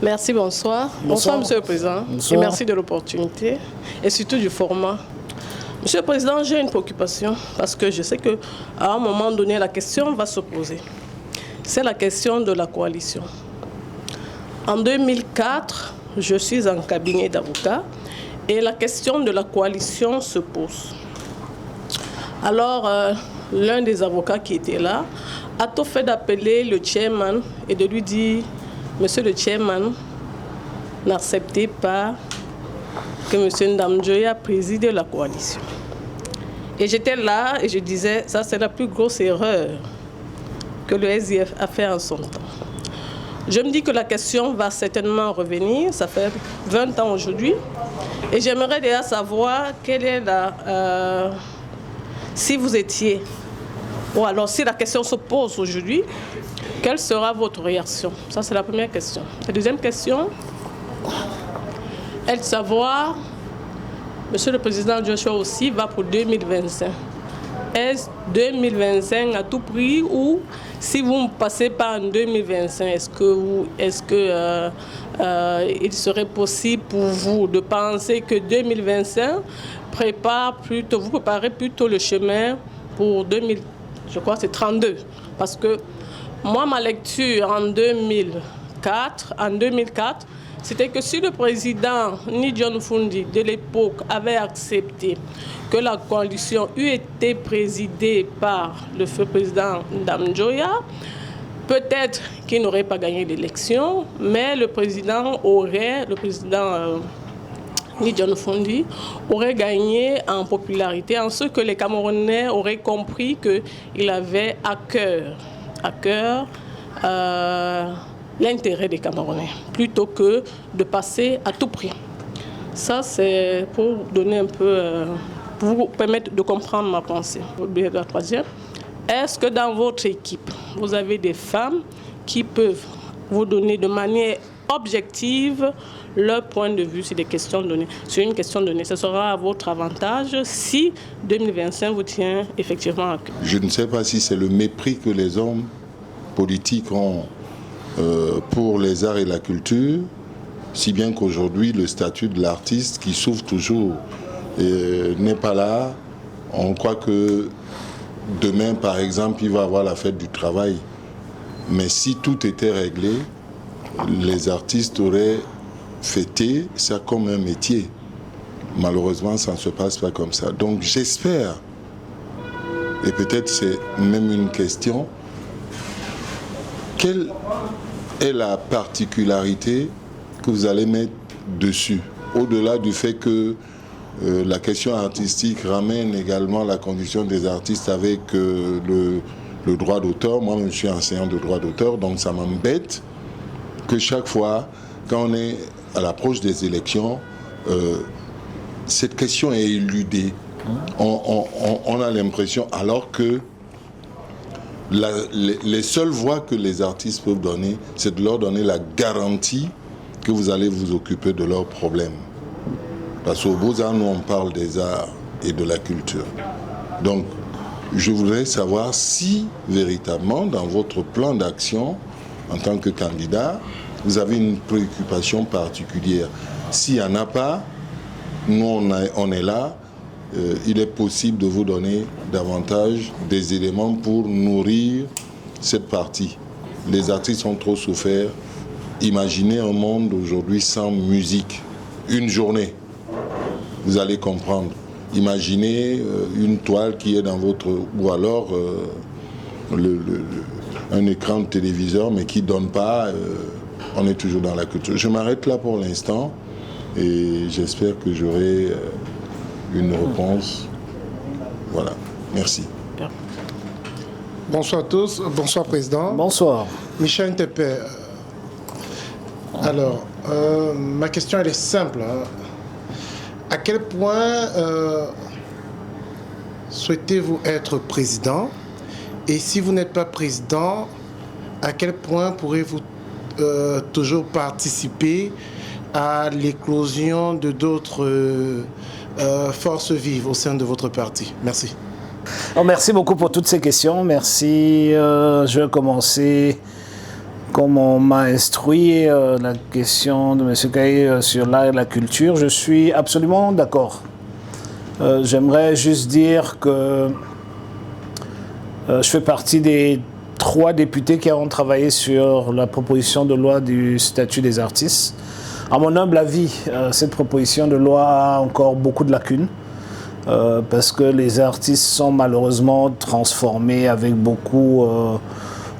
Merci, bonsoir. Bonsoir, Monsieur le Président. Bonsoir. Et merci de l'opportunité et surtout du format. Monsieur le Président, j'ai une préoccupation parce que je sais qu'à un moment donné, la question va se poser. C'est la question de la coalition. En 2004, je suis en cabinet d'avocat et la question de la coalition se pose. Alors, l'un des avocats qui était là a tout fait d'appeler le chairman et de lui dire « Monsieur le chairman, n'acceptez pas que M. Ndamjoya préside la coalition. » Et j'étais là et je disais « Ça, c'est la plus grosse erreur que le SIF a fait en son temps. » Je me dis que la question va certainement revenir, ça fait 20 ans aujourd'hui, et j'aimerais déjà savoir quelle est la... si vous étiez, ou alors si la question se pose aujourd'hui, quelle sera votre réaction? Ça, c'est la première question. La deuxième question est de savoir, Monsieur le Président Joshua aussi va pour 2025. Est-ce 2025 à tout prix ou si vous ne passez pas en 2025, est-ce que il serait possible pour vous de penser que 2025 vous préparez plutôt le chemin pour 2000, je crois que c'est 32. Parce que moi, ma lecture en 2004, c'était que si le président Ni John Fundi de l'époque avait accepté que la coalition eût été présidée par le feu président Ndamjoya, peut-être qu'il n'aurait pas gagné l'élection, mais le président Ni John Fundi aurait gagné en popularité, en ce que les Camerounais auraient compris qu'il avait à cœur l'intérêt des Camerounais, plutôt que de passer à tout prix. Ça, c'est pour donner un peu, pour vous permettre de comprendre ma pensée. La troisième, est-ce que dans votre équipe, vous avez des femmes qui peuvent vous donner de manière objective leur point de vue sur une question donnée? Ce sera à votre avantage si 2025 vous tient effectivement à cœur. Je ne sais pas si c'est le mépris que les hommes politiques ont pour les arts et la culture, si bien qu'aujourd'hui le statut de l'artiste qui souffre toujours n'est pas là. On croit que demain, par exemple, il va avoir la fête du travail. Mais si tout était réglé, les artistes auraient fêté ça comme un métier. Malheureusement, ça ne se passe pas comme ça. Donc j'espère, et peut-être c'est même une question, quelle est la particularité que vous allez mettre dessus, au-delà du fait que la question artistique ramène également la condition des artistes avec le droit d'auteur. Moi, je suis enseignant de droit d'auteur, donc ça m'embête que chaque fois, quand on est à l'approche des élections, cette question est éludée. On a l'impression, alors que les seules voix que les artistes peuvent donner, c'est de leur donner la garantie que vous allez vous occuper de leurs problèmes. Parce qu'au Beaux-Arts, nous, on parle des arts et de la culture. Donc, je voudrais savoir si, véritablement, dans votre plan d'action, en tant que candidat, vous avez une préoccupation particulière. S'il n'y en a pas, nous, on est là. Il est possible de vous donner davantage des éléments pour nourrir cette partie. Les artistes ont trop souffert. Imaginez un monde aujourd'hui sans musique. Une journée, vous allez comprendre. Imaginez une toile qui est dans votre... ou alors un écran de téléviseur mais qui ne donne pas... on est toujours dans la culture. Je m'arrête là pour l'instant et j'espère que j'aurai une réponse. Voilà. Merci. Bonsoir à tous. Bonsoir, Président. Bonsoir. Michel Ntepé. Alors, ma question, elle est simple. À quel point souhaitez-vous être président? Et si vous n'êtes pas président, à quel point pourrez-vous toujours participer à l'éclosion de d'autres forces vives au sein de votre parti? Merci. Merci beaucoup pour toutes ces questions. Merci. Je vais commencer Comme on m'a instruit la question de M. Kaye sur l'art et la culture, je suis absolument d'accord. J'aimerais juste dire que je fais partie des 3 députés qui ont travaillé sur la proposition de loi du statut des artistes. À mon humble avis, cette proposition de loi a encore beaucoup de lacunes parce que les artistes sont malheureusement transformés avec beaucoup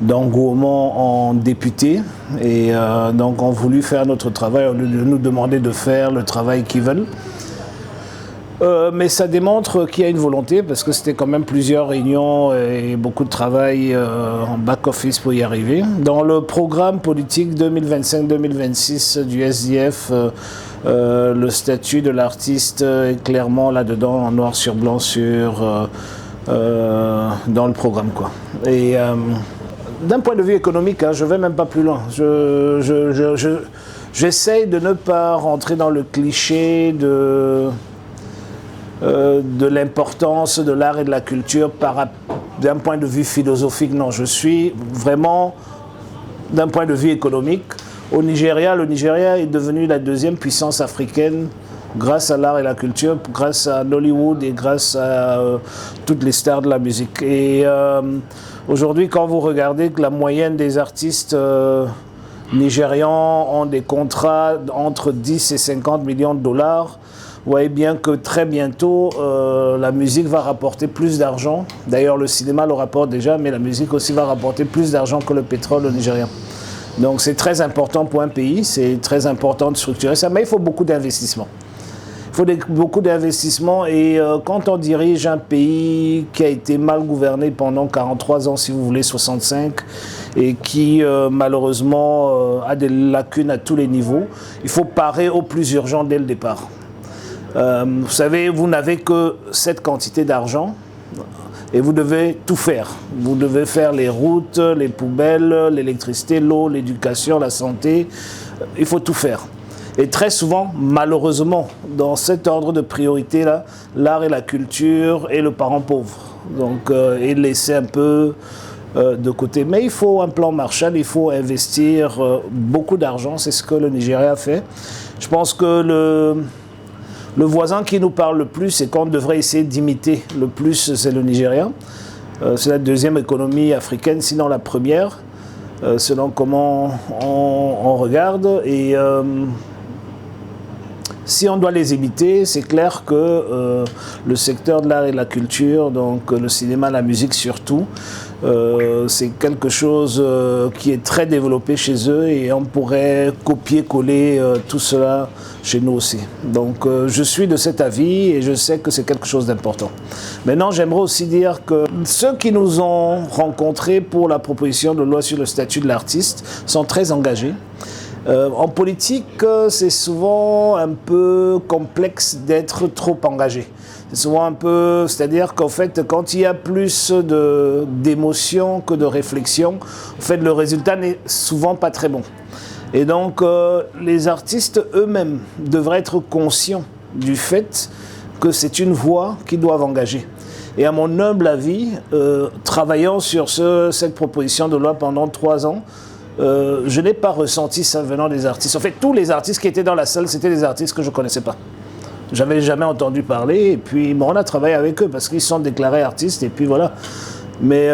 d'engouement en députés et donc ont voulu faire notre travail au lieu de nous demander de faire le travail qu'ils veulent. Mais ça démontre qu'il y a une volonté parce que c'était quand même plusieurs réunions et beaucoup de travail en back-office pour y arriver. Dans le programme politique 2025-2026 du SDF, le statut de l'artiste est clairement là-dedans, en noir sur blanc dans le programme, quoi. Et d'un point de vue économique, je ne vais même pas plus loin. J'essaye de ne pas rentrer dans le cliché de l'importance de l'art et de la culture d'un point de vue philosophique. Non, je suis vraiment d'un point de vue économique. Le Nigeria est devenu la 2e puissance africaine grâce à l'art et la culture, grâce à Nollywood et grâce à toutes les stars de la musique. Et aujourd'hui, quand vous regardez que la moyenne des artistes nigérians ont des contrats entre 10 et 50 millions de dollars, vous voyez bien que très bientôt, la musique va rapporter plus d'argent. D'ailleurs, le cinéma le rapporte déjà, mais la musique aussi va rapporter plus d'argent que le pétrole au Nigeria. Donc c'est très important pour un pays, c'est très important de structurer ça, mais il faut beaucoup d'investissement. Il faut beaucoup d'investissement et quand on dirige un pays qui a été mal gouverné pendant 43 ans, si vous voulez, 65, et qui malheureusement a des lacunes à tous les niveaux, il faut parer au plus urgent dès le départ. Vous savez, vous n'avez que cette quantité d'argent et vous devez tout faire. Vous devez faire les routes, les poubelles, l'électricité, l'eau, l'éducation, la santé. Il faut tout faire. Et très souvent, malheureusement, dans cet ordre de priorité-là, l'art et la culture et le parent pauvre. Donc, et laisser un peu de côté. Mais il faut un plan Marshall, il faut investir beaucoup d'argent. C'est ce que le Nigeria a fait. Je pense que le voisin qui nous parle le plus et qu'on devrait essayer d'imiter le plus, c'est le Nigeria. C'est la 2e économie africaine, sinon la première, selon comment on regarde. Et si on doit les imiter, c'est clair que le secteur de l'art et de la culture, donc le cinéma, la musique surtout, c'est quelque chose qui est très développé chez eux et on pourrait copier-coller tout cela chez nous aussi. Donc je suis de cet avis et je sais que c'est quelque chose d'important. Maintenant, j'aimerais aussi dire que ceux qui nous ont rencontrés pour la proposition de loi sur le statut de l'artiste sont très engagés. En politique, c'est souvent un peu complexe d'être trop engagé. C'est souvent un peu, c'est-à-dire qu'en fait, quand il y a plus d'émotion que de réflexion, en fait, le résultat n'est souvent pas très bon. Et donc, les artistes eux-mêmes devraient être conscients du fait que c'est une voie qu'ils doivent engager. Et à mon humble avis, travaillant sur cette proposition de loi pendant 3 ans, je n'ai pas ressenti ça venant des artistes. En fait, tous les artistes qui étaient dans la salle, c'était des artistes que je ne connaissais pas. J'avais jamais entendu parler, et puis on a travaillé avec eux parce qu'ils sont déclarés artistes, et puis voilà. Mais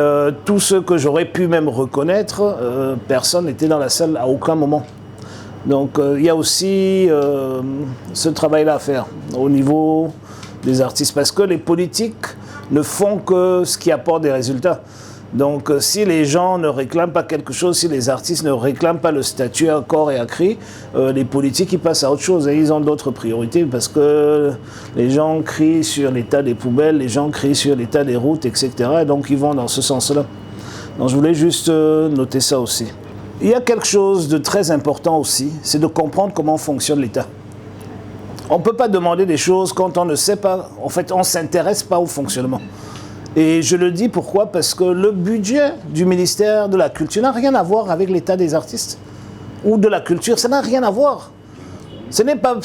tous ceux que j'aurais pu même reconnaître, personne n'était dans la salle à aucun moment. Donc il y a aussi ce travail-là à faire au niveau des artistes, parce que les politiques ne font que ce qui apporte des résultats. Donc si les gens ne réclament pas quelque chose, si les artistes ne réclament pas le statut à corps et à cri, les politiques ils passent à autre chose et ils ont d'autres priorités parce que les gens crient sur l'état des poubelles, les gens crient sur l'état des routes, etc. Et donc ils vont dans ce sens-là. Donc je voulais juste noter ça aussi. Il y a quelque chose de très important aussi, c'est de comprendre comment fonctionne l'État. On ne peut pas demander des choses quand on ne sait pas, en fait on ne s'intéresse pas au fonctionnement. Et je le dis pourquoi? Parce que le budget du ministère de la Culture n'a rien à voir avec l'état des artistes ou de la culture, ça n'a rien à voir. Ce n'est pas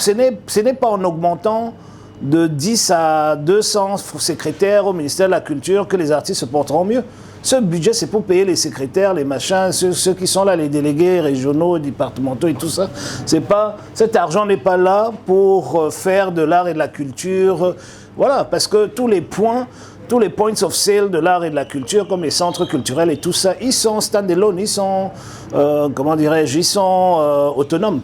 en augmentant de 10 à 200 secrétaires au ministère de la Culture que les artistes se porteront mieux. Ce budget, c'est pour payer les secrétaires, les machins, ceux qui sont là, les délégués régionaux, départementaux et tout ça. Cet argent n'est pas là pour faire de l'art et de la culture. Voilà, parce que tous les points of sale de l'art et de la culture, comme les centres culturels et tout ça, ils sont stand-alone, ils sont, autonomes.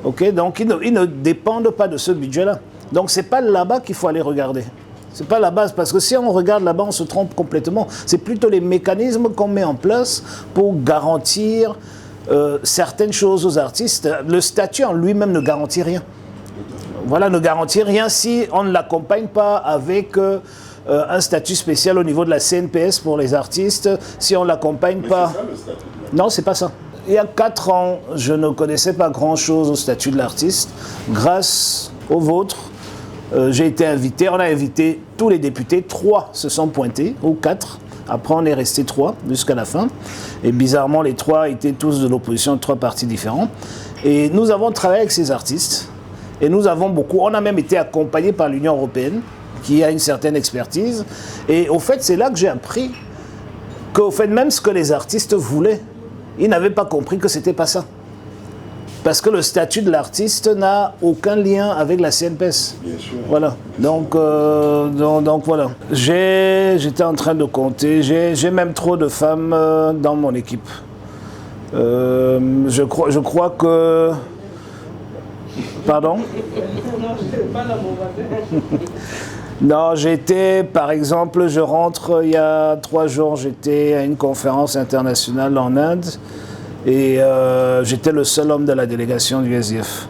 Okay? Donc, ils ne dépendent pas de ce budget-là. Donc, ce n'est pas là-bas qu'il faut aller regarder. C'est pas la base, parce que si on regarde là-bas, on se trompe complètement. C'est plutôt les mécanismes qu'on met en place pour garantir certaines choses aux artistes. Le statut en lui-même ne garantit rien. Voilà, ne garantit rien si on ne l'accompagne pas avec un statut spécial au niveau de la CNPS pour les artistes, si on ne l'accompagne pas... C'est ça le statut. Non, c'est pas ça. Il y a 4 ans, je ne connaissais pas grand-chose au statut de l'artiste. Grâce au vôtre, j'ai été invité, on a invité tous les députés, 3 se sont pointés, ou 4. Après, on est resté 3 jusqu'à la fin. Et bizarrement, les 3 étaient tous de l'opposition de 3 partis différents. Et nous avons travaillé avec ces artistes. Et nous avons beaucoup, on a même été accompagnés par l'Union européenne, qui a une certaine expertise. Et au fait, c'est là que j'ai appris qu'au fait, même ce que les artistes voulaient, ils n'avaient pas compris que c'était pas ça. Parce que le statut de l'artiste n'a aucun lien avec la CNPS. Bien sûr. Voilà. Donc voilà. J'étais en train de compter. J'ai même trop de femmes dans mon équipe. Je crois que... Pardon? Non, j'étais, par exemple, je rentre il y a 3 jours, j'étais à une conférence internationale en Inde. Et j'étais le seul homme de la délégation du SDF.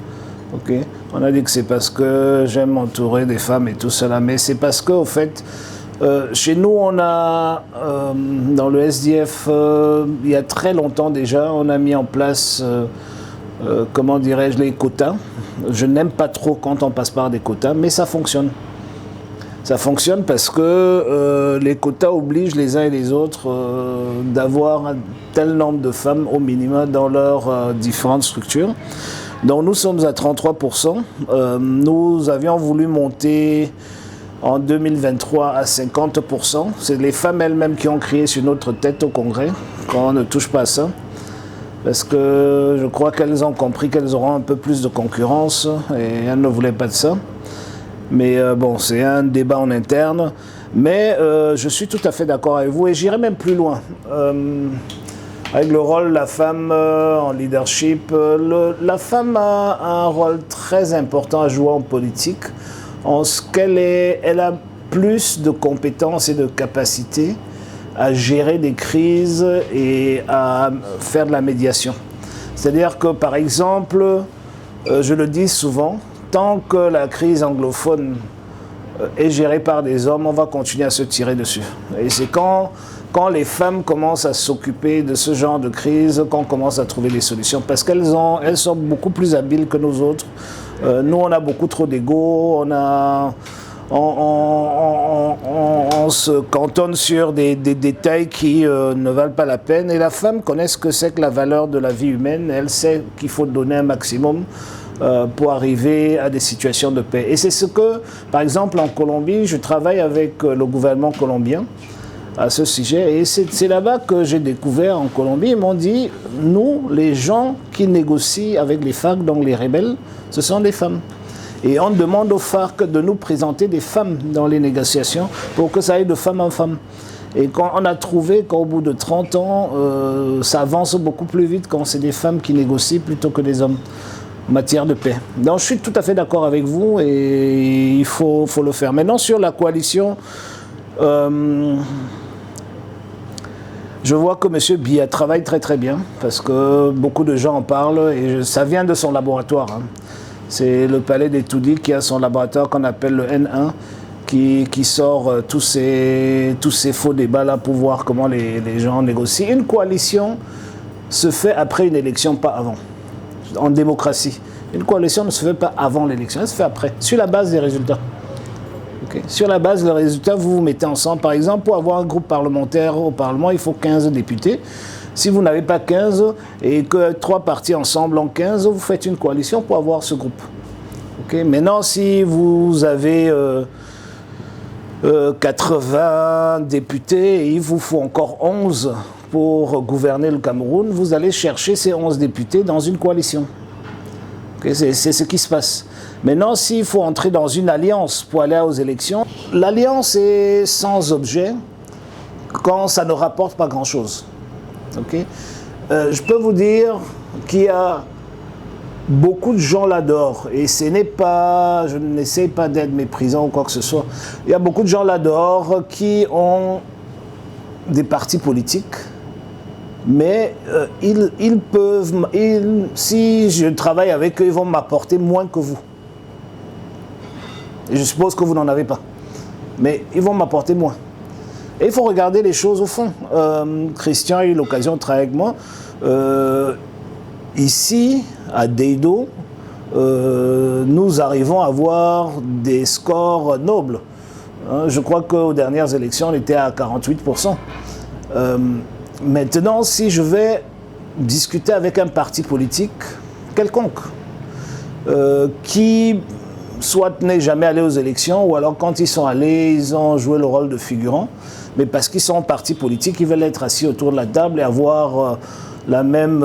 Okay. On a dit que c'est parce que j'aime m'entourer des femmes et tout cela, mais c'est parce qu'au fait, chez nous, on a, dans le SDF, il y a très longtemps déjà, on a mis en place, comment dirais-je, les quotas. Je n'aime pas trop quand on passe par des quotas, mais ça fonctionne. Ça fonctionne parce que les quotas obligent les uns et les autres d'avoir un tel nombre de femmes au minimum dans leurs différentes structures. Donc nous sommes à 33%. Nous avions voulu monter en 2023 à 50%. C'est les femmes elles-mêmes qui ont crié sur notre tête au Congrès quand on ne touche pas à ça. Parce que je crois qu'elles ont compris qu'elles auront un peu plus de concurrence et elles ne voulaient pas de ça. Mais bon, c'est un débat en interne. Mais je suis tout à fait d'accord avec vous et j'irai même plus loin. Avec le rôle de la femme en leadership, la femme a un rôle très important à jouer en politique, en ce elle a plus de compétences et de capacités à gérer des crises et à faire de la médiation. C'est-à-dire que, par exemple, je le dis souvent, tant que la crise anglophone est gérée par des hommes, on va continuer à se tirer dessus. Et c'est quand les femmes commencent à s'occuper de ce genre de crise qu'on commence à trouver des solutions. Parce qu'elles sont beaucoup plus habiles que nous autres. Nous, on a beaucoup trop d'ego, on se cantonne sur des détails qui ne valent pas la peine. Et la femme connaît ce que c'est que la valeur de la vie humaine. Elle sait qu'il faut donner un maximum pour arriver à des situations de paix. Et c'est ce que, par exemple, en Colombie, je travaille avec le gouvernement colombien à ce sujet. Et c'est là-bas que j'ai découvert en Colombie, ils m'ont dit, nous, les gens qui négocient avec les FARC, donc les rebelles, ce sont des femmes. Et on demande aux FARC de nous présenter des femmes dans les négociations pour que ça aille de femme en femme. Et quand on a trouvé qu'au bout de 30 ans, ça avance beaucoup plus vite quand c'est des femmes qui négocient plutôt que des hommes en matière de paix. Donc je suis tout à fait d'accord avec vous et il faut le faire. Maintenant sur la coalition, je vois que M. Biya travaille très très bien parce que beaucoup de gens en parlent et ça vient de son laboratoire. Hein. C'est le Palais d'Etoudi qui a son laboratoire qu'on appelle le N1 qui sort tous ces faux débats là pour voir comment les gens négocient. Une coalition se fait après une élection, pas avant. En démocratie. Une coalition ne se fait pas avant l'élection, elle se fait après, sur la base des résultats. Okay. Sur la base des résultats, vous vous mettez ensemble. Par exemple, pour avoir un groupe parlementaire au Parlement, il faut 15 députés. Si vous n'avez pas 15 et que 3 partis ensemble ont 15, vous faites une coalition pour avoir ce groupe. Okay. Maintenant, si vous avez 80 députés et il vous faut encore 11 pour gouverner le Cameroun, vous allez chercher ces 11 députés dans une coalition. Okay, c'est ce qui se passe. Maintenant, s'il faut entrer dans une alliance pour aller aux élections, l'alliance est sans objet quand ça ne rapporte pas grand-chose. Okay? Je peux vous dire qu'il y a beaucoup de gens là-dehors, et ce n'est pas, je n'essaie pas d'être méprisant ou quoi que ce soit, il y a beaucoup de gens là-dehors qui ont des partis politiques, mais ils peuvent, si je travaille avec eux, ils vont m'apporter moins que vous. Et je suppose que vous n'en avez pas, mais ils vont m'apporter moins. Et il faut regarder les choses au fond. Christian a eu l'occasion de travailler avec moi. Ici, à Deido, nous arrivons à avoir des scores nobles. Je crois qu'aux dernières élections, on était à 48%. Maintenant, si je vais discuter avec un parti politique quelconque, qui soit n'est jamais allé aux élections, ou alors quand ils sont allés, ils ont joué le rôle de figurant, mais parce qu'ils sont en parti politique, ils veulent être assis autour de la table et avoir la même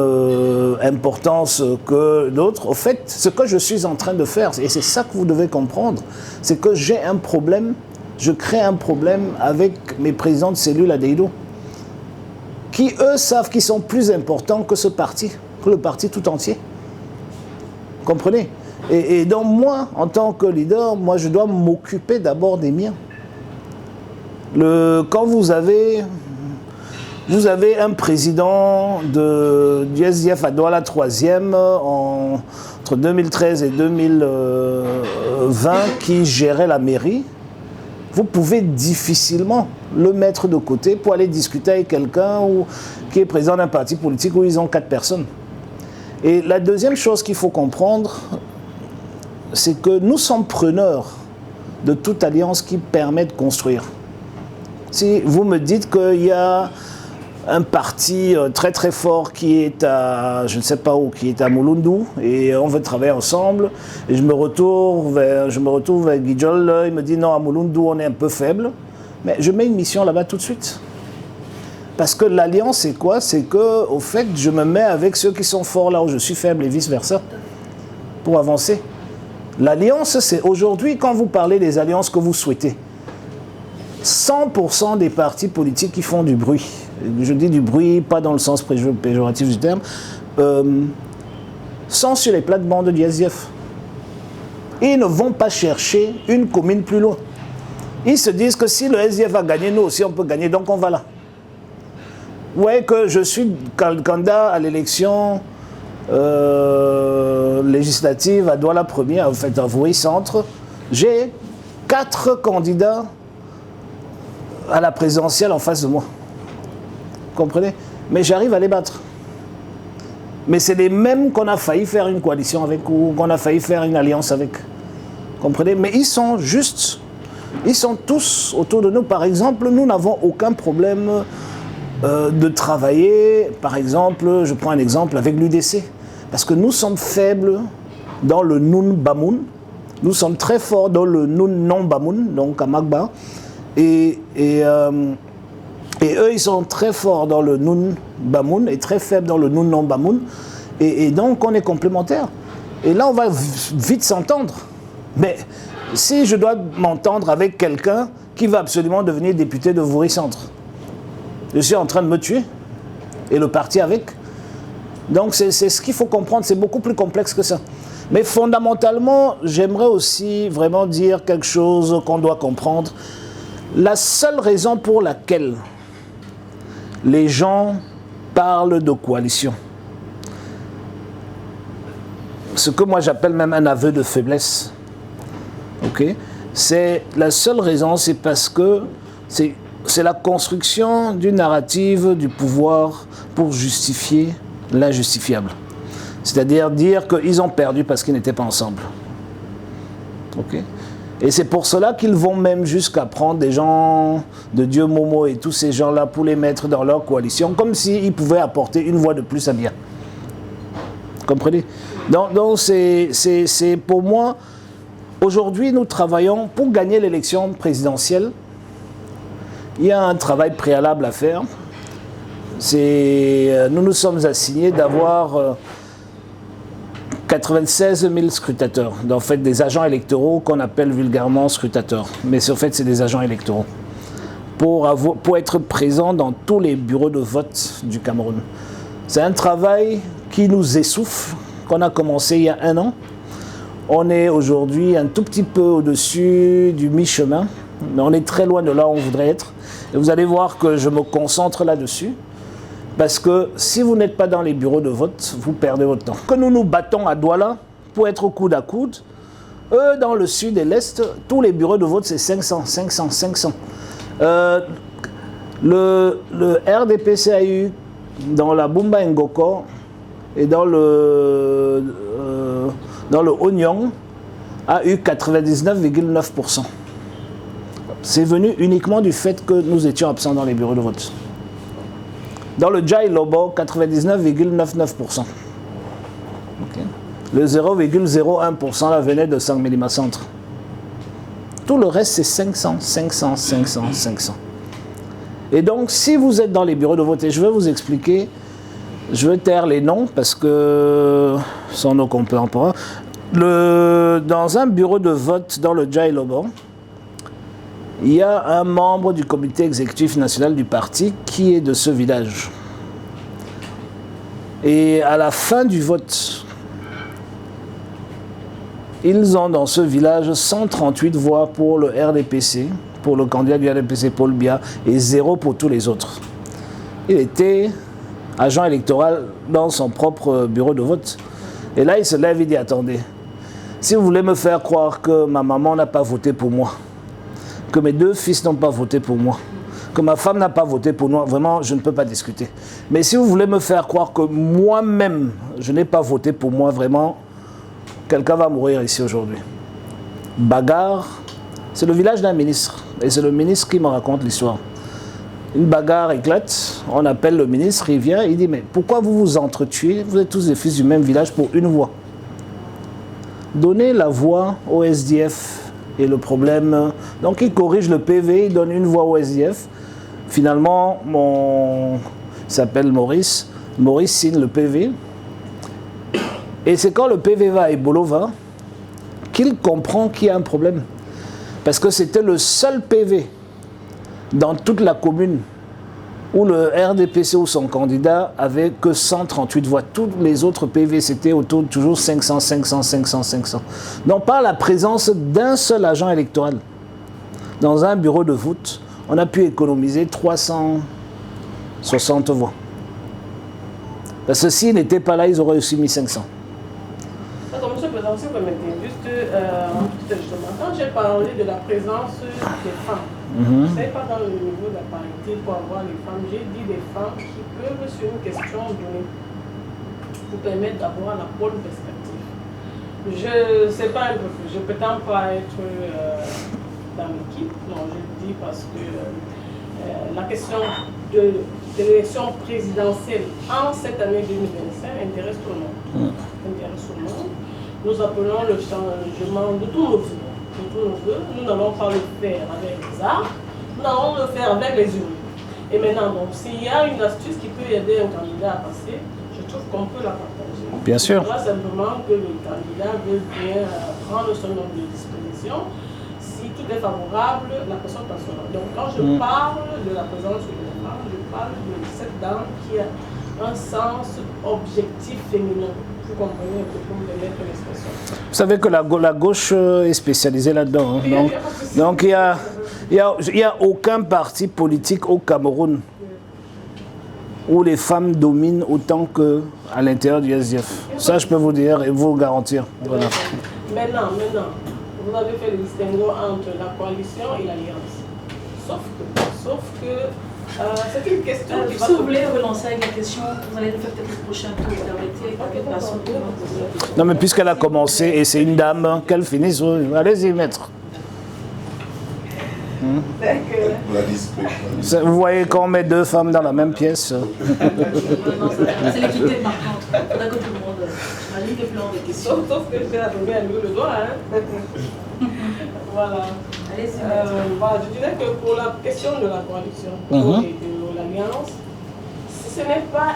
importance que d'autres. Au fait, ce que je suis en train de faire, et c'est ça que vous devez comprendre, c'est que j'ai un problème, je crée un problème avec mes présidents de cellules à Deido, qui eux savent qu'ils sont plus importants que ce parti, que le parti tout entier. Comprenez ? Et donc moi, en tant que leader, moi je dois m'occuper d'abord des miens. Quand vous avez un président du SDF à Douala 3e entre 2013 et 2020 qui gérait la mairie, vous pouvez difficilement le mettre de côté pour aller discuter avec quelqu'un qui est président d'un parti politique où ils ont 4 personnes. Et la deuxième chose qu'il faut comprendre, c'est que nous sommes preneurs de toute alliance qui permet de construire. Si vous me dites qu'il y a un parti très très fort qui est à, je ne sais pas où, qui est à Mulundu, et on veut travailler ensemble, et je me retourne vers Guijol, il me dit non, à Mulundu on est un peu faible, mais je mets une mission là-bas tout de suite. Parce que l'alliance c'est quoi? C'est que, au fait, je me mets avec ceux qui sont forts là où je suis faible et vice-versa, pour avancer. L'alliance, c'est aujourd'hui, quand vous parlez des alliances que vous souhaitez, 100% des partis politiques qui font du bruit, je dis du bruit, pas dans le sens péjoratif du terme, sont sur les plates-bandes du SDF. Ils ne vont pas chercher une commune plus loin. Ils se disent que si le SDF va gagner, nous aussi on peut gagner, donc on va là. Vous voyez que je suis candidat à l'élection législative à Douala 1er, en fait, à Voué Centre. J'ai 4 candidats à la présidentielle en face de moi. Vous comprenez? Mais j'arrive à les battre. Mais c'est les mêmes qu'on a failli faire une coalition avec ou qu'on a failli faire une alliance avec. Vous comprenez? Mais ils sont tous autour de nous. Par exemple, nous n'avons aucun problème de travailler, par exemple, je prends un exemple avec l'UDC. Parce que nous sommes faibles dans le Nun Bamoun. Nous sommes très forts dans le Nun Non Bamoun, donc à Magba. Et eux, ils sont très forts dans le Nun Bamoun et très faibles dans le Nun Non Bamoun. Et donc, on est complémentaires. Et là, on va vite s'entendre. Mais si je dois m'entendre avec quelqu'un qui va absolument devenir député de Voué Centre, je suis en train de me tuer. Et le parti avec. Donc, c'est ce qu'il faut comprendre. C'est beaucoup plus complexe que ça. Mais fondamentalement, j'aimerais aussi vraiment dire quelque chose qu'on doit comprendre. La seule raison pour laquelle les gens parlent de coalition, ce que moi j'appelle même un aveu de faiblesse, okay, c'est la seule raison, c'est parce que c'est la construction d'une narrative du pouvoir pour justifier l'injustifiable. C'est-à-dire dire qu'ils ont perdu parce qu'ils n'étaient pas ensemble. Okay? Et c'est pour cela qu'ils vont même jusqu'à prendre des gens de Dieu Momo et tous ces gens-là pour les mettre dans leur coalition, comme s'ils pouvaient apporter une voix de plus à bien. Comprenez? Donc c'est pour moi, aujourd'hui nous travaillons pour gagner l'élection présidentielle. il y a un travail préalable à faire. Nous nous sommes assignés d'avoir 96 000 scrutateurs, en fait des agents électoraux qu'on appelle vulgairement scrutateurs, mais en fait c'est des agents électoraux, pour être présents dans tous les bureaux de vote du Cameroun. C'est un travail qui nous essouffle, qu'on a commencé il y a 1 an. On est aujourd'hui un tout petit peu au-dessus du mi-chemin, mais on est très loin de là où on voudrait être. Et vous allez voir que je me concentre là-dessus. Parce que si vous n'êtes pas dans les bureaux de vote, vous perdez votre temps. Que nous nous battons à Douala pour être coude à coude, eux, dans le sud et l'est, tous les bureaux de vote, c'est 500. Le RDPC a eu, dans la Bumba Ngoko et dans le Oignon, a eu 99,9%. C'est venu uniquement du fait que nous étions absents dans les bureaux de vote. Dans le Jai Lobo, 99,99%. Okay. Le 0,01% là venait de Sangmélima Centre. Tout le reste, c'est 500. Et donc, si vous êtes dans les bureaux de vote, et je vais vous expliquer, je vais taire les noms parce que sont nos contemporains. Dans un bureau de vote dans le Jai Lobo, il y a un membre du comité exécutif national du parti qui est de ce village. Et à la fin du vote, ils ont dans ce village 138 voix pour le RDPC, pour le candidat du RDPC Paul Biya, et 0 pour tous les autres. Il était agent électoral dans son propre bureau de vote. Et là, il se lève et dit, attendez, si vous voulez me faire croire que ma maman n'a pas voté pour moi, que mes 2 fils n'ont pas voté pour moi, que ma femme n'a pas voté pour moi, vraiment, je ne peux pas discuter. Mais si vous voulez me faire croire que moi-même, je n'ai pas voté pour moi, vraiment, quelqu'un va mourir ici aujourd'hui. Bagarre, c'est le village d'un ministre, et c'est le ministre qui me raconte l'histoire. Une bagarre éclate, on appelle le ministre, il vient, il dit, mais pourquoi vous vous entretuez? Vous êtes tous des fils du même village pour une voix. Donnez la voix au SDF. Et le problème, donc il corrige le PV, il donne une voix au SDF. Finalement, il s'appelle Maurice. Maurice signe le PV. Et c'est quand le PV va à Ebolova qu'il comprend qu'il y a un problème. Parce que c'était le seul PV dans toute la commune où le RDPC ou son candidat avait que 138 voix. Tous les autres PV, c'était autour de toujours 500. Donc par la présence d'un seul agent électoral dans un bureau de vote, on a pu économiser 360 voix. Parce que s'ils n'étaient pas là, ils auraient aussi mis 500. D'accord, monsieur le Président, si vous permettez, juste quand j'ai parlé de la présence des femmes, vous savez pas dans le niveau de la parité pour avoir les femmes, j'ai dit des femmes qui peuvent, sur une question donnée, vous permettre d'avoir la bonne perspective. Je ne sais pas, je ne prétends pas être dans l'équipe, non, je le dis parce que la question de l'élection présidentielle en cette année 2025 intéresse tout le monde. Nous appelons le changement de tous nos vœux. Nous n'allons pas le faire avec les armes, nous allons le faire avec les urnes. Et maintenant, donc, s'il y a une astuce qui peut aider un candidat à passer, je trouve qu'on peut la partager. Bien sûr. Pas simplement que le candidat veut bien prendre son nombre de dispositions. Si tout est favorable, la personne passera. Donc, quand je parle de la présence de la femme, je parle de cette dame qui a un sens objectif féminin. Vous comprenez un peu comme de mettre l'expression. Vous savez que la gauche est spécialisée là-dedans. Hein. Donc il n'y a aucun parti politique au Cameroun où les femmes dominent autant qu'à l'intérieur du SDF. Ça, je peux vous dire et vous garantir. Voilà. Maintenant, vous avez fait le distinguo entre la coalition et l'alliance. Sauf que c'est une question qui va... Si vous voulez relancer avec la question, vous allez le faire peut-être le prochain tour. Vous arrêtez avec la personne. Non, mais puisqu'elle a commencé, et c'est une dame, qu'elle finisse, allez-y, maître. Vous voyez quand on met 2 femmes dans la même pièce. C'est l'équité marquante. D'accord, tout le monde. La ligne de plan des questions. Sauf que je vais arriver à lever le doigt. Hein. Voilà. Allez-y. Voilà. Je dirais que pour la question de la coalition et de l'alliance, si ce n'est pas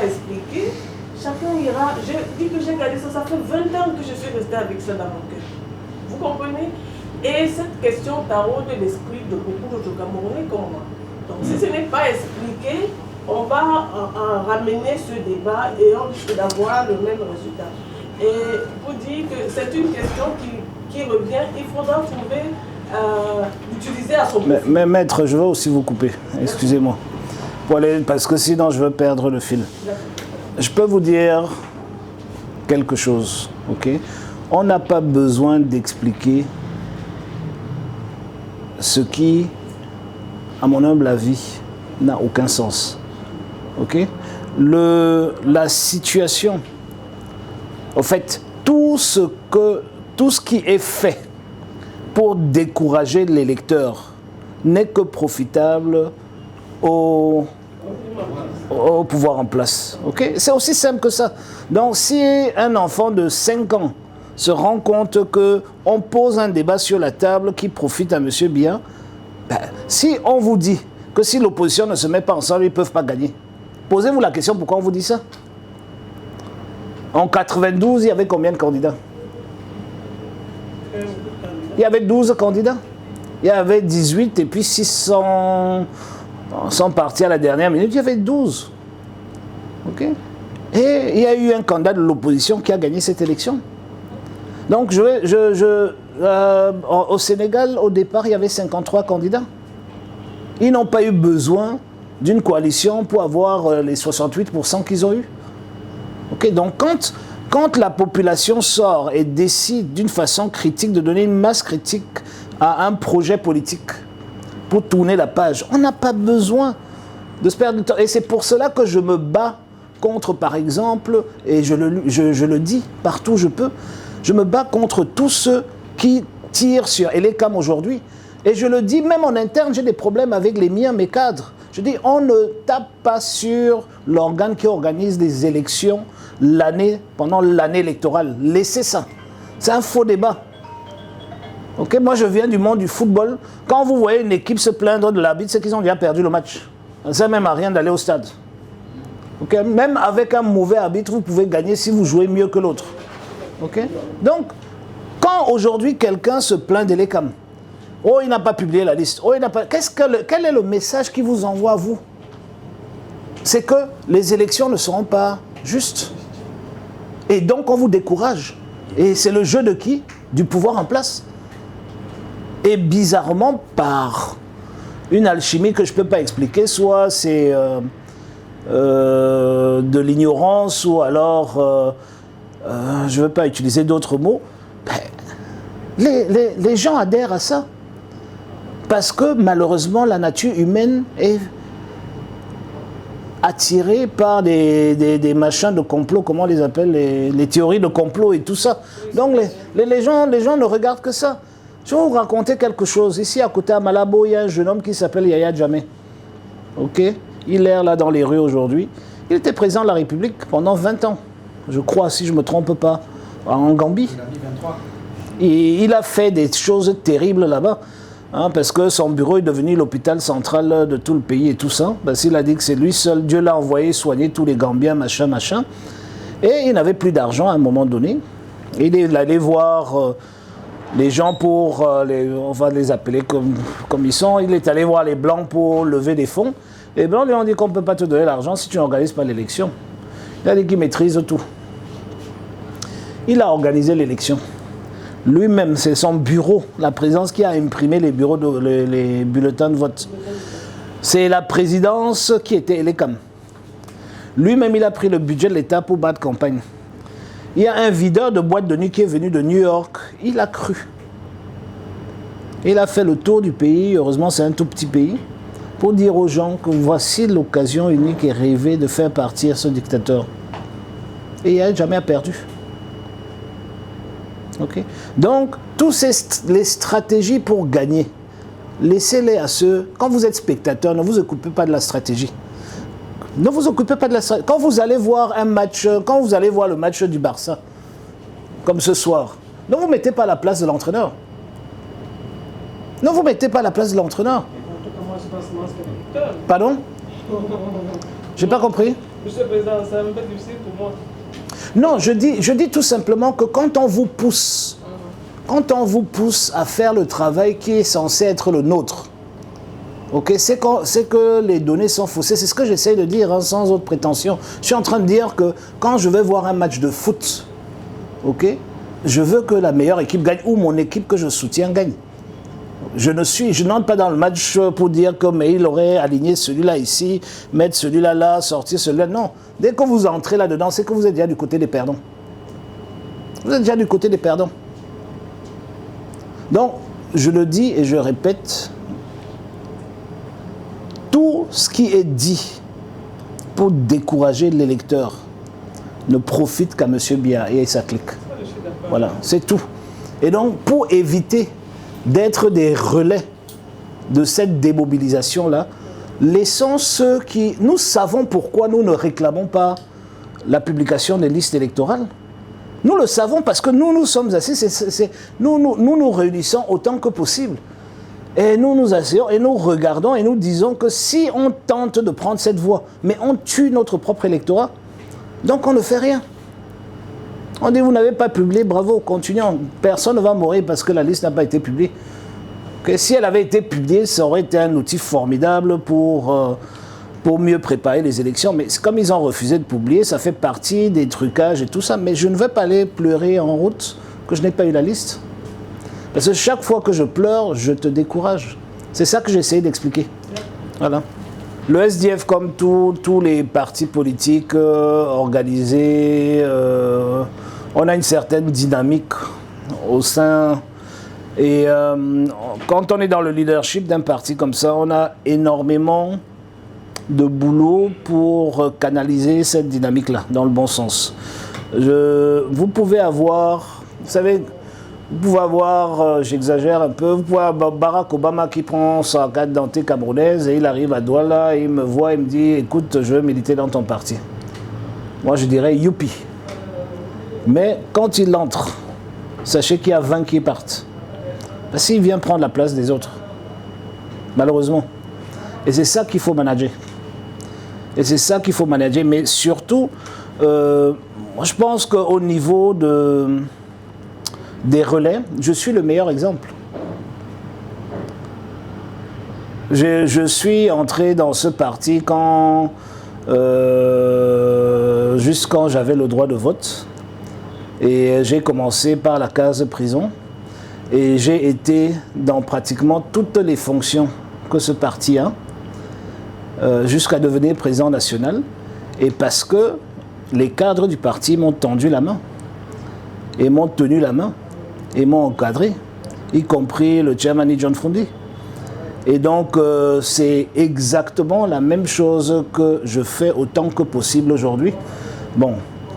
expliqué, chacun ira. Je dis que j'ai gardé ça, ça fait 20 ans que je suis restée avec ça dans mon cœur. Vous comprenez? Et cette question taraude l'esprit de beaucoup d'autres Camerounais comme moi. Donc si ce n'est pas expliqué, on va ramener ce débat et on risque d'avoir le même résultat. Et pour dire que c'est une question qui revient, il faudra trouver, l'utiliser à son profit. Mais maître, je veux aussi vous couper, excusez-moi. Parce que sinon je veux perdre le fil. Je peux vous dire quelque chose, ok? On n'a pas besoin d'expliquer ce qui, à mon humble avis, n'a aucun sens. Ok? La situation, en fait, tout ce qui est fait pour décourager l'électeur n'est que profitable au pouvoir en place. Ok? C'est aussi simple que ça. Donc, si un enfant de 5 ans se rend compte qu'on pose un débat sur la table qui profite à M. Biya, ben, si on vous dit que si l'opposition ne se met pas ensemble, ils ne peuvent pas gagner. Posez-vous la question, pourquoi on vous dit ça? En 92, il y avait combien de candidats? Il y avait 12 candidats. Il y avait 18 et puis 600 sont partis à la dernière minute. Il y avait 12. Ok? Et il y a eu un candidat de l'opposition qui a gagné cette élection. Donc, au Sénégal, au départ, il y avait 53 candidats. Ils n'ont pas eu besoin d'une coalition pour avoir les 68% qu'ils ont eu. Okay? Donc, quand la population sort et décide d'une façon critique de donner une masse critique à un projet politique pour tourner la page, on n'a pas besoin de se perdre du temps. Et c'est pour cela que je me bats contre, par exemple, et je le dis partout où je peux, je me bats contre tous ceux qui tirent sur Elecam aujourd'hui. Et je le dis, même en interne, j'ai des problèmes avec les miens, mes cadres. Je dis, on ne tape pas sur l'organe qui organise les élections pendant l'année électorale. Laissez ça. C'est un faux débat. Okay? Moi, je viens du monde du football. Quand vous voyez une équipe se plaindre de l'arbitre, c'est qu'ils ont déjà perdu le match. Ça ne sert même à rien d'aller au stade. Okay? Même avec un mauvais arbitre, vous pouvez gagner si vous jouez mieux que l'autre. Okay? Donc, quand aujourd'hui quelqu'un se plaint d'Elecam, oh, il n'a pas publié la liste, oh, il n'a pas... Quel est le message qu'il vous envoie à vous? C'est que les élections ne seront pas justes. Et donc, on vous décourage. Et c'est le jeu de qui? Du pouvoir en place. Et bizarrement, par une alchimie que je ne peux pas expliquer, soit c'est de l'ignorance, ou alors... je ne veux pas utiliser d'autres mots, les gens adhèrent à ça. Parce que malheureusement, la nature humaine est attirée par des machins de complot, comment on les appelle, les théories de complot et tout ça. Donc les gens ne regardent que ça. Je vais vous raconter quelque chose. Ici, à côté à Malabo, il y a un jeune homme qui s'appelle Yaya Jammeh. Ok? Il erre là dans les rues aujourd'hui. Il était président de la République pendant 20 ans. Je crois, si je ne me trompe pas, en Gambie. Et il a fait des choses terribles là-bas, hein, parce que son bureau est devenu l'hôpital central de tout le pays et tout ça. Parce qu'il a dit que c'est lui seul, Dieu l'a envoyé soigner tous les Gambiens, machin, machin. Et il n'avait plus d'argent à un moment donné. Et il allait voir les gens pour, on va les appeler comme ils sont. Il est allé voir les Blancs pour lever des fonds. Les Blancs lui ont dit qu'on ne peut pas te donner l'argent si tu n'organises pas l'élection. Il a dit qu'il maîtrise tout. Il a organisé l'élection. Lui-même, c'est son bureau, la présidence qui a imprimé les bulletins de vote. C'est la présidence qui était Elecam. Lui-même, il a pris le budget de l'État pour battre campagne. Il y a un videur de boîte de nuit qui est venu de New York. Il a cru. Il a fait le tour du pays, heureusement c'est un tout petit pays, pour dire aux gens que voici l'occasion unique et rêvée de faire partir ce dictateur. Et il n'a jamais perdu. Okay? Donc, toutes les stratégies pour gagner, laissez-les à ceux... Quand vous êtes spectateur, ne vous occupez pas de la stratégie. Ne vous occupez pas de la stratégie. Quand vous allez voir un match, quand vous allez voir le match du Barça, comme ce soir, ne vous mettez pas à la place de l'entraîneur. Ne vous mettez pas à la place de l'entraîneur. Pardon? J'ai pas compris. Monsieur le Président, c'est un peu difficile pour moi. Non, je dis tout simplement que quand on vous pousse à faire le travail qui est censé être le nôtre, ok, c'est que les données sont faussées. C'est ce que j'essaie de dire, hein, sans autre prétention. Je suis en train de dire que quand je vais voir un match de foot, ok, je veux que la meilleure équipe gagne ou mon équipe que je soutiens gagne. Je n'entre pas dans le match pour dire que mais il aurait aligné celui-là ici, mettre celui-là là, sortir celui-là. Non. Dès que vous entrez là-dedans, c'est que vous êtes déjà du côté des perdants. Vous êtes déjà du côté des perdants. Donc, je le dis et je répète, tout ce qui est dit pour décourager l'électeur ne profite qu'à M. Biya et à sa clique. Voilà, c'est tout. Et donc, pour éviter d'être des relais de cette démobilisation-là, laissons ceux qui... Nous savons pourquoi nous ne réclamons pas la publication des listes électorales. Nous le savons parce que nous sommes assis, nous réunissons autant que possible. Et nous nous asseyons et nous regardons et nous disons que si on tente de prendre cette voie, mais on tue notre propre électorat, donc on ne fait rien. On dit, vous n'avez pas publié, bravo, continuons. Personne ne va mourir parce que la liste n'a pas été publiée. Que si elle avait été publiée, ça aurait été un outil formidable pour mieux préparer les élections. Mais comme ils ont refusé de publier, ça fait partie des trucages et tout ça. Mais je ne vais pas aller pleurer en route que je n'ai pas eu la liste. Parce que chaque fois que je pleure, je te décourage. C'est ça que j'ai essayé d'expliquer. Voilà. Le SDF, comme tous les partis politiques organisés, on a une certaine dynamique au sein. Et quand on est dans le leadership d'un parti comme ça, on a énormément de boulot pour canaliser cette dynamique-là dans le bon sens. Vous pouvez avoir, vous savez, j'exagère un peu, vous pouvez avoir Barack Obama qui prend sa carte d'identité camerounaise et il arrive à Douala et il me voit et me dit « Écoute, je veux militer dans ton parti ». Moi, je dirais « Youpi ». Mais quand il entre, sachez qu'il y a 20 qui partent. Parce qu'il vient prendre la place des autres, malheureusement. Et c'est ça qu'il faut manager. Et c'est ça qu'il faut manager. Mais surtout, moi je pense qu'au niveau des relais, je suis le meilleur exemple. Je suis entré dans ce parti juste quand j'avais le droit de vote. Et j'ai commencé par la case prison. Et j'ai été dans pratiquement toutes les fonctions que ce parti a, jusqu'à devenir président national. Et parce que les cadres du parti m'ont tendu la main, et m'ont tenu la main, et m'ont encadré, y compris le chairman John Fundi. Et donc, c'est exactement la même chose que je fais autant que possible aujourd'hui. Bon.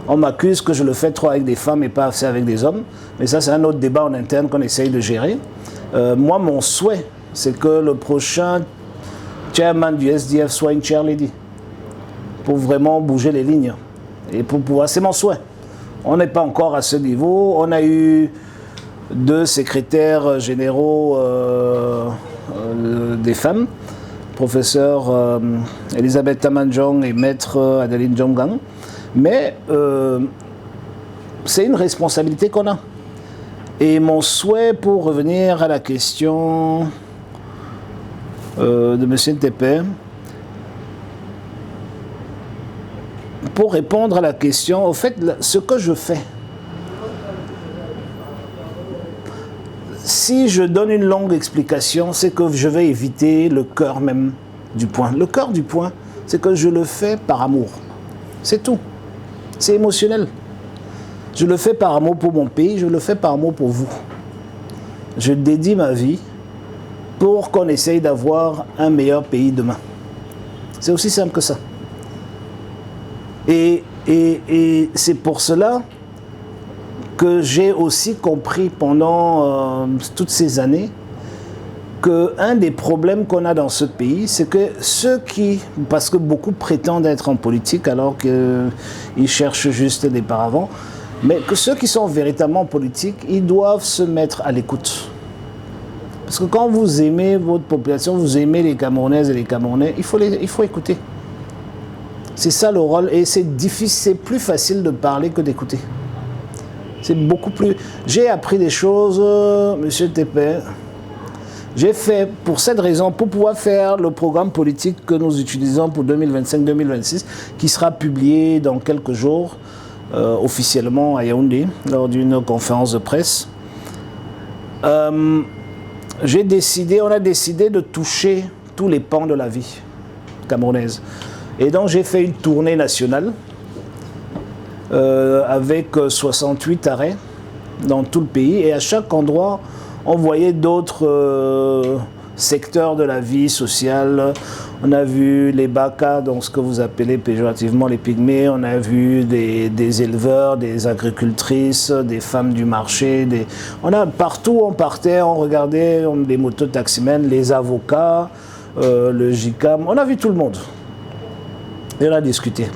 On m'accuse que je le fais trop avec des femmes et pas assez avec des hommes. Mais ça, c'est un autre débat en interne qu'on essaye de gérer. Moi, mon souhait, c'est que le prochain chairman du SDF soit une chair lady. Pour vraiment bouger les lignes. Et pour pouvoir... C'est mon souhait. On n'est pas encore à ce niveau. On a eu 2 secrétaires généraux des femmes. Professeur Elisabeth Tamanjong et maître Adeline Jonggang. Mais c'est une responsabilité qu'on a. Et mon souhait, pour revenir à la question de M. Tepe, pour répondre à la question, au fait, ce que je fais, si je donne une longue explication, c'est que je vais éviter le cœur même du point. Le cœur du point, c'est que je le fais par amour. C'est tout. C'est émotionnel. Je le fais par amour pour mon pays, je le fais par amour pour vous. Je dédie ma vie pour qu'on essaye d'avoir un meilleur pays demain. C'est aussi simple que ça. Et c'est pour cela que j'ai aussi compris pendant toutes ces années qu'un des problèmes qu'on a dans ce pays, c'est que ceux qui, parce que beaucoup prétendent être en politique alors qu'ils cherchent juste des paravents, mais que ceux qui sont véritablement en politique, ils doivent se mettre à l'écoute. Parce que quand vous aimez votre population, vous aimez les Camerounaises et les Camerounais, il faut écouter. C'est ça le rôle, et c'est difficile, c'est plus facile de parler que d'écouter. C'est beaucoup plus... J'ai appris des choses, Monsieur Tépé. J'ai fait, pour cette raison, pour pouvoir faire le programme politique que nous utilisons pour 2025-2026, qui sera publié dans quelques jours, officiellement à Yaoundé, lors d'une conférence de presse. On a décidé de toucher tous les pans de la vie camerounaise. Et donc j'ai fait une tournée nationale avec 68 arrêts dans tout le pays. Et à chaque endroit, on voyait d'autres secteurs de la vie sociale. On a vu les Baka, donc ce que vous appelez péjorativement les pygmées. On a vu des éleveurs, des agricultrices, des femmes du marché. Partout on partait, on regardait les mototaximens, les avocats, le JICAM. On a vu tout le monde. Et on a discuté.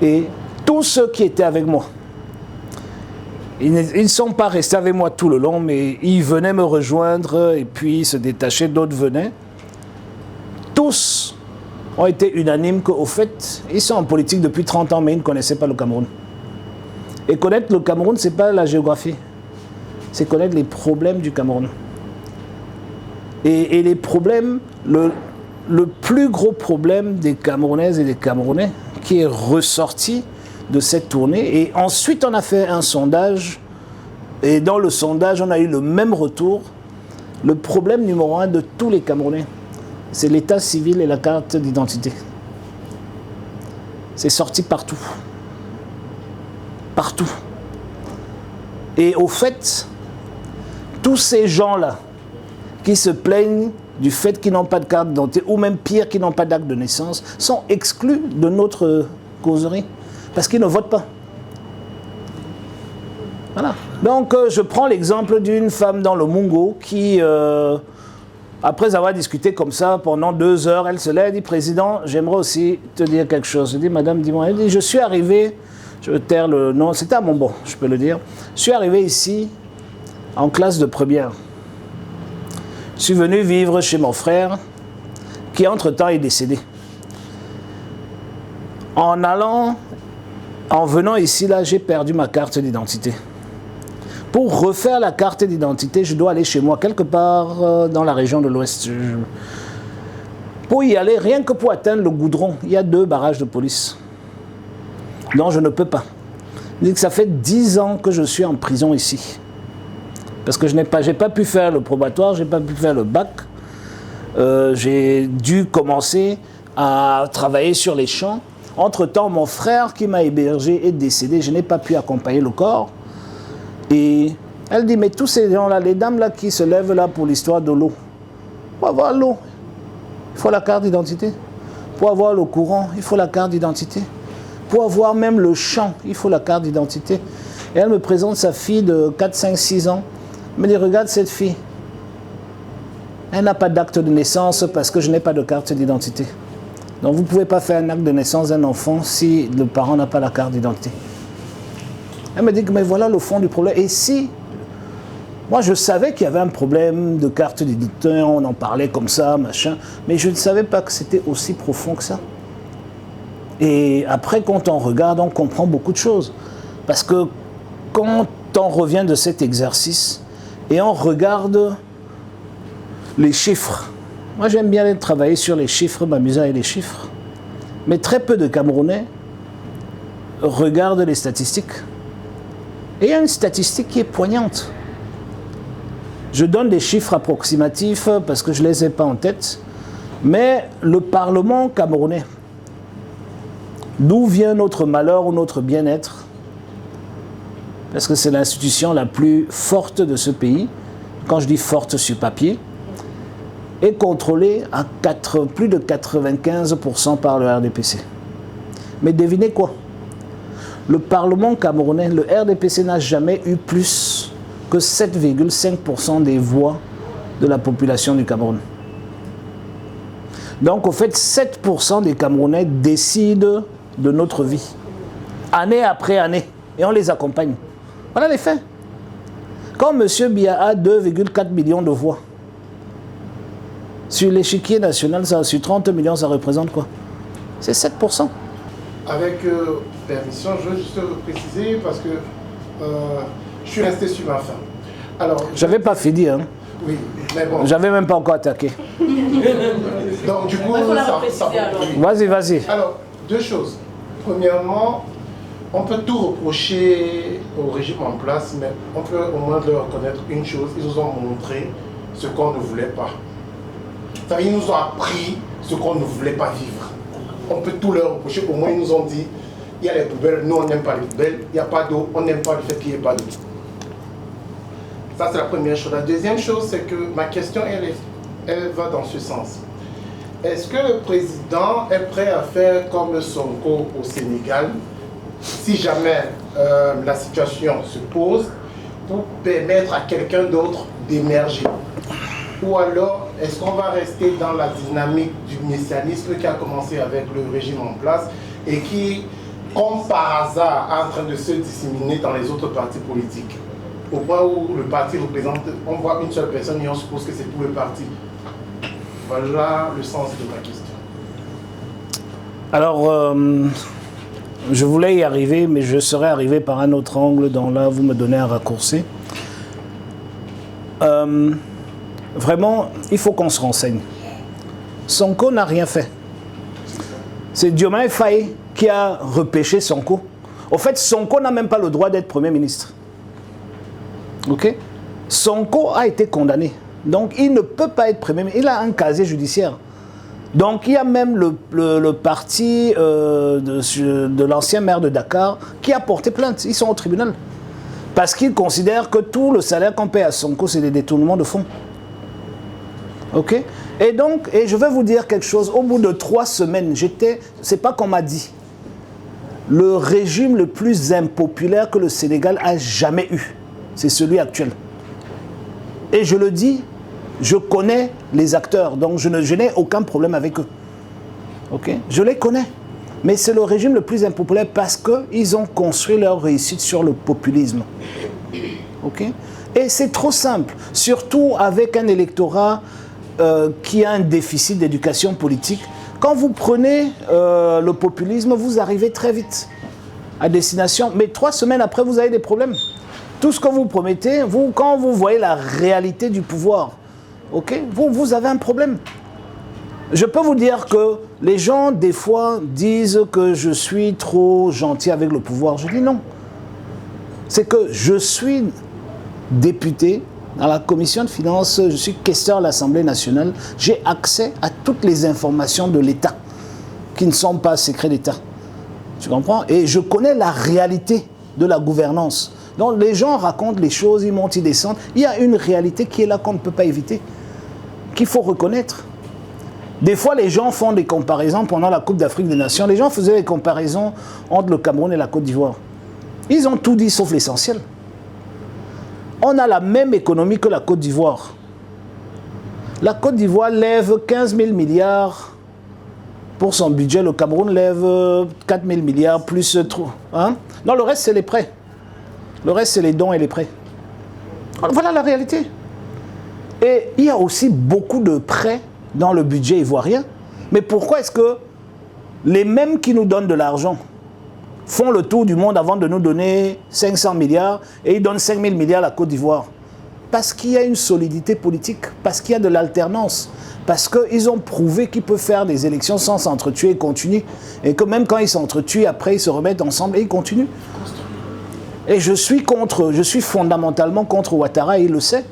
Et tous ceux qui étaient avec moi, ils ne sont pas restés avec moi tout le long, mais ils venaient me rejoindre et puis se détacher, d'autres venaient. Tous ont été unanimes qu'au fait, ils sont en politique depuis 30 ans, mais ils ne connaissaient pas le Cameroun. Et connaître le Cameroun, ce n'est pas la géographie, c'est connaître les problèmes du Cameroun. Et les problèmes, le plus gros problème des Camerounaises et des Camerounais qui est ressorti de cette tournée. Et ensuite, on a fait un sondage. Et dans le sondage, on a eu le même retour. Le problème numéro 1 de tous les Camerounais, c'est l'état civil et la carte d'identité. C'est sorti partout. Partout. Et au fait, tous ces gens-là qui se plaignent du fait qu'ils n'ont pas de carte d'identité, ou même pire, qu'ils n'ont pas d'acte de naissance, sont exclus de notre causerie, parce qu'ils ne votent pas. Voilà. Donc, je prends l'exemple d'une femme dans le Mungo qui, après avoir discuté comme ça pendant 2 heures, elle se lève et dit « Président, j'aimerais aussi te dire quelque chose. » Je dis « Madame, dis-moi. » Elle dit « Je suis arrivé, je vais taire le nom, c'était à Montbon, je peux le dire. Je suis arrivé ici en classe de première. Je suis venu vivre chez mon frère, qui entre-temps est décédé. En venant ici, là, j'ai perdu ma carte d'identité. Pour refaire la carte d'identité, je dois aller chez moi, quelque part dans la région de l'Ouest. Pour y aller, rien que pour atteindre le goudron, il y a 2 barrages de police. Non, je ne peux pas. Je dis que ça fait 10 ans que je suis en prison ici. Parce que je n'ai pas pu faire le probatoire, je n'ai pas pu faire le bac. J'ai dû commencer à travailler sur les champs. Entre-temps, mon frère qui m'a hébergé est décédé. Je n'ai pas pu accompagner le corps. Et elle dit, mais tous ces gens-là, les dames-là qui se lèvent là pour l'histoire de l'eau, pour avoir l'eau, il faut la carte d'identité. Pour avoir le courant, il faut la carte d'identité. Pour avoir même le champ, il faut la carte d'identité. Et elle me présente sa fille de 4, 5, 6 ans. Elle me dit, regarde cette fille. Elle n'a pas d'acte de naissance parce que je n'ai pas de carte d'identité. Donc vous ne pouvez pas faire un acte de naissance d'un enfant si le parent n'a pas la carte d'identité. Elle me dit, mais voilà le fond du problème. Et si, moi je savais qu'il y avait un problème de carte d'identité, on en parlait comme ça, machin, mais je ne savais pas que c'était aussi profond que ça. Et après, quand on regarde, on comprend beaucoup de choses. Parce que quand on revient de cet exercice, et on regarde les chiffres. Moi, j'aime bien travailler sur les chiffres, m'amuser avec les chiffres. Mais très peu de Camerounais regardent les statistiques. Et il y a une statistique qui est poignante. Je donne des chiffres approximatifs parce que je ne les ai pas en tête. Mais le Parlement camerounais, d'où vient notre malheur ou notre bien-être? Parce que c'est l'institution la plus forte de ce pays, quand je dis forte sur papier, est contrôlée à plus de 95% par le RDPC. Mais devinez quoi? Le Parlement camerounais, le RDPC n'a jamais eu plus que 7,5% des voix de la population du Cameroun. Donc, au fait, 7% des Camerounais décident de notre vie, année après année, et on les accompagne. Voilà les faits. Quand M. Biya a 2,4 millions de voix, sur l'échiquier national, sur 30 millions, ça représente quoi? C'est 7%. Avec permission, je veux juste préciser parce que je suis resté sur ma fin. Alors, j'avais pas fini, hein. Oui, mais bon. J'avais même pas encore attaqué. Donc du coup, ça Vas-y. Alors, deux choses. Premièrement, on peut tout reprocher au régime en place, mais on peut au moins leur reconnaître une chose. Ils nous ont montré ce qu'on ne voulait pas. Ça, ils nous ont appris ce qu'on ne voulait pas vivre. On peut tout leur reprocher. Au moins, ils nous ont dit, il y a les poubelles, nous on n'aime pas les poubelles. Il n'y a pas d'eau, on n'aime pas le fait qu'il n'y ait pas d'eau. Ça, c'est la première chose. La deuxième chose, c'est que ma question, elle va dans ce sens. Est-ce que le président est prêt à faire comme Sonko au Sénégal, si jamais la situation se pose, pour permettre à quelqu'un d'autre d'émerger? Ou alors, est-ce qu'on va rester dans la dynamique du messianisme qui a commencé avec le régime en place et qui, comme par hasard, est en train de se disséminer dans les autres partis politiques? Au point où le parti représente, on voit une seule personne et on suppose que c'est tout le parti. Voilà le sens de ma question. Alors, je voulais y arriver, mais je serais arrivé par un autre angle, dont là, vous me donnez un raccourci. Vraiment, il faut qu'on se renseigne. Sonko n'a rien fait. C'est Diomaye Faye qui a repêché Sonko. Au fait, Sonko n'a même pas le droit d'être Premier ministre. Ok? Sonko a été condamné. Donc, il ne peut pas être Premier ministre. Il a un casier judiciaire. Donc, il y a même le parti de l'ancien maire de Dakar qui a porté plainte. Ils sont au tribunal. Parce qu'ils considèrent que tout le salaire qu'on paie à Sonko, c'est des détournements de fonds. Ok? Et donc, et je vais vous dire quelque chose. Au bout de 3 semaines, c'est pas qu'on m'a dit, le régime le plus impopulaire que le Sénégal a jamais eu, c'est celui actuel. Et je le dis, je connais les acteurs, donc je n'ai aucun problème avec eux. Ok? Je les connais. Mais c'est le régime le plus impopulaire parce qu'ils ont construit leur réussite sur le populisme. Ok? Et c'est trop simple, surtout avec un électorat qui a un déficit d'éducation politique. Quand vous prenez le populisme, vous arrivez très vite à destination. Mais 3 semaines après, vous avez des problèmes. Tout ce que vous promettez, quand vous voyez la réalité du pouvoir, okay, vous avez un problème. Je peux vous dire que les gens, des fois, disent que je suis trop gentil avec le pouvoir. Je dis non. C'est que je suis député dans la commission de finances, je suis questeur à l'Assemblée nationale. J'ai accès à toutes les informations de l'État qui ne sont pas secrets d'État. Tu comprends? Et je connais la réalité de la gouvernance. Donc les gens racontent les choses, ils montent, ils descendent. Il y a une réalité qui est là qu'on ne peut pas éviter, qu'il faut reconnaître. Des fois, les gens font des comparaisons pendant la Coupe d'Afrique des Nations. Les gens faisaient des comparaisons entre le Cameroun et la Côte d'Ivoire. Ils ont tout dit sauf l'essentiel. On a la même économie que la Côte d'Ivoire. La Côte d'Ivoire lève 15 000 milliards pour son budget. Le Cameroun lève 4 000 milliards plus 3. Hein? Non, le reste, c'est les prêts. Le reste, c'est les dons et les prêts. Voilà la réalité. Et il y a aussi beaucoup de prêts dans le budget ivoirien. Mais pourquoi est-ce que les mêmes qui nous donnent de l'argent font le tour du monde avant de nous donner 500 milliards et ils donnent 5 000 milliards à la Côte d'Ivoire? Parce qu'il y a une solidité politique, parce qu'il y a de l'alternance, parce qu'ils ont prouvé qu'ils peuvent faire des élections sans s'entretuer et continuer. Et que même quand ils s'entretuent, après ils se remettent ensemble et ils continuent. Et je suis fondamentalement contre Ouattara, et il le sait.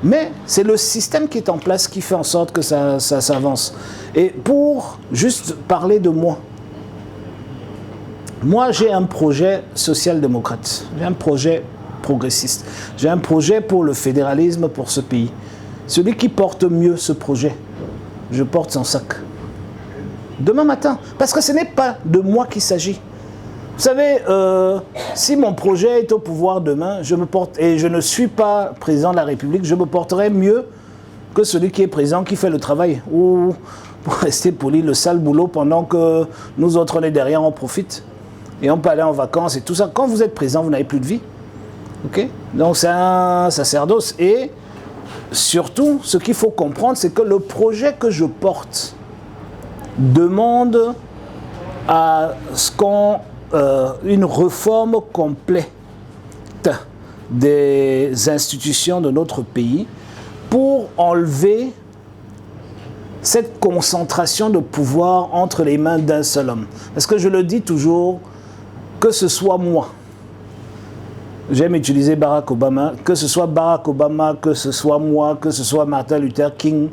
Mais c'est le système qui est en place qui fait en sorte que ça s'avance. Et pour juste parler de moi, j'ai un projet social-démocrate, j'ai un projet progressiste, j'ai un projet pour le fédéralisme pour ce pays. Celui qui porte mieux ce projet, je porte son sac. Demain matin, parce que ce n'est pas de moi qu'il s'agit. Vous savez, si mon projet est au pouvoir demain, je me porte, et je ne suis pas président de la République, je me porterai mieux que celui qui est président, qui fait le travail, ou, pour rester poli, le sale boulot pendant que nous autres, on est derrière, on profite. Et on peut aller en vacances et tout ça. Quand vous êtes président, vous n'avez plus de vie. Okay? Donc c'est un sacerdoce. Et surtout, ce qu'il faut comprendre, c'est que le projet que je porte demande à ce qu'on une réforme complète des institutions de notre pays pour enlever cette concentration de pouvoir entre les mains d'un seul homme. Parce que je le dis toujours, que ce soit moi, j'aime utiliser Barack Obama, que ce soit Barack Obama, que ce soit moi, que ce soit Martin Luther King,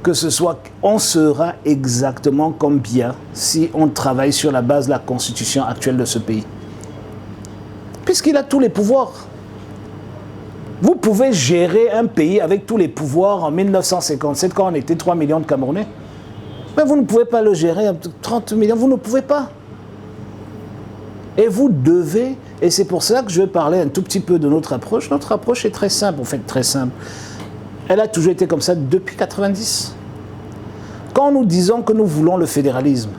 que ce soit, on sera exactement comme Biya si on travaille sur la base de la constitution actuelle de ce pays. Puisqu'il a tous les pouvoirs. Vous pouvez gérer un pays avec tous les pouvoirs en 1957 quand on était 3 millions de Camerounais. Mais vous ne pouvez pas le gérer à 30 millions, vous ne pouvez pas. Et vous devez, et c'est pour ça que je vais parler un tout petit peu de notre approche. Notre approche est très simple, en fait très simple. Elle a toujours été comme ça depuis 90. Quand nous disons que nous voulons le fédéralisme,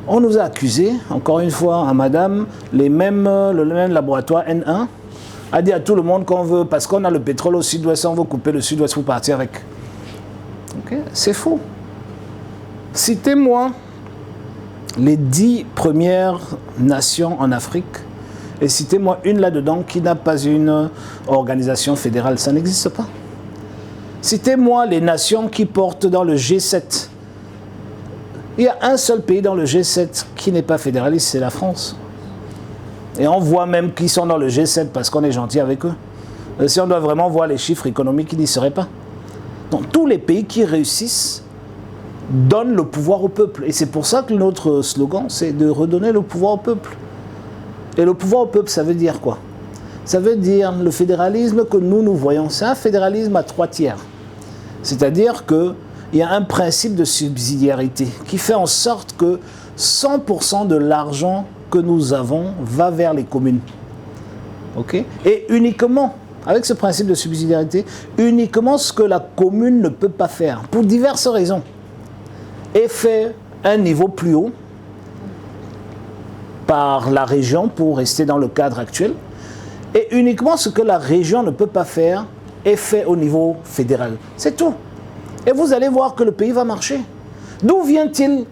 on nous a accusés, encore une fois, à madame, le même laboratoire N1 a dit à tout le monde qu'on veut, parce qu'on a le pétrole au sud-ouest, on veut couper le sud-ouest pour partir avec. Okay? C'est faux. Citez-moi les 10 premières nations en Afrique et citez-moi une là-dedans qui n'a pas une organisation fédérale. Ça n'existe pas. Citez-moi les nations qui portent dans le G7. Il y a un seul pays dans le G7 qui n'est pas fédéraliste, c'est la France. Et on voit même qu'ils sont dans le G7 parce qu'on est gentil avec eux. Si on doit vraiment voir les chiffres économiques, ils n'y seraient pas. Donc tous les pays qui réussissent donnent le pouvoir au peuple. Et c'est pour ça que notre slogan, c'est de redonner le pouvoir au peuple. Et le pouvoir au peuple, ça veut dire quoi? Ça veut dire le fédéralisme que nous voyons, c'est un fédéralisme à 3 tiers. C'est-à-dire qu'il y a un principe de subsidiarité qui fait en sorte que 100% de l'argent que nous avons va vers les communes. Okay? Et uniquement, avec ce principe de subsidiarité, uniquement ce que la commune ne peut pas faire, pour diverses raisons, est fait un niveau plus haut par la région pour rester dans le cadre actuel. Et uniquement ce que la région ne peut pas faire est fait au niveau fédéral. C'est tout. Et vous allez voir que le pays va marcher. D'où vient-il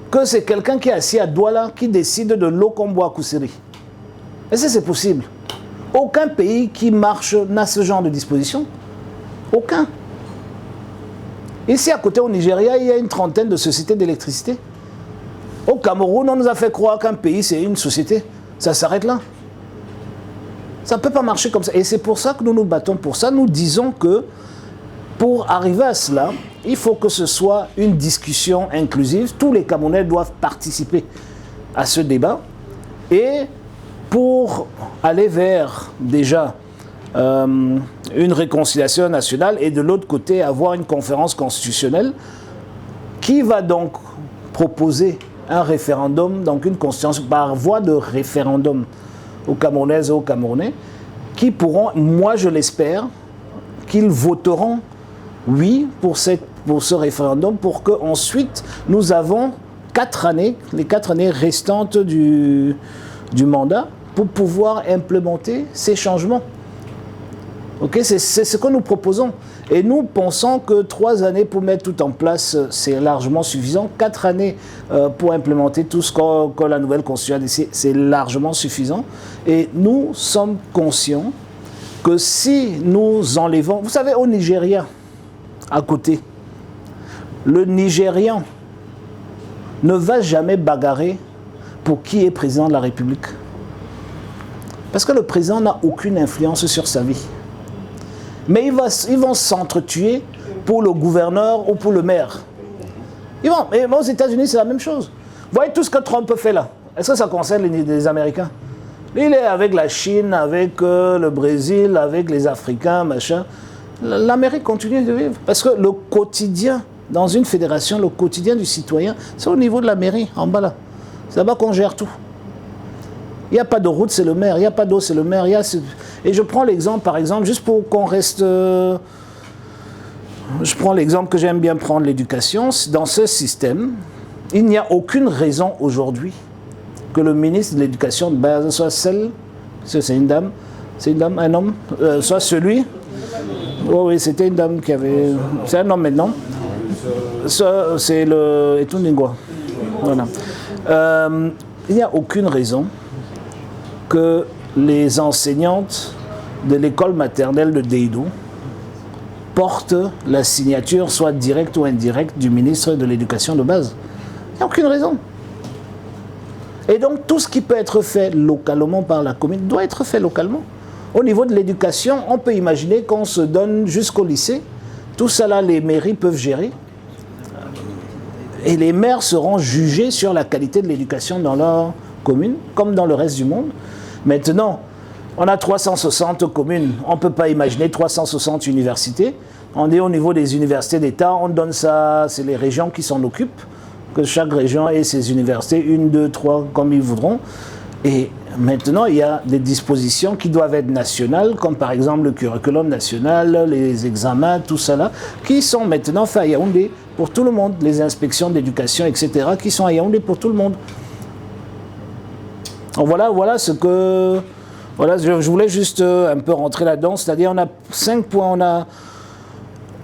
que c'est quelqu'un qui est assis à Douala qui décide de l'eau qu'on boit à Koussiri? Est-ce que c'est possible? Aucun pays qui marche n'a ce genre de disposition. Aucun. Ici, à côté, au Nigeria, il y a une trentaine de sociétés d'électricité. Au Cameroun, on nous a fait croire qu'un pays, c'est une société. Ça s'arrête là. Ça ne peut pas marcher comme ça. Et c'est pour ça que nous nous battons pour ça. Nous disons que pour arriver à cela, il faut que ce soit une discussion inclusive. Tous les Camerounais doivent participer à ce débat. Et pour aller vers déjà une réconciliation nationale et de l'autre côté avoir une conférence constitutionnelle qui va donc proposer un référendum, donc une constitution par voie de référendum aux Camerounaises et aux Camerounais, qui pourront, moi je l'espère, qu'ils voteront oui pour ce référendum pour qu'ensuite nous avons 4 années, les 4 années restantes du mandat pour pouvoir implémenter ces changements. Okay, c'est ce que nous proposons. Et nous pensons que 3 années pour mettre tout en place, c'est largement suffisant. 4 années pour implémenter tout ce que la nouvelle constitution a décidé, c'est largement suffisant. Et nous sommes conscients que si nous enlevons... Vous savez, au Nigeria, à côté, le Nigérian ne va jamais bagarrer pour qui est président de la République. Parce que le président n'a aucune influence sur sa vie. Mais ils vont s'entretuer pour le gouverneur ou pour le maire. Mais aux États-Unis, c'est la même chose. Vous voyez tout ce que Trump fait là. Est-ce que ça concerne les Américains? Il est avec la Chine, avec le Brésil, avec les Africains, machin. L'Amérique continue de vivre. Parce que le quotidien, dans une fédération, le quotidien du citoyen, c'est au niveau de la mairie, en bas là. C'est là-bas qu'on gère tout. Il n'y a pas de route, c'est le maire. Il n'y a pas d'eau, c'est le maire. Et je prends l'exemple, par exemple, juste pour qu'on reste je prends l'exemple que j'aime bien prendre, l'éducation. Dans ce système, il n'y a aucune raison aujourd'hui que le ministre de l'Éducation de base soit c'est une dame, un homme, soit celui, oui, c'était une dame qui avait, c'est un homme maintenant, c'est le Etundingwa. Voilà. Il n'y a aucune raison que les enseignantes de l'école maternelle de Deidou portent la signature, soit directe ou indirecte, du ministre de l'Éducation de base. Il n'y a aucune raison. Et donc, tout ce qui peut être fait localement par la commune doit être fait localement. Au niveau de l'éducation, on peut imaginer qu'on se donne jusqu'au lycée. Tout ça là, les mairies peuvent gérer. Et les maires seront jugés sur la qualité de l'éducation dans leur commune, comme dans le reste du monde. Maintenant, on a 360 communes. On ne peut pas imaginer 360 universités. On est au niveau des universités d'État. On donne ça, c'est les régions qui s'en occupent. Que chaque région ait ses universités, 1, 2, 3, comme ils voudront. Et maintenant, il y a des dispositions qui doivent être nationales, comme par exemple le curriculum national, les examens, tout ça là, qui sont maintenant faits à Yaoundé pour tout le monde, les inspections d'éducation, etc., qui sont à Yaoundé pour tout le monde. Donc voilà ce que... Voilà, je voulais juste un peu rentrer là-dedans, c'est-à-dire on a 5 points,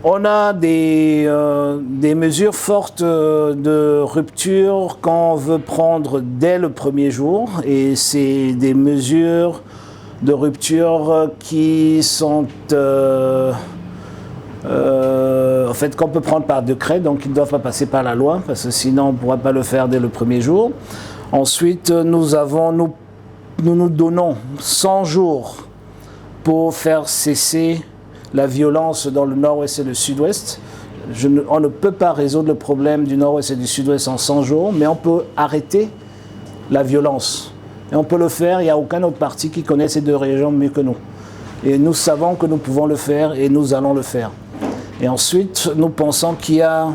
on a des mesures fortes de rupture qu'on veut prendre dès le premier jour, et c'est des mesures de rupture qui sont en fait qu'on peut prendre par décret, donc ils ne doivent pas passer par la loi, parce que sinon on ne pourra pas le faire dès le premier jour. Ensuite, nous nous donnons 100 jours pour faire cesser la violence dans le nord-ouest et le sud-ouest. On ne peut pas résoudre le problème du nord-ouest et du sud-ouest en 100 jours, mais on peut arrêter la violence. Et on peut le faire, il n'y a aucun autre parti qui connaît ces deux régions mieux que nous. Et nous savons que nous pouvons le faire et nous allons le faire. Et ensuite, nous pensons qu'il y a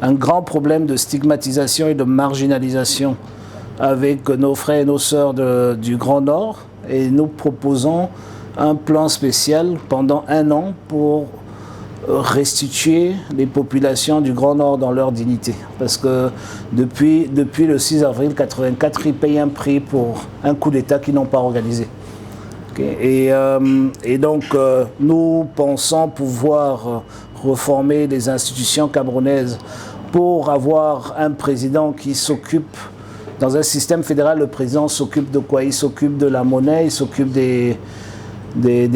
un grand problème de stigmatisation et de marginalisation avec nos frères et nos sœurs du Grand Nord, et nous proposons un plan spécial pendant 1 an pour restituer les populations du Grand Nord dans leur dignité. Parce que depuis le 6 avril 1984, ils payent un prix pour un coup d'État qu'ils n'ont pas organisé. Okay. Et donc, nous pensons pouvoir reformer les institutions camerounaises pour avoir un président qui s'occupe. Dans un système fédéral, le président s'occupe de quoi? Il s'occupe de la monnaie, il s'occupe des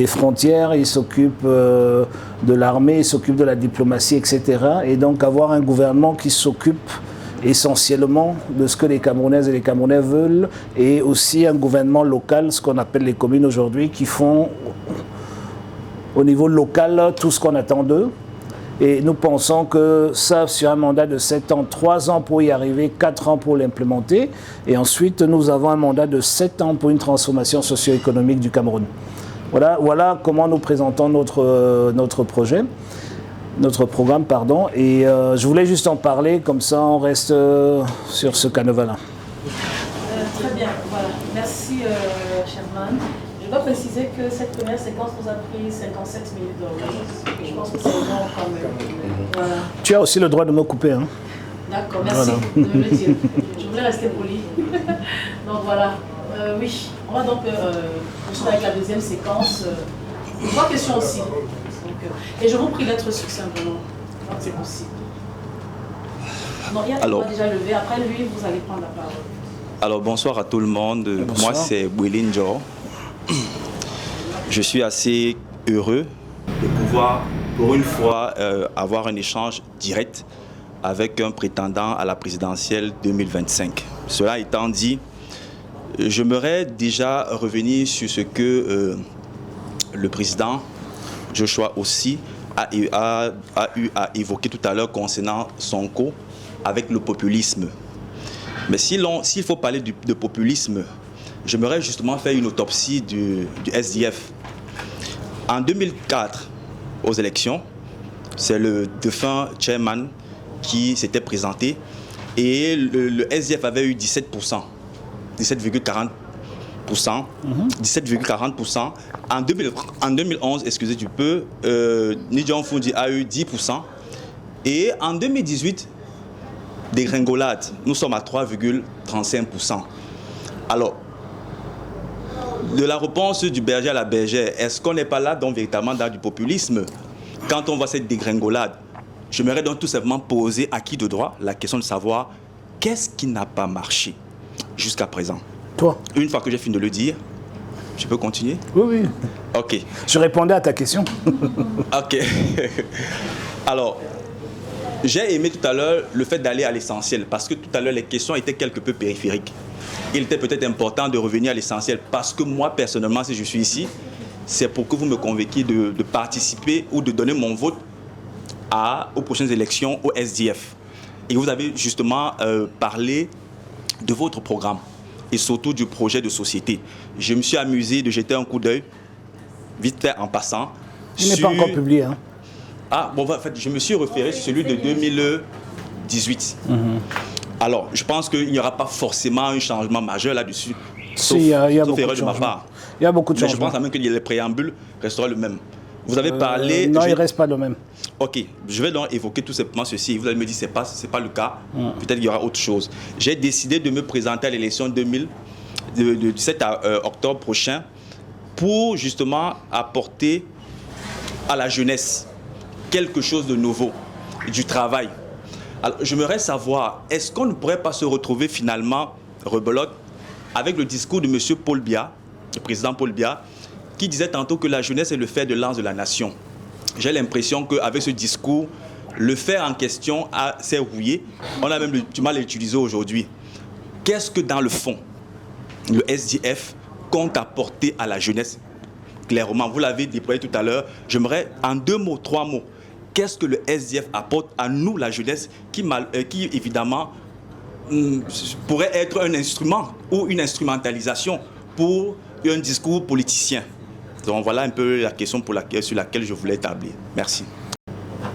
frontières, il s'occupe de l'armée, il s'occupe de la diplomatie, etc. Et donc avoir un gouvernement qui s'occupe essentiellement de ce que les Camerounaises et les Camerounais veulent, et aussi un gouvernement local, ce qu'on appelle les communes aujourd'hui, qui font au niveau local tout ce qu'on attend d'eux. Et nous pensons que ça, sur un mandat de 7 ans, 3 ans pour y arriver, 4 ans pour l'implémenter. Et ensuite, nous avons un mandat de 7 ans pour une transformation socio-économique du Cameroun. Voilà comment nous présentons notre projet, notre programme, pardon. Et je voulais juste en parler, comme ça on reste sur ce canevas-là. Très bien, voilà. Merci, Sherman. Je dois préciser que cette première séquence nous a pris 57 minutes d'enregistrement. Je pense que c'est bon quand même. Voilà. Tu as aussi le droit de me couper. Hein. D'accord, merci de me le dire. Je voulais rester poli. Donc voilà. Oui, on va donc continuer avec la deuxième séquence. 3 questions aussi. Donc, et je vous prie d'être succinct, vraiment. Donc c'est possible. Non, il y a déjà levé. Après lui, vous allez prendre la parole. Alors bonsoir à tout le monde. Bonsoir. Moi c'est Bouilin Jor. Je suis assez heureux de pouvoir, pour une fois, avoir un échange direct avec un prétendant à la présidentielle 2025. Cela étant dit, j'aimerais déjà revenir sur ce que le président Joshua aussi a eu à évoquer tout à l'heure concernant Sonko avec le populisme. Mais s'il faut parler de populisme, j'aimerais justement faire une autopsie du SDF. En 2004, aux élections, c'est le défunt chairman qui s'était présenté et le SDF avait eu 17%, 17,40%. 17,40%. En 2011, excusez du peu, Ni Jong-Fundi a eu 10%. Et en 2018, dégringolade, nous sommes à 3,35%. Alors, de la réponse du berger à la bergère, est-ce qu'on n'est pas là donc véritablement dans du populisme quand on voit cette dégringolade? J'aimerais donc tout simplement poser à qui de droit la question de savoir qu'est-ce qui n'a pas marché jusqu'à présent. Toi. Une fois que j'ai fini de le dire, je peux continuer? Oui, oui. Ok. Je répondais à ta question. Ok. Alors, j'ai aimé tout à l'heure le fait d'aller à l'essentiel parce que tout à l'heure les questions étaient quelque peu périphériques. Il était peut-être important de revenir à l'essentiel parce que moi personnellement, si je suis ici, c'est pour que vous me convainquiez de participer ou de donner mon vote aux prochaines élections au SDF. Et vous avez justement parlé de votre programme et surtout du projet de société. Je me suis amusé de jeter un coup d'œil, vite fait en passant. Il n'est pas encore publié. Hein. Ah, bon, en fait, je me suis référé sur celui de 2018. Alors, je pense qu'il n'y aura pas forcément un changement majeur là-dessus. Sauf, il y a sauf beaucoup erreur de de ma changements. part. Il y a beaucoup de Mais je changements. pense quand même que les préambules resteront le même. Vous avez parlé... Non, il ne reste pas le même. Ok, je vais donc évoquer tout simplement ceci. Vous allez me dire que ce n'est pas le cas. Peut-être qu'il y aura autre chose. J'ai décidé de me présenter à l'élection du 7 octobre prochain pour justement apporter à la jeunesse quelque chose de nouveau, du travail. Alors, j'aimerais savoir, est-ce qu'on ne pourrait pas se retrouver finalement, rebelote, avec le discours de M. Paul Biya, le président Paul Biya, qui disait tantôt que la jeunesse est le fer de lance de la nation. J'ai l'impression qu'avec ce discours, le fer en question s'est rouillé. On a même du mal à l'utiliser aujourd'hui. Qu'est-ce que dans le fond, le SDF compte apporter à la jeunesse? Clairement, vous l'avez déployé tout à l'heure. J'aimerais, en 2 mots, 3 mots, qu'est-ce que le SDF apporte à nous, la jeunesse, qui évidemment pourrait être un instrument ou une instrumentalisation pour un discours politicien. Donc voilà un peu la question sur laquelle je voulais établir. Merci.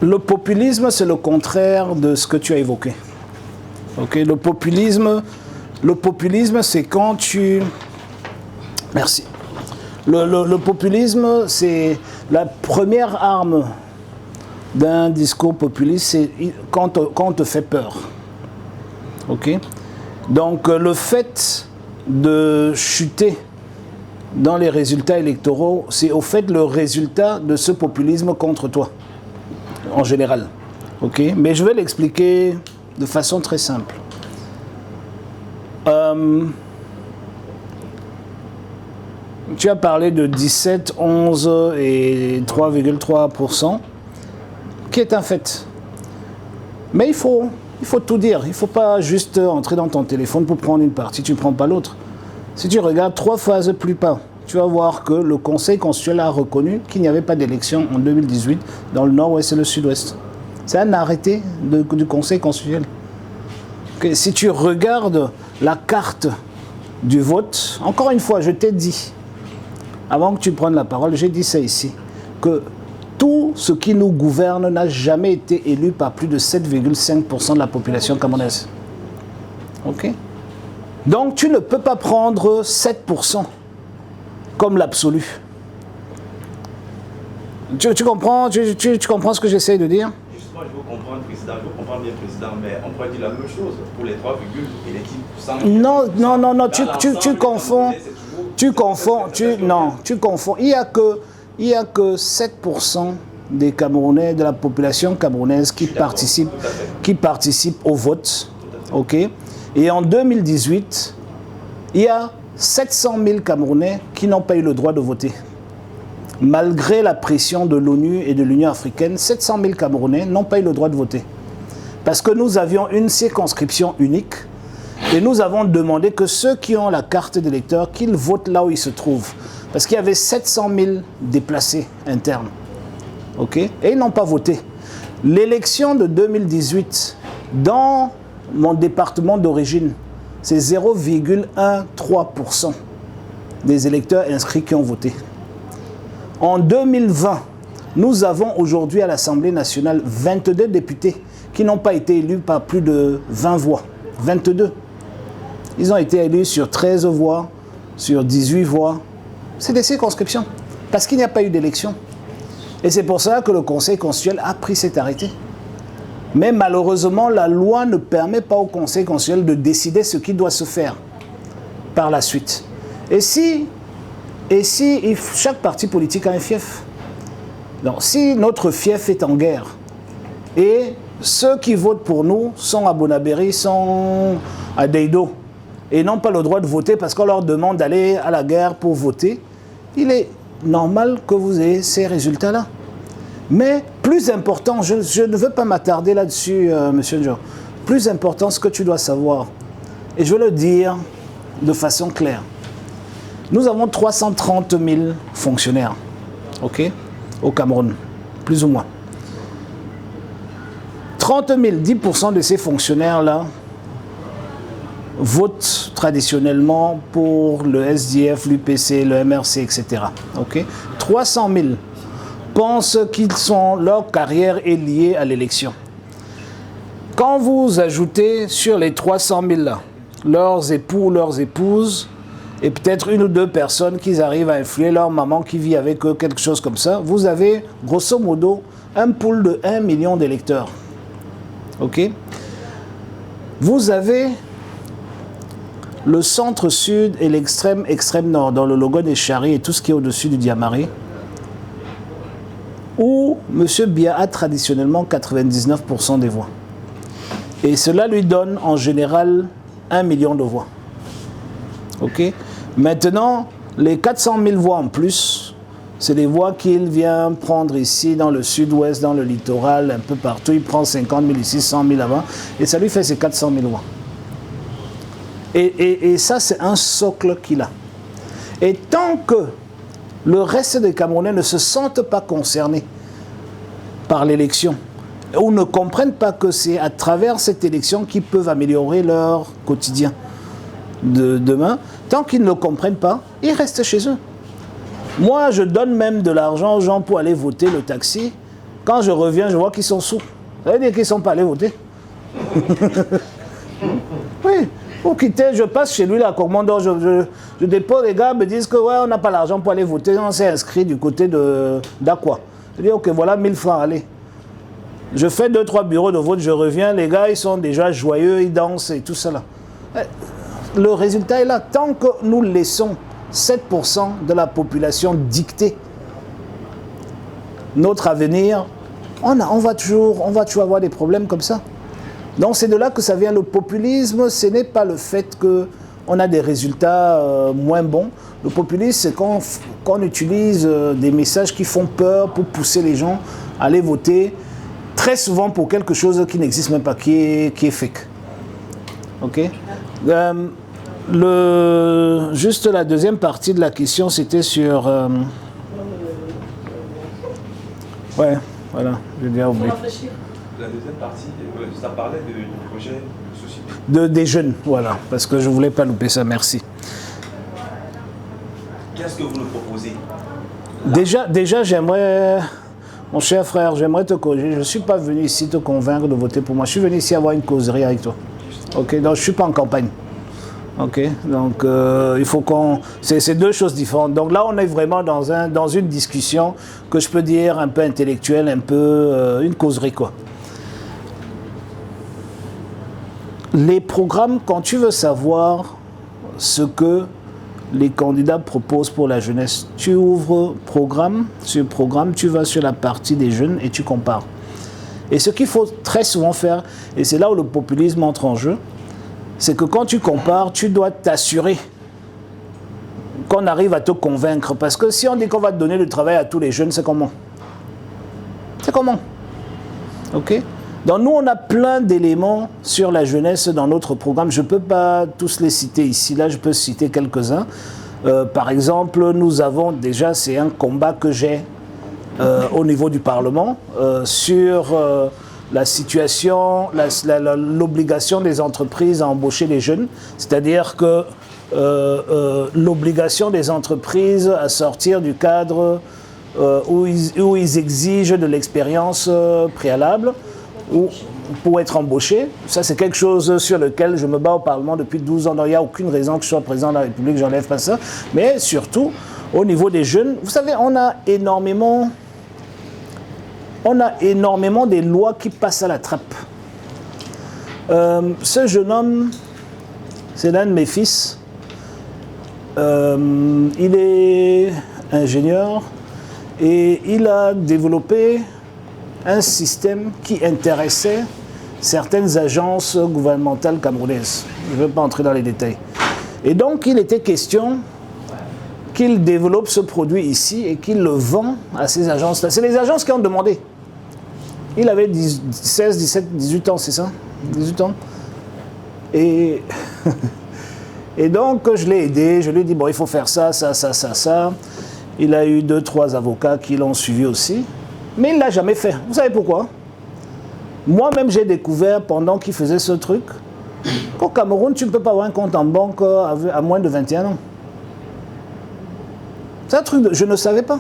Le populisme, c'est le contraire de ce que tu as évoqué. Okay? Le populisme, c'est quand tu... Merci. Le populisme, c'est la première arme d'un discours populiste, c'est quand on te fait peur. Ok? Donc le fait de chuter dans les résultats électoraux, c'est au fait le résultat de ce populisme contre toi, en général. Ok? Mais je vais l'expliquer de façon très simple. Tu as parlé de 17, 11 et 3,3%, qui est un fait. Mais il faut tout dire. Il ne faut pas juste entrer dans ton téléphone pour prendre une partie, tu ne prends pas l'autre. Si tu regardes 3 phases plus bas, tu vas voir que le Conseil constitutionnel a reconnu qu'il n'y avait pas d'élection en 2018 dans le nord-ouest et le sud-ouest. C'est un arrêté du Conseil constitutionnel. Okay. Si tu regardes la carte du vote, encore une fois, je t'ai dit, avant que tu prennes la parole, j'ai dit ça ici, que tout ce qui nous gouverne n'a jamais été élu par plus de 7,5% de la population camerounaise. Ok? Donc tu ne peux pas prendre 7% comme l'absolu. Tu comprends ce que j'essaie de dire? Justement, je veux comprendre, Président, mais on pourrait dire la même chose pour les 3, et les 10%. Non, tu confonds. Il n'y a que 7% des Camerounais, de la population camerounaise qui participent au vote. Ok? Et en 2018, il y a 700 000 Camerounais qui n'ont pas eu le droit de voter. Malgré la pression de l'ONU et de l'Union africaine, 700 000 Camerounais n'ont pas eu le droit de voter. Parce que nous avions une circonscription unique et nous avons demandé que ceux qui ont la carte d'électeur, qu'ils votent là où ils se trouvent. Parce qu'il y avait 700 000 déplacés internes. Okay? Et ils n'ont pas voté. L'élection de 2018, dans mon département d'origine, c'est 0,13% des électeurs inscrits qui ont voté. En 2020, nous avons aujourd'hui à l'Assemblée nationale 22 députés qui n'ont pas été élus par plus de 20 voix. 22. Ils ont été élus sur 13 voix sur 18 voix, c'est des circonscriptions. Parce qu'il n'y a pas eu d'élection. Et c'est pour ça que le Conseil constitutionnel a pris cet arrêté. Mais malheureusement, la loi ne permet pas au Conseil constitutionnel de décider ce qui doit se faire par la suite. Et si chaque parti politique a un fief. Donc, si notre fief est en guerre, et ceux qui votent pour nous sont à Bonabéry, sont à Deido, et n'ont pas le droit de voter parce qu'on leur demande d'aller à la guerre pour voter, il est normal que vous ayez ces résultats-là. Mais plus important, je ne veux pas m'attarder là-dessus, Monsieur Joe. Plus important, ce que tu dois savoir, et je veux le dire de façon claire. Nous avons 330 000 fonctionnaires, ok, au Cameroun, plus ou moins. 30 000, 10% de ces fonctionnaires-là votent traditionnellement pour le SDF, l'UPC, le MRC, etc. Okay? 300 000 pensent leur carrière est liée à l'élection. Quand vous ajoutez sur les 300 000 là, leurs époux, leurs épouses, et peut-être une ou deux personnes qui arrivent à influer leur maman qui vit avec eux, quelque chose comme ça, vous avez grosso modo un pool de 1 million d'électeurs. Ok? Vous avez le centre-sud et l'extrême nord, dans le Logon et Chari et tout ce qui est au-dessus du Diamari, où M. Biya a traditionnellement 99% des voix. Et cela lui donne en général 1 million de voix. Ok? Maintenant, les 400 000 voix en plus, c'est des voix qu'il vient prendre ici, dans le sud-ouest, dans le littoral, un peu partout. Il prend 50 000 ici, 100 000 là-bas, et ça lui fait ses 400 000 voix. Et ça, c'est un socle qu'il a. Et tant que le reste des Camerounais ne se sentent pas concernés par l'élection, ou ne comprennent pas que c'est à travers cette élection qu'ils peuvent améliorer leur quotidien de demain, tant qu'ils ne le comprennent pas, ils restent chez eux. Moi, je donne même de l'argent aux gens pour aller voter le taxi. Quand je reviens, je vois qu'ils sont sous. Ça veut dire qu'ils ne sont pas allés voter. Oui, pour quitter, je passe chez lui, là, commandant, je dépose, les gars me disent que ouais, on n'a pas l'argent pour aller voter, on s'est inscrit du côté d'Aqua. Je dis, ok, voilà 1000 francs, allez. Je fais 2-3 bureaux de vote, je reviens, les gars, ils sont déjà joyeux, ils dansent et tout ça là. Le résultat est là. Tant que nous laissons 7% de la population dicter notre avenir, on va toujours avoir des problèmes comme ça. Donc c'est de là que ça vient le populisme. Ce n'est pas le fait qu'on a des résultats moins bons. Le populisme, c'est qu'on utilise des messages qui font peur pour pousser les gens à aller voter, très souvent pour quelque chose qui n'existe même pas, qui est fake. Ok? Juste la deuxième partie de la question, c'était sur... ouais, voilà, je viens oublier. La deuxième partie, ça parlait du projet de société. Des jeunes, voilà, parce que je ne voulais pas louper ça, merci. Qu'est-ce que vous nous proposez? Déjà j'aimerais... Mon cher frère, j'aimerais te corriger. Je ne suis pas venu ici te convaincre de voter pour moi. Je suis venu ici avoir une causerie avec toi. Ok, donc je ne suis pas en campagne. Ok, donc il faut qu'on... C'est deux choses différentes. Donc là, on est vraiment dans une discussion que je peux dire un peu intellectuelle, un peu une causerie, quoi. Les programmes, quand tu veux savoir ce que les candidats proposent pour la jeunesse, tu ouvres programme, sur programme, tu vas sur la partie des jeunes et tu compares. Et ce qu'il faut très souvent faire, et c'est là où le populisme entre en jeu, c'est que quand tu compares, tu dois t'assurer qu'on arrive à te convaincre. Parce que si on dit qu'on va donner du travail à tous les jeunes, c'est comment? C'est comment? Ok? Donc nous, on a plein d'éléments sur la jeunesse dans notre programme. Je ne peux pas tous les citer ici. Là, je peux citer quelques-uns. Par exemple, nous avons déjà, c'est un combat que j'ai au niveau du Parlement sur... la situation, l'obligation des entreprises à embaucher les jeunes, c'est-à-dire que l'obligation des entreprises à sortir du cadre où ils exigent de l'expérience préalable, pour être embauché. Ça, c'est quelque chose sur lequel je me bats au Parlement depuis 12 ans. Donc, il n'y a aucune raison que je sois président de la République, j'enlève pas ça. Mais surtout, au niveau des jeunes, vous savez, on a énormément des lois qui passent à la trappe. Ce jeune homme, c'est l'un de mes fils. Il est ingénieur et il a développé un système qui intéressait certaines agences gouvernementales camerounaises. Je ne veux pas entrer dans les détails. Et donc, il était question qu'il développe ce produit ici et qu'il le vend à ces agences-là. C'est les agences qui ont demandé. Il avait 16, 17, 18 ans, c'est ça? 18 ans. Et, et donc, je l'ai aidé. Je lui ai dit, bon, il faut faire ça, ça, ça, ça, ça. Il a eu 2, 3 avocats qui l'ont suivi aussi. Mais il ne l'a jamais fait. Vous savez pourquoi? Moi-même, j'ai découvert pendant qu'il faisait ce truc qu'au Cameroun, tu ne peux pas avoir un compte en banque à moins de 21 ans. C'est un truc que je ne savais pas.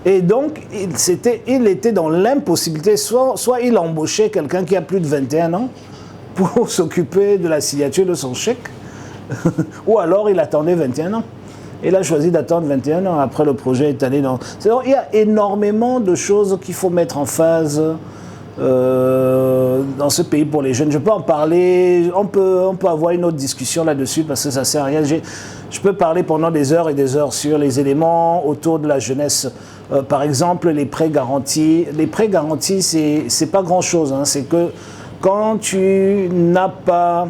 Et donc, il était dans l'impossibilité, soit il embauchait quelqu'un qui a plus de 21 ans pour s'occuper de la signature de son chèque, ou alors il attendait 21 ans. Il a choisi d'attendre 21 ans. Après, le projet est allé dans... Il y a énormément de choses qu'il faut mettre en phase dans ce pays pour les jeunes. Je peux en parler, on peut avoir une autre discussion là-dessus parce que ça ne sert à rien. Je peux parler pendant des heures et des heures sur les éléments autour de la jeunesse. Par exemple, les prêts garantis. Les prêts garantis, c'est pas grand-chose. Hein. C'est que quand tu n'as pas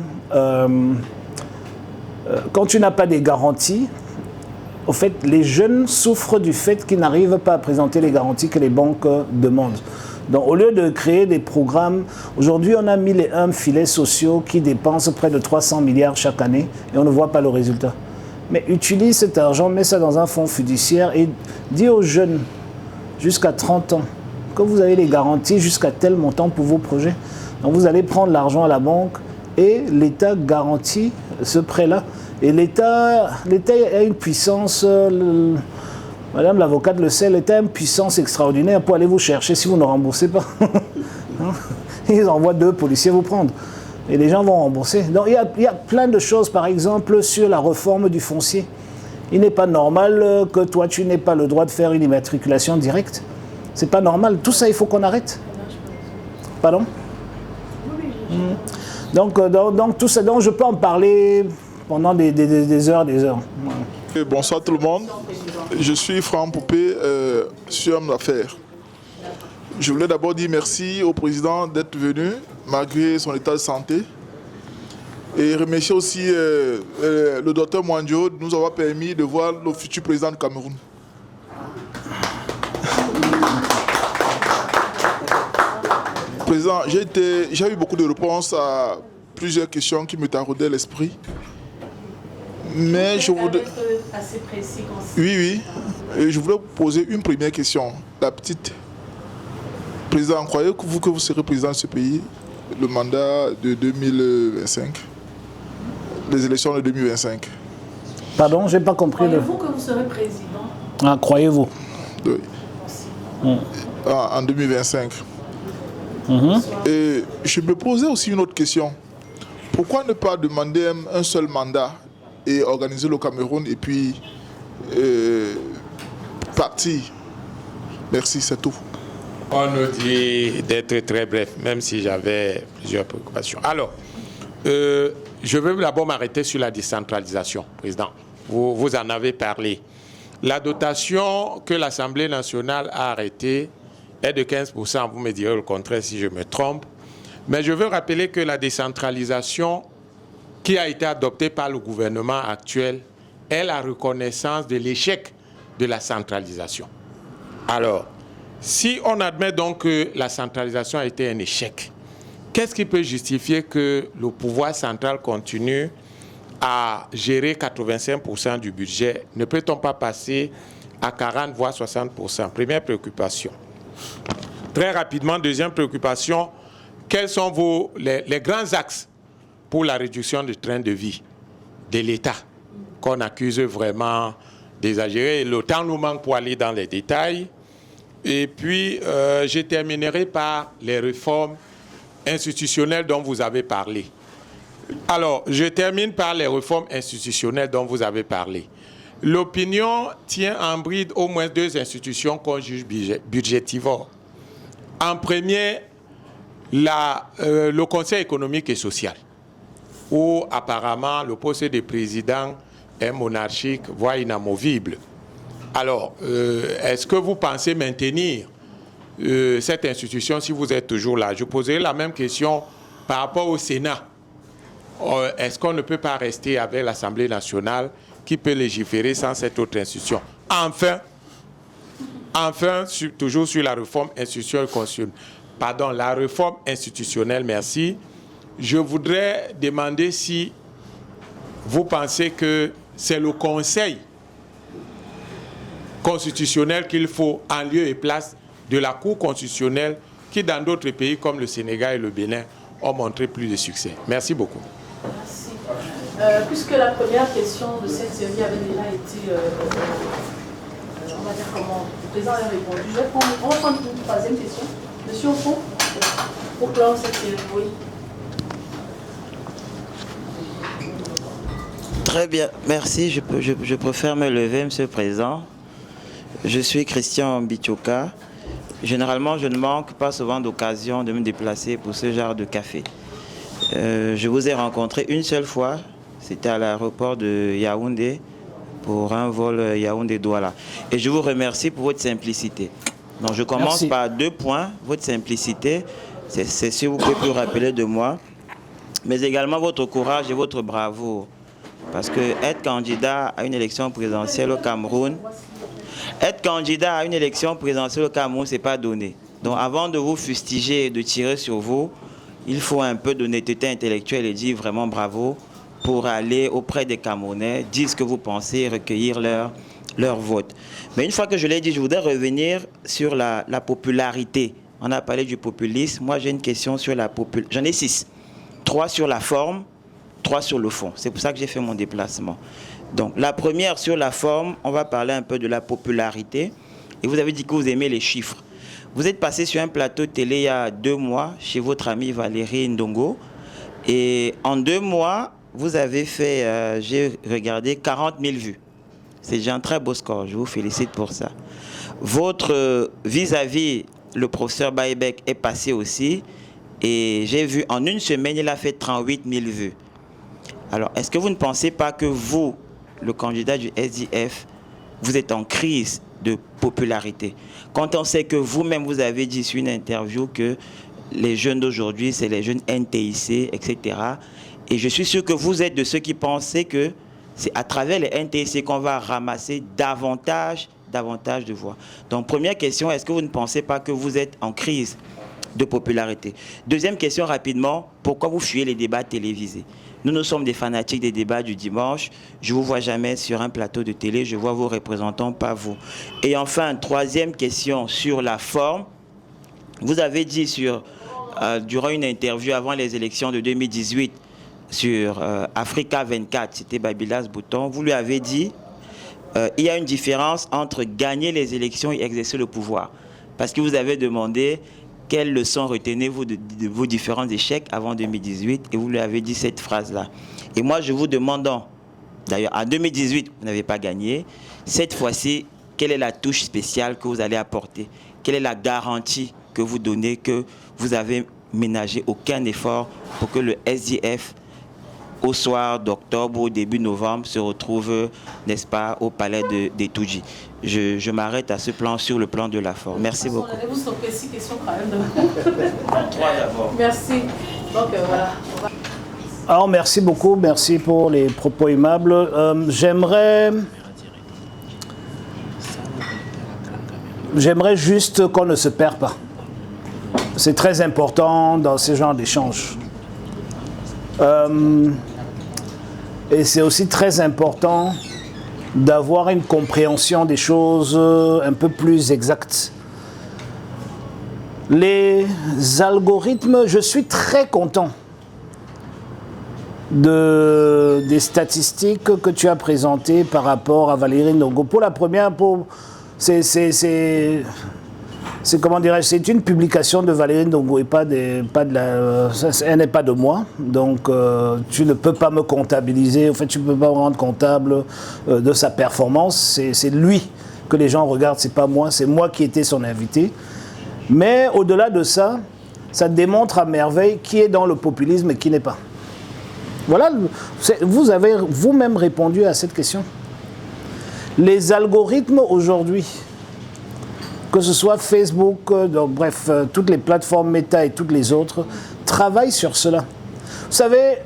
des garanties, au fait, les jeunes souffrent du fait qu'ils n'arrivent pas à présenter les garanties que les banques demandent. Donc, au lieu de créer des programmes, aujourd'hui, on a 1001 filets sociaux qui dépensent près de 300 milliards chaque année et on ne voit pas le résultat. Mais utilise cet argent, mets ça dans un fonds fiduciaire et dis aux jeunes jusqu'à 30 ans que vous avez les garanties jusqu'à tel montant pour vos projets. Donc, vous allez prendre l'argent à la banque et l'État garantit ce prêt-là. Et l'État a une puissance, Madame l'avocate le sait, l'État a une puissance extraordinaire pour aller vous chercher si vous ne remboursez pas. Ils envoient 2 policiers vous prendre. Et les gens vont rembourser. Donc il y a plein de choses, par exemple, sur la réforme du foncier. Il n'est pas normal que toi, tu n'aies pas le droit de faire une immatriculation directe. C'est pas normal. Tout ça, il faut qu'on arrête. Pardon? Donc tout ça, donc je peux en parler pendant des heures, des heures. Et bonsoir tout le monde. Je suis Franck Poupé, sur homme d'affaires. Je voulais d'abord dire merci au président d'être venu, malgré son état de santé. Et remercier aussi le docteur Mwanjo de nous avoir permis de voir le futur président du Cameroun. Président, j'ai eu beaucoup de réponses à plusieurs questions qui me taraudaient l'esprit. Mais je voudrais... assez précis, oui. Et je voulais vous poser une première question, la petite. Président, croyez-vous que vous serez président de ce pays le mandat de 2025, les élections de 2025? Pardon, je n'ai pas compris. Croyez-vous que vous serez président? Ah, croyez-vous? Oui. En 2025. Et je me posais aussi une autre question. Pourquoi ne pas demander un seul mandat et organiser le Cameroun et puis partir? Merci, c'est tout. On nous dit d'être très bref, même si j'avais plusieurs préoccupations. Alors, je veux d'abord m'arrêter sur la décentralisation, Président. Vous en avez parlé. La dotation que l'Assemblée nationale a arrêtée est de 15%. Vous me direz le contraire si je me trompe. Mais je veux rappeler que la décentralisation qui a été adoptée par le gouvernement actuel est la reconnaissance de l'échec de la centralisation. Alors, si on admet donc que la centralisation a été un échec, qu'est-ce qui peut justifier que le pouvoir central continue à gérer 85% du budget? Ne peut-on pas passer à 40 voire 60%? Première préoccupation. Très rapidement, deuxième préoccupation, quels sont les grands axes pour la réduction du train de vie de l'État qu'on accuse vraiment d'exagérer? Le temps nous manque pour aller dans les détails. Et puis, je terminerai par les réformes institutionnelles dont vous avez parlé. Alors, je termine par les réformes institutionnelles dont vous avez parlé. L'opinion tient en bride au moins 2 institutions qu'on juge budgétivores. En premier, le Conseil économique et social, où apparemment le poste de président est monarchique, voire inamovible. Alors, est-ce que vous pensez maintenir cette institution si vous êtes toujours là? Je poserai la même question par rapport au Sénat. Est-ce qu'on ne peut pas rester avec l'Assemblée nationale qui peut légiférer sans cette autre institution? Enfin, toujours sur la réforme institutionnelle, la réforme institutionnelle, merci. Je voudrais demander si vous pensez que c'est le Conseil constitutionnel qu'il faut en lieu et place de la Cour constitutionnelle qui, dans d'autres pays comme le Sénégal et le Bénin, ont montré plus de succès. Merci beaucoup. Merci. Puisque la première question de cette série avait déjà été, on va dire comment, le président a répondu. On va prendre une troisième question. Monsieur au fond, pour clore cette série, oui. Très bien, merci. Je préfère me lever, Monsieur le Président. Je suis Christian Bichoka. Généralement, je ne manque pas souvent d'occasion de me déplacer pour ce genre de café. Je vous ai rencontré une seule fois, c'était à l'aéroport de Yaoundé, pour un vol Yaoundé-Douala. Et je vous remercie pour votre simplicité. Donc, je commence par 2 points. Votre simplicité, c'est si vous pouvez plus rappeler de moi, mais également votre courage et votre bravoure. Parce que être candidat à une élection présidentielle au Cameroun, ce n'est pas donné. Donc avant de vous fustiger et de tirer sur vous, il faut un peu d'honnêteté intellectuelle et dire vraiment bravo pour aller auprès des Camerounais, dire ce que vous pensez et recueillir leur vote. Mais une fois que je l'ai dit, je voudrais revenir sur la popularité. On a parlé du populisme. Moi, j'ai une question sur la popularité. J'en ai 6. 3 sur la forme, 3 sur le fond. C'est pour ça que j'ai fait mon déplacement. Donc, la première sur la forme, on va parler un peu de la popularité. Et vous avez dit que vous aimez les chiffres. Vous êtes passé sur un plateau télé il y a 2 mois chez votre amie Valérie Ndongo. Et en 2 mois, vous avez fait, j'ai regardé, 40 000 vues. C'est déjà un très beau score. Je vous félicite pour ça. Votre vis-à-vis, le professeur Baïbek, est passé aussi. Et j'ai vu, en 1 semaine, il a fait 38 000 vues. Alors, est-ce que vous ne pensez pas que vous, le candidat du SDF, vous êtes en crise de popularité? Quand on sait que vous-même, vous avez dit sur une interview que les jeunes d'aujourd'hui, c'est les jeunes NTIC, etc. Et je suis sûr que vous êtes de ceux qui pensaient que c'est à travers les NTIC qu'on va ramasser davantage de voix. Donc, première question, est-ce que vous ne pensez pas que vous êtes en crise de popularité? Deuxième question, rapidement, pourquoi vous fuyez les débats télévisés? Nous sommes des fanatiques des débats du dimanche. Je ne vous vois jamais sur un plateau de télé. Je vois vos représentants, pas vous. Et enfin, troisième question sur la forme. Vous avez dit durant une interview avant les élections de 2018 sur Africa 24, c'était Babylas Bouton, vous lui avez dit il y a une différence entre gagner les élections et exercer le pouvoir. Parce que vous avez demandé quelles leçons retenez-vous de vos différents échecs avant 2018 et vous lui avez dit cette phrase-là. Et moi, je vous demande, d'ailleurs, en 2018, vous n'avez pas gagné. Cette fois-ci, quelle est la touche spéciale que vous allez apporter? Quelle est la garantie que vous donnez que vous avez ménagé aucun effort pour que le SDF, au soir d'octobre ou au début novembre, se retrouve, n'est-ce pas, au palais de Touji? Je m'arrête à ce plan, sur le plan de la forme. Merci beaucoup. Allez-vous stopper 6 questions quand même de... 3 d'abord. Merci. Donc voilà. Alors merci beaucoup, merci pour les propos aimables. J'aimerais juste qu'on ne se perd pas. C'est très important dans ce genre d'échanges. Et c'est aussi très important d'avoir une compréhension des choses un peu plus exactes. Les algorithmes, je suis très content des statistiques que tu as présentées par rapport à Valérie Ndongo. Pour la première, c'est comment dirais-je, c'est une publication de Valérie Ndongo et elle n'est pas de moi, donc tu ne peux pas me comptabiliser, en fait tu ne peux pas me rendre comptable de sa performance, c'est lui que les gens regardent, c'est pas moi, c'est moi qui étais son invité. Mais au-delà de ça, ça démontre à merveille qui est dans le populisme et qui n'est pas. Voilà, vous avez vous-même répondu à cette question. Les algorithmes aujourd'hui, que ce soit Facebook, donc, bref, toutes les plateformes Meta et toutes les autres, travaillent sur cela. Vous savez,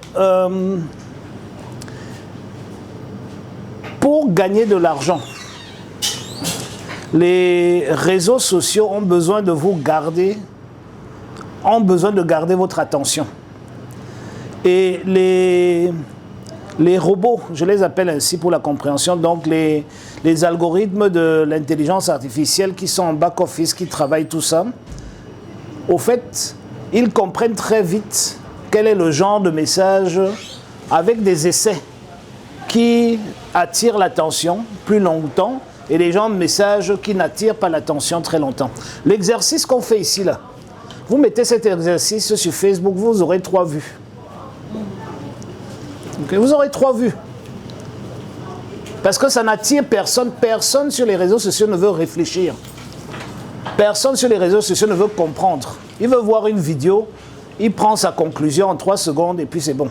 pour gagner de l'argent, les réseaux sociaux ont besoin de vous garder, ont besoin de garder votre attention. Et les robots, je les appelle ainsi pour la compréhension, donc les algorithmes de l'intelligence artificielle qui sont en back-office, qui travaillent tout ça, au fait, ils comprennent très vite quel est le genre de message avec des essais qui attirent l'attention plus longtemps et les genres de messages qui n'attirent pas l'attention très longtemps. L'exercice qu'on fait ici, là, vous mettez cet exercice sur Facebook, vous aurez 3 vues. Okay, vous aurez 3 vues. Parce que ça n'attire personne. Personne sur les réseaux sociaux ne veut réfléchir. Personne sur les réseaux sociaux ne veut comprendre. Il veut voir une vidéo, il prend sa conclusion en 3 secondes et puis c'est bon.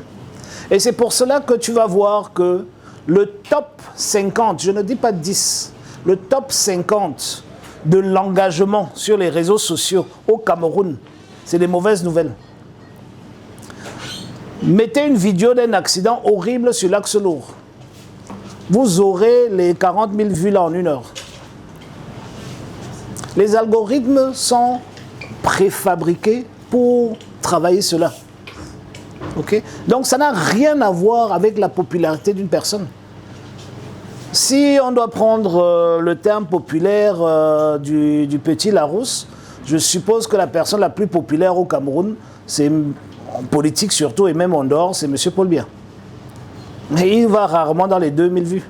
Et c'est pour cela que tu vas voir que le top 50, je ne dis pas 10, le top 50 de l'engagement sur les réseaux sociaux au Cameroun, c'est des mauvaises nouvelles. Mettez une vidéo d'un accident horrible sur l'axe lourd. Vous aurez les 40 000 vues là en 1 heure. Les algorithmes sont préfabriqués pour travailler cela. Okay? Donc ça n'a rien à voir avec la popularité d'une personne. Si on doit prendre le terme populaire du petit Larousse, je suppose que la personne la plus populaire au Cameroun, c'est en politique surtout et même en dehors, c'est M. Paul Biya. Mais il va rarement dans les 2000 vues.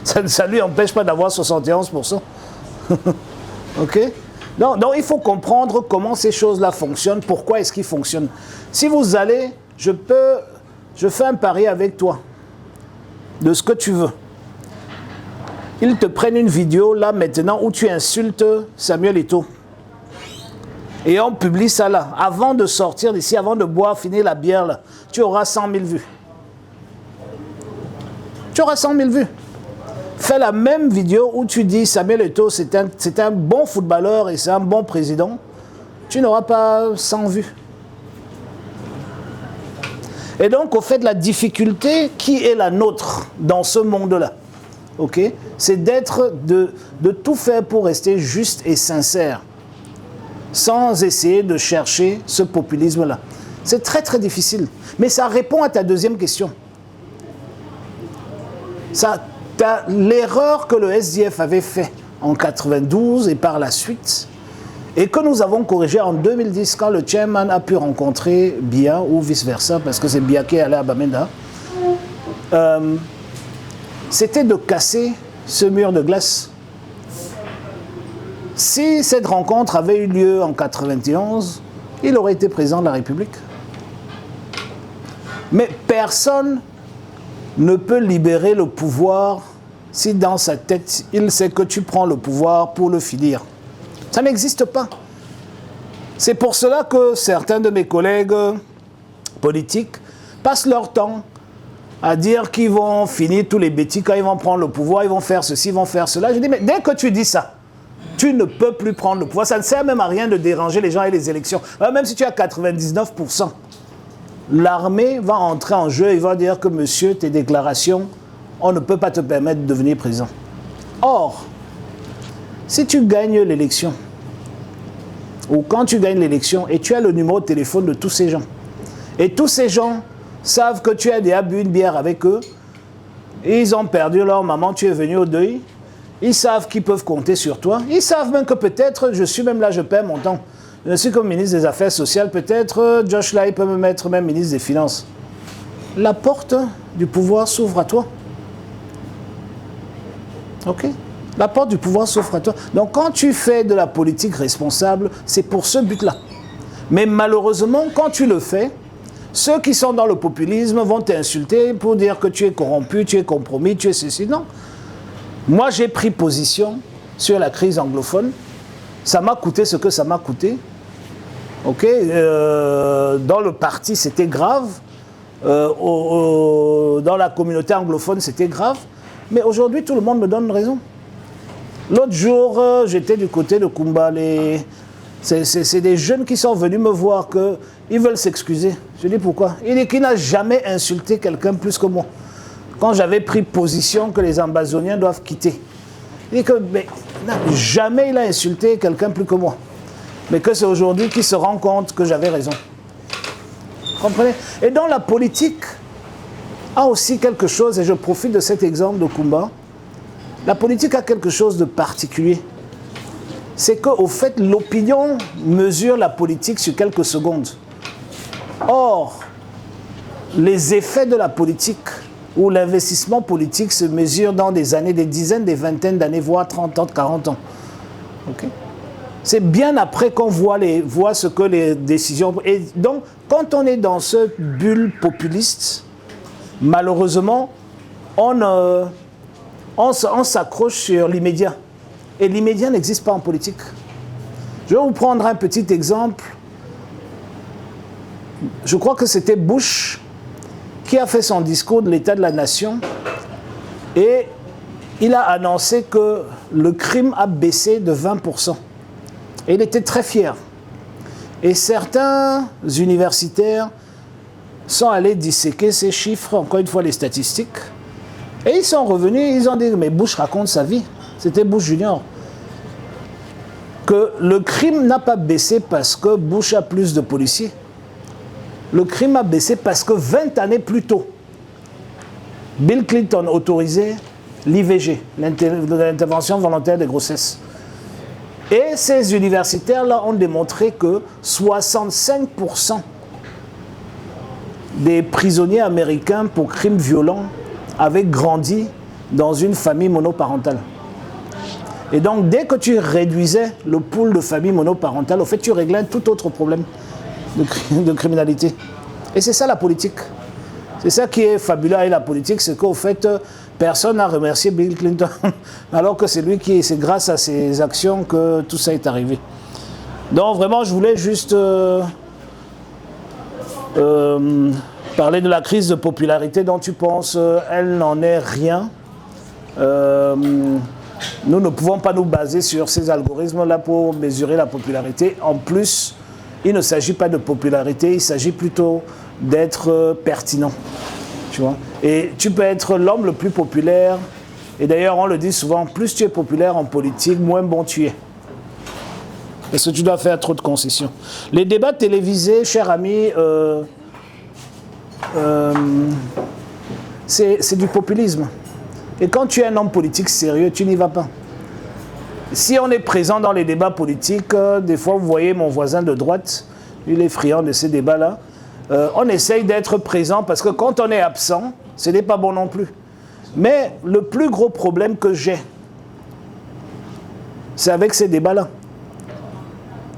Ça ne lui empêche pas d'avoir 71%. Ok? Donc il faut comprendre comment ces choses-là fonctionnent, pourquoi est-ce qu'ils fonctionnent. Si vous allez, je fais un pari avec toi, de ce que tu veux. Ils te prennent une vidéo là maintenant où tu insultes Samuel Eto'o. Et on publie ça là. Avant de sortir d'ici, avant de boire, finir la bière là, tu auras 100 000 vues. Tu auras 100 000 vues. Fais la même vidéo où tu dis Samuel Eto'o c'est un bon footballeur et c'est un bon président. Tu n'auras pas 100 vues. Et donc, au fait, la difficulté qui est la nôtre dans ce monde-là, okay, c'est de tout faire pour rester juste et sincère, sans essayer de chercher ce populisme-là. C'est très très difficile. Mais ça répond à ta deuxième question. L'erreur que le SDF avait fait en 92 et par la suite, et que nous avons corrigé en 2010 quand le chairman a pu rencontrer Biya ou vice-versa, parce que c'est Biya qui est allé à Bamenda, c'était de casser ce mur de glace. Si cette rencontre avait eu lieu en 91, il aurait été président de la République. Mais personne ne peut libérer le pouvoir si dans sa tête, il sait que tu prends le pouvoir pour le finir. Ça n'existe pas. C'est pour cela que certains de mes collègues politiques passent leur temps à dire qu'ils vont finir tous les bêtises quand ils vont prendre le pouvoir, ils vont faire ceci, ils vont faire cela. Je dis, mais dès que tu dis ça, tu ne peux plus prendre le pouvoir. Ça ne sert même à rien de déranger les gens et les élections. Même si tu as 99%, l'armée va entrer en jeu et va dire que, monsieur, tes déclarations, on ne peut pas te permettre de devenir président. Or, si tu gagnes l'élection, ou quand tu gagnes l'élection, et tu as le numéro de téléphone de tous ces gens, et tous ces gens savent que tu as déjà bu une bière avec eux, ils ont perdu leur maman, tu es venu au deuil, ils savent qu'ils peuvent compter sur toi, ils savent même que peut-être, je suis même là, je perds mon temps, je suis comme ministre des Affaires sociales, peut-être Josh Lai peut me mettre même ministre des Finances. La porte du pouvoir s'ouvre à toi. Ok? La porte du pouvoir s'offre à toi. Donc quand tu fais de la politique responsable, c'est pour ce but-là. Mais malheureusement, quand tu le fais, ceux qui sont dans le populisme vont t'insulter pour dire que tu es corrompu, tu es compromis, tu es ceci. Non. Moi, j'ai pris position sur la crise anglophone. Ça m'a coûté ce que ça m'a coûté. Ok, dans le parti, c'était grave. Dans la communauté anglophone, c'était grave. Mais aujourd'hui, tout le monde me donne raison. L'autre jour, j'étais du côté de Kumba. C'est des jeunes qui sont venus me voir qu'ils veulent s'excuser. Je dis pourquoi? Il dit qu'il n'a jamais insulté quelqu'un plus que moi. Quand j'avais pris position que les Ambazoniens doivent quitter. Il dit que jamais il a insulté quelqu'un plus que moi. Mais que c'est aujourd'hui qu'il se rend compte que j'avais raison. Vous comprenez? Et dans la politique a aussi quelque chose, et je profite de cet exemple de Kumba, la politique a quelque chose de particulier. C'est qu'au fait, l'opinion mesure la politique sur quelques secondes. Or, les effets de la politique ou l'investissement politique se mesure dans des années, des dizaines, des vingtaines d'années, voire 30 ans, 40 ans. Okay? C'est bien après qu'on voit ce que les décisions... Et donc, quand on est dans ce bulle populiste, malheureusement, on s'accroche sur l'immédiat. Et l'immédiat n'existe pas en politique. Je vais vous prendre un petit exemple. Je crois que c'était Bush qui a fait son discours de l'état de la nation et il a annoncé que le crime a baissé de 20%. Et il était très fier. Et certains universitaires sont allés disséquer ces chiffres, encore une fois les statistiques, et ils sont revenus, ils ont dit, mais Bush raconte sa vie. C'était Bush Junior. Que le crime n'a pas baissé parce que Bush a plus de policiers. Le crime a baissé parce que 20 années plus tôt, Bill Clinton autorisait l'IVG, l'intervention volontaire des grossesses. Et ces universitaires-là ont démontré que 65% des prisonniers américains pour crimes violents avaient grandi dans une famille monoparentale. Et donc, dès que tu réduisais le pool de familles monoparentales, au fait, tu réglais un tout autre problème de criminalité. Et c'est ça la politique. C'est ça qui est fabuleux avec la politique, c'est qu'au fait, personne n'a remercié Bill Clinton, alors que c'est grâce à ses actions que tout ça est arrivé. Donc vraiment, je voulais juste parler de la crise de popularité dont tu penses, elle n'en est rien. Nous ne pouvons pas nous baser sur ces algorithmes-là pour mesurer la popularité. En plus, il ne s'agit pas de popularité, il s'agit plutôt d'être pertinent. Tu vois? Et tu peux être l'homme le plus populaire, et d'ailleurs on le dit souvent, plus tu es populaire en politique, moins bon tu es. Parce que tu dois faire trop de concessions. Les débats télévisés, cher ami, c'est du populisme. Et quand tu es un homme politique sérieux, tu n'y vas pas. Si on est présent dans les débats politiques, des fois vous voyez mon voisin de droite, il est friand de ces débats-là, on essaye d'être présent parce que quand on est absent, ce n'est pas bon non plus. Mais le plus gros problème que j'ai, c'est avec ces débats-là.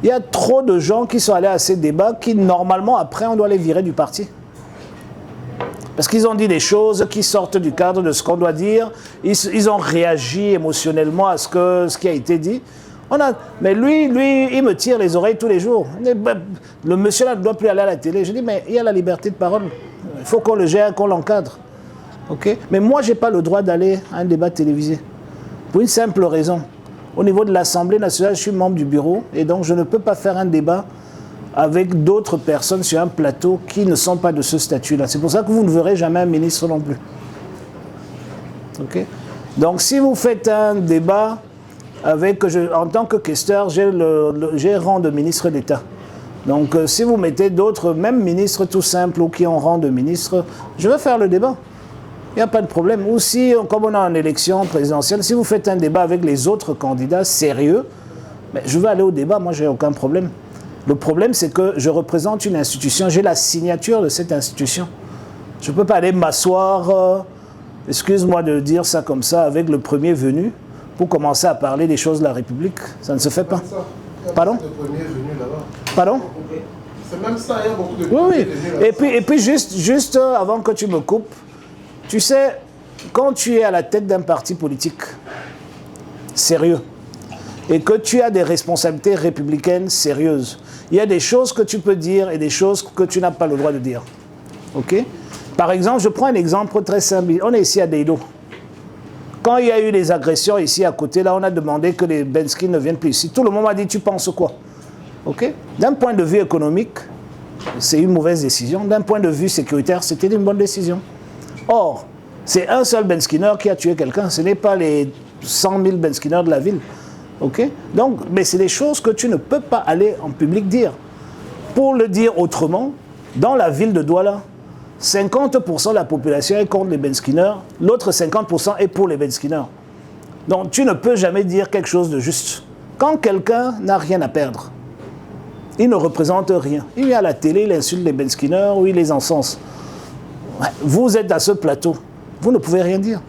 Il y a trop de gens qui sont allés à ces débats qui, normalement, après, on doit les virer du parti. Parce qu'ils ont dit des choses qui sortent du cadre de ce qu'on doit dire. Ils ont réagi émotionnellement à ce qui a été dit. Mais lui, il me tire les oreilles tous les jours. Le monsieur-là ne doit plus aller à la télé. Je dis, mais il y a la liberté de parole. Il faut qu'on le gère, qu'on l'encadre. Okay? Mais moi, je n'ai pas le droit d'aller à un débat télévisé. Pour une simple raison. Au niveau de l'Assemblée nationale, je suis membre du bureau. Et donc, je ne peux pas faire un débat avec d'autres personnes sur un plateau qui ne sont pas de ce statut-là. C'est pour ça que vous ne verrez jamais un ministre non plus. Okay? Donc, si vous faites un débat en tant que questeur, j'ai rang de ministre d'État. Donc, si vous mettez d'autres, même ministres tout simples ou qui ont rang de ministre, je vais faire le débat. Il n'y a pas de problème. Ou si, comme on est en élection présidentielle, si vous faites un débat avec les autres candidats sérieux, mais je vais aller au débat, moi, je n'ai aucun problème. Le problème, c'est que je représente une institution, j'ai la signature de cette institution. Je ne peux pas aller m'asseoir, excuse-moi de dire ça comme ça, avec le premier venu, pour commencer à parler des choses de la République. Ça ne se fait pas. Pardon? Pardon? C'est même ça, il y a beaucoup de... Oui, oui. Et puis juste avant que tu me coupes, tu sais, quand tu es à la tête d'un parti politique sérieux et que tu as des responsabilités républicaines sérieuses, il y a des choses que tu peux dire et des choses que tu n'as pas le droit de dire. OK? Par exemple, je prends un exemple très simple. On est ici à Deido. Quand il y a eu les agressions ici à côté, là, on a demandé que les Bensky ne viennent plus ici. Tout le monde m'a dit, tu penses quoi? OK? D'un point de vue économique, c'est une mauvaise décision. D'un point de vue sécuritaire, c'était une bonne décision. Or, c'est un seul Benskiner qui a tué quelqu'un. Ce n'est pas les 100 000 Benskiner de la ville. OK? Donc, mais c'est des choses que tu ne peux pas aller en public dire. Pour le dire autrement, dans la ville de Douala, 50% de la population est contre les Benskiner, l'autre 50% est pour les Benskiner. Donc, tu ne peux jamais dire quelque chose de juste. Quand quelqu'un n'a rien à perdre, il ne représente rien. Il vient à la télé, il insulte les Benskiner ou il les encense. Vous êtes à ce plateau, vous ne pouvez rien dire.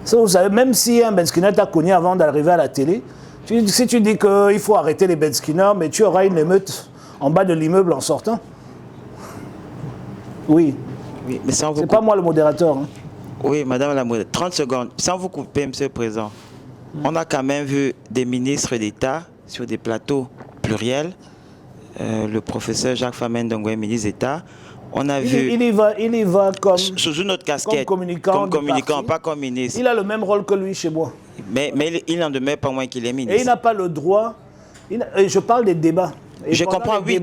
Ça, vous savez, même si un Benskiner t'a connu avant d'arriver à la télé, si tu dis qu'il faut arrêter les Benskiner, mais tu auras une émeute en bas de l'immeuble en sortant. Oui. Oui, mais sans vous c'est pas moi le modérateur. Hein. Oui, madame la modératrice. 30 secondes. Sans vous couper, monsieur le président. On a quand même vu des ministres d'État sur des plateaux pluriels. Le professeur Jacques Famen Dongwe, ministre d'État. On a vu... Il y va comme... Sous une autre casquette. Comme communicant, pas comme ministre. Il a le même rôle que lui chez moi. Mais il n'en demeure pas moins qu'il est ministre. Et il n'a pas le droit... je parle des débats. Et je comprends, oui.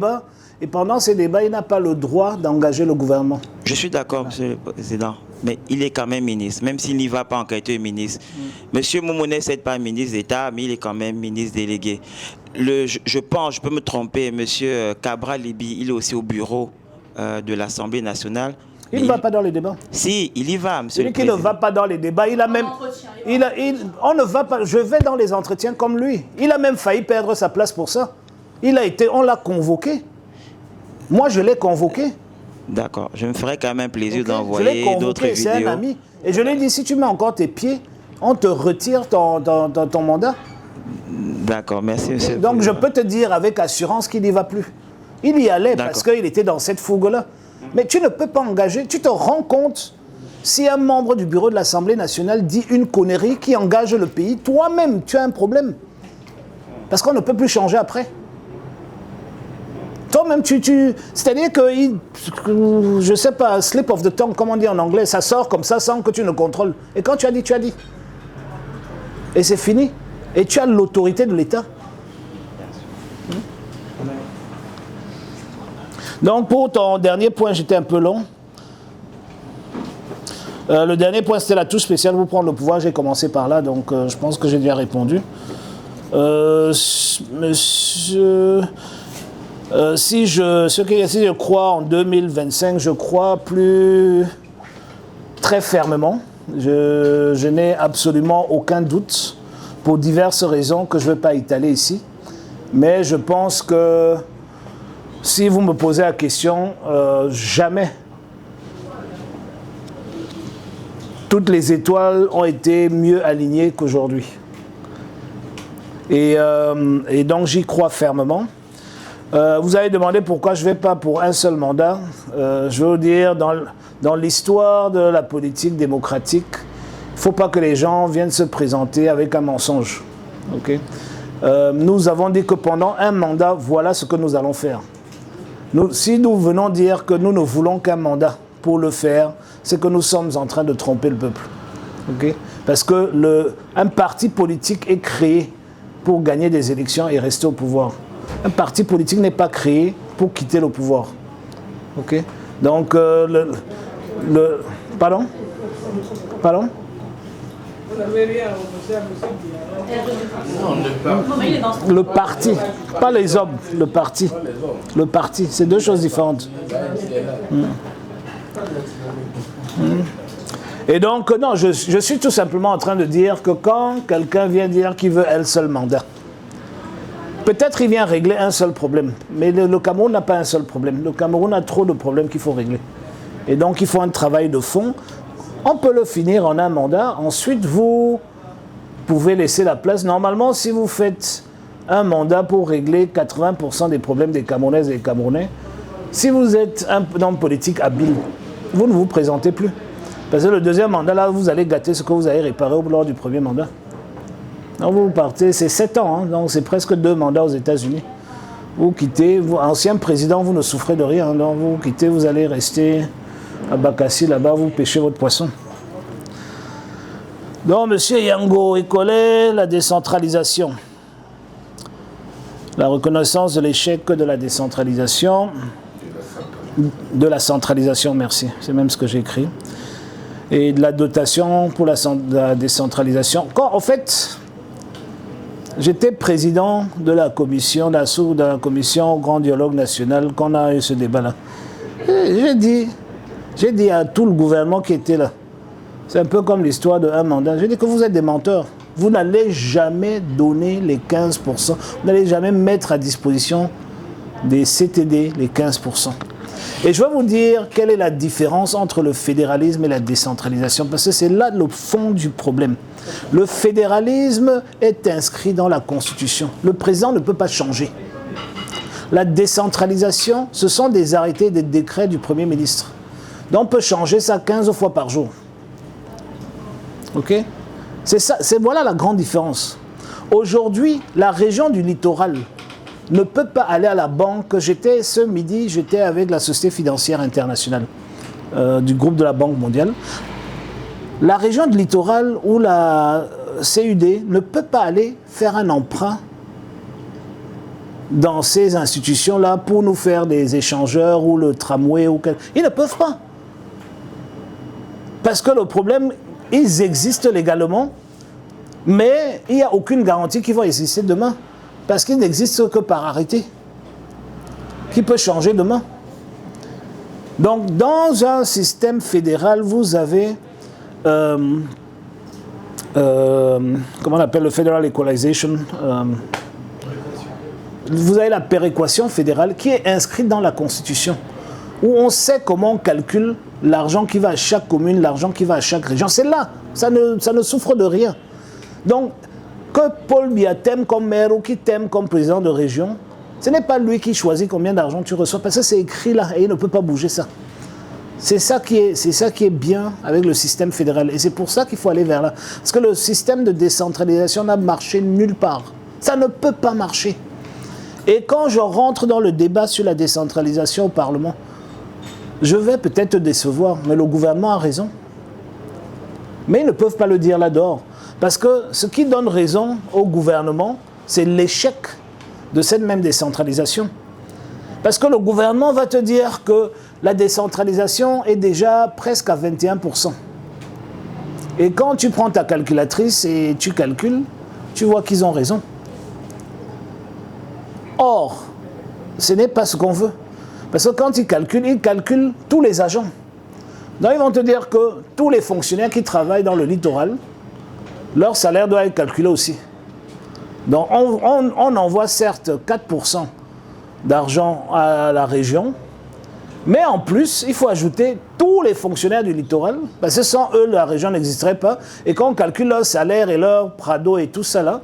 Et pendant ces débats, il n'a pas le droit d'engager le gouvernement. Je suis d'accord, monsieur le président. Mais il est quand même ministre, même s'il n'y va pas en qualité de ministre. Monsieur Moumoune, c'est pas ministre d'État, mais il est quand même ministre délégué. Je pense, je peux me tromper, monsieur Cabral Libi, il est aussi au bureau de l'Assemblée nationale. Il ne va pas dans les débats. Si, il y va, monsieur le président. Il ne va pas dans les débats. Il a même... on ne va pas... Je vais dans les entretiens comme lui. Il a même failli perdre sa place pour ça. On l'a convoqué. Moi, je l'ai convoqué. D'accord. Je me ferais quand même plaisir d'envoyer d'autres vidéos. C'est un ami. Et je lui ai dit, si tu mets encore tes pieds, on te retire ton mandat. D'accord, merci, monsieur. Donc, je peux te dire avec assurance qu'il n'y va plus. Il y allait parce qu'il était dans cette fougue-là. Mais tu ne peux pas engager. Tu te rends compte, si un membre du bureau de l'Assemblée nationale dit une connerie qui engage le pays, toi-même, tu as un problème. Parce qu'on ne peut plus changer après. Toi-même, c'est-à-dire que, je ne sais pas, slip of the tongue, comme on dit en anglais, ça sort comme ça sans que tu ne contrôles. Et quand tu as dit, tu as dit. Et c'est fini. Et tu as l'autorité de l'État. Donc, pour ton dernier point, j'étais un peu long. Le dernier point, c'était la touche spéciale pour prendre le pouvoir. J'ai commencé par là, donc je pense que j'ai bien répondu. Monsieur... si je crois en 2025, je crois plus très fermement. Je n'ai absolument aucun doute pour diverses raisons que je ne vais pas étaler ici. Mais je pense que si vous me posez la question, jamais toutes les étoiles ont été mieux alignées qu'aujourd'hui. Et donc j'y crois fermement. Vous avez demandé pourquoi je ne vais pas pour un seul mandat. Je veux vous dire, dans l'histoire de la politique démocratique, il ne faut pas que les gens viennent se présenter avec un mensonge. Okay? Nous avons dit que pendant un mandat, voilà ce que nous allons faire. Si nous venons dire que nous ne voulons qu'un mandat pour le faire, c'est que nous sommes en train de tromper le peuple. Okay? Parce que un parti politique est créé pour gagner des élections et rester au pouvoir. Un parti politique n'est pas créé pour quitter le pouvoir. Ok? Donc, Pardon? Pardon? Le parti, pas les hommes, le parti. Le parti, c'est deux choses différentes. Et donc, non, je suis tout simplement en train de dire que quand quelqu'un vient dire qu'il veut un seul mandat, peut-être il vient régler un seul problème. Mais le Cameroun n'a pas un seul problème. Le Cameroun a trop de problèmes qu'il faut régler. Et donc, il faut un travail de fond. On peut le finir en un mandat. Ensuite, vous pouvez laisser la place. Normalement, si vous faites un mandat pour régler 80% des problèmes des Camerounaises et des Camerounais, si vous êtes un homme politique habile, vous ne vous présentez plus. Parce que le deuxième mandat, là, vous allez gâter ce que vous avez réparé lors du premier mandat. Donc vous partez, c'est 7 ans, hein, donc c'est presque 2 mandats aux États-Unis. Vous quittez, vous, ancien président, vous ne souffrez de rien. Donc vous quittez, vous allez rester à Bakassi, là-bas, vous pêchez votre poisson. Donc, M. Yango Ekole, la décentralisation. La reconnaissance de l'échec de la décentralisation. De la centralisation, merci. C'est même ce que j'ai écrit. Et de la dotation pour la décentralisation. Quand, en fait, j'étais président de la commission d'assaut, de la commission Grand Dialogue National, quand on a eu ce débat-là. J'ai dit à tout le gouvernement qui était là, c'est un peu comme l'histoire de un mandat, j'ai dit que vous êtes des menteurs. Vous n'allez jamais donner les 15%. Vous n'allez jamais mettre à disposition des CTD les 15%. Et je vais vous dire quelle est la différence entre le fédéralisme et la décentralisation, parce que c'est là le fond du problème. Le fédéralisme est inscrit dans la Constitution. Le président ne peut pas changer. La décentralisation, ce sont des arrêtés, des décrets du Premier ministre. Donc on peut changer ça 15 fois par jour. Ok ? Voilà la grande différence. Aujourd'hui, la région du littoral ne peut pas aller à la banque. Ce midi, j'étais avec la Société financière internationale du groupe de la Banque mondiale. La région du littoral ou la CUD ne peut pas aller faire un emprunt dans ces institutions-là pour nous faire des échangeurs ou le tramway. Ils ne peuvent pas. Parce que le problème, ils existent légalement, mais il n'y a aucune garantie qu'ils vont exister demain. Parce qu'ils n'existent que par arrêté, qui peut changer demain. Donc, dans un système fédéral, vous avez, comment on appelle le Federal Equalization, vous avez la péréquation fédérale qui est inscrite dans la Constitution, où on sait comment on calcule l'argent qui va à chaque commune, l'argent qui va à chaque région. C'est là, ça ne souffre de rien. Donc, que Paul Biya t'aime comme maire ou qui t'aime comme président de région, ce n'est pas lui qui choisit combien d'argent tu reçois, parce que c'est écrit là et il ne peut pas bouger ça. C'est ça qui est bien avec le système fédéral. Et c'est pour ça qu'il faut aller vers là. Parce que le système de décentralisation n'a marché nulle part. Ça ne peut pas marcher. Et quand je rentre dans le débat sur la décentralisation au Parlement, je vais peut-être te décevoir, mais le gouvernement a raison. Mais ils ne peuvent pas le dire là-dehors. Parce que ce qui donne raison au gouvernement, c'est l'échec de cette même décentralisation. Parce que le gouvernement va te dire que la décentralisation est déjà presque à 21%. Et quand tu prends ta calculatrice et tu calcules, tu vois qu'ils ont raison. Or, ce n'est pas ce qu'on veut. Parce que quand ils calculent tous les agents. Donc ils vont te dire que tous les fonctionnaires qui travaillent dans le littoral, leur salaire doit être calculé aussi. Donc on envoie certes 4% d'argent à la région, mais en plus, il faut ajouter tous les fonctionnaires du littoral, parce que sans eux, la région n'existerait pas. Et quand on calcule leur salaire et leur prado et tout ça là,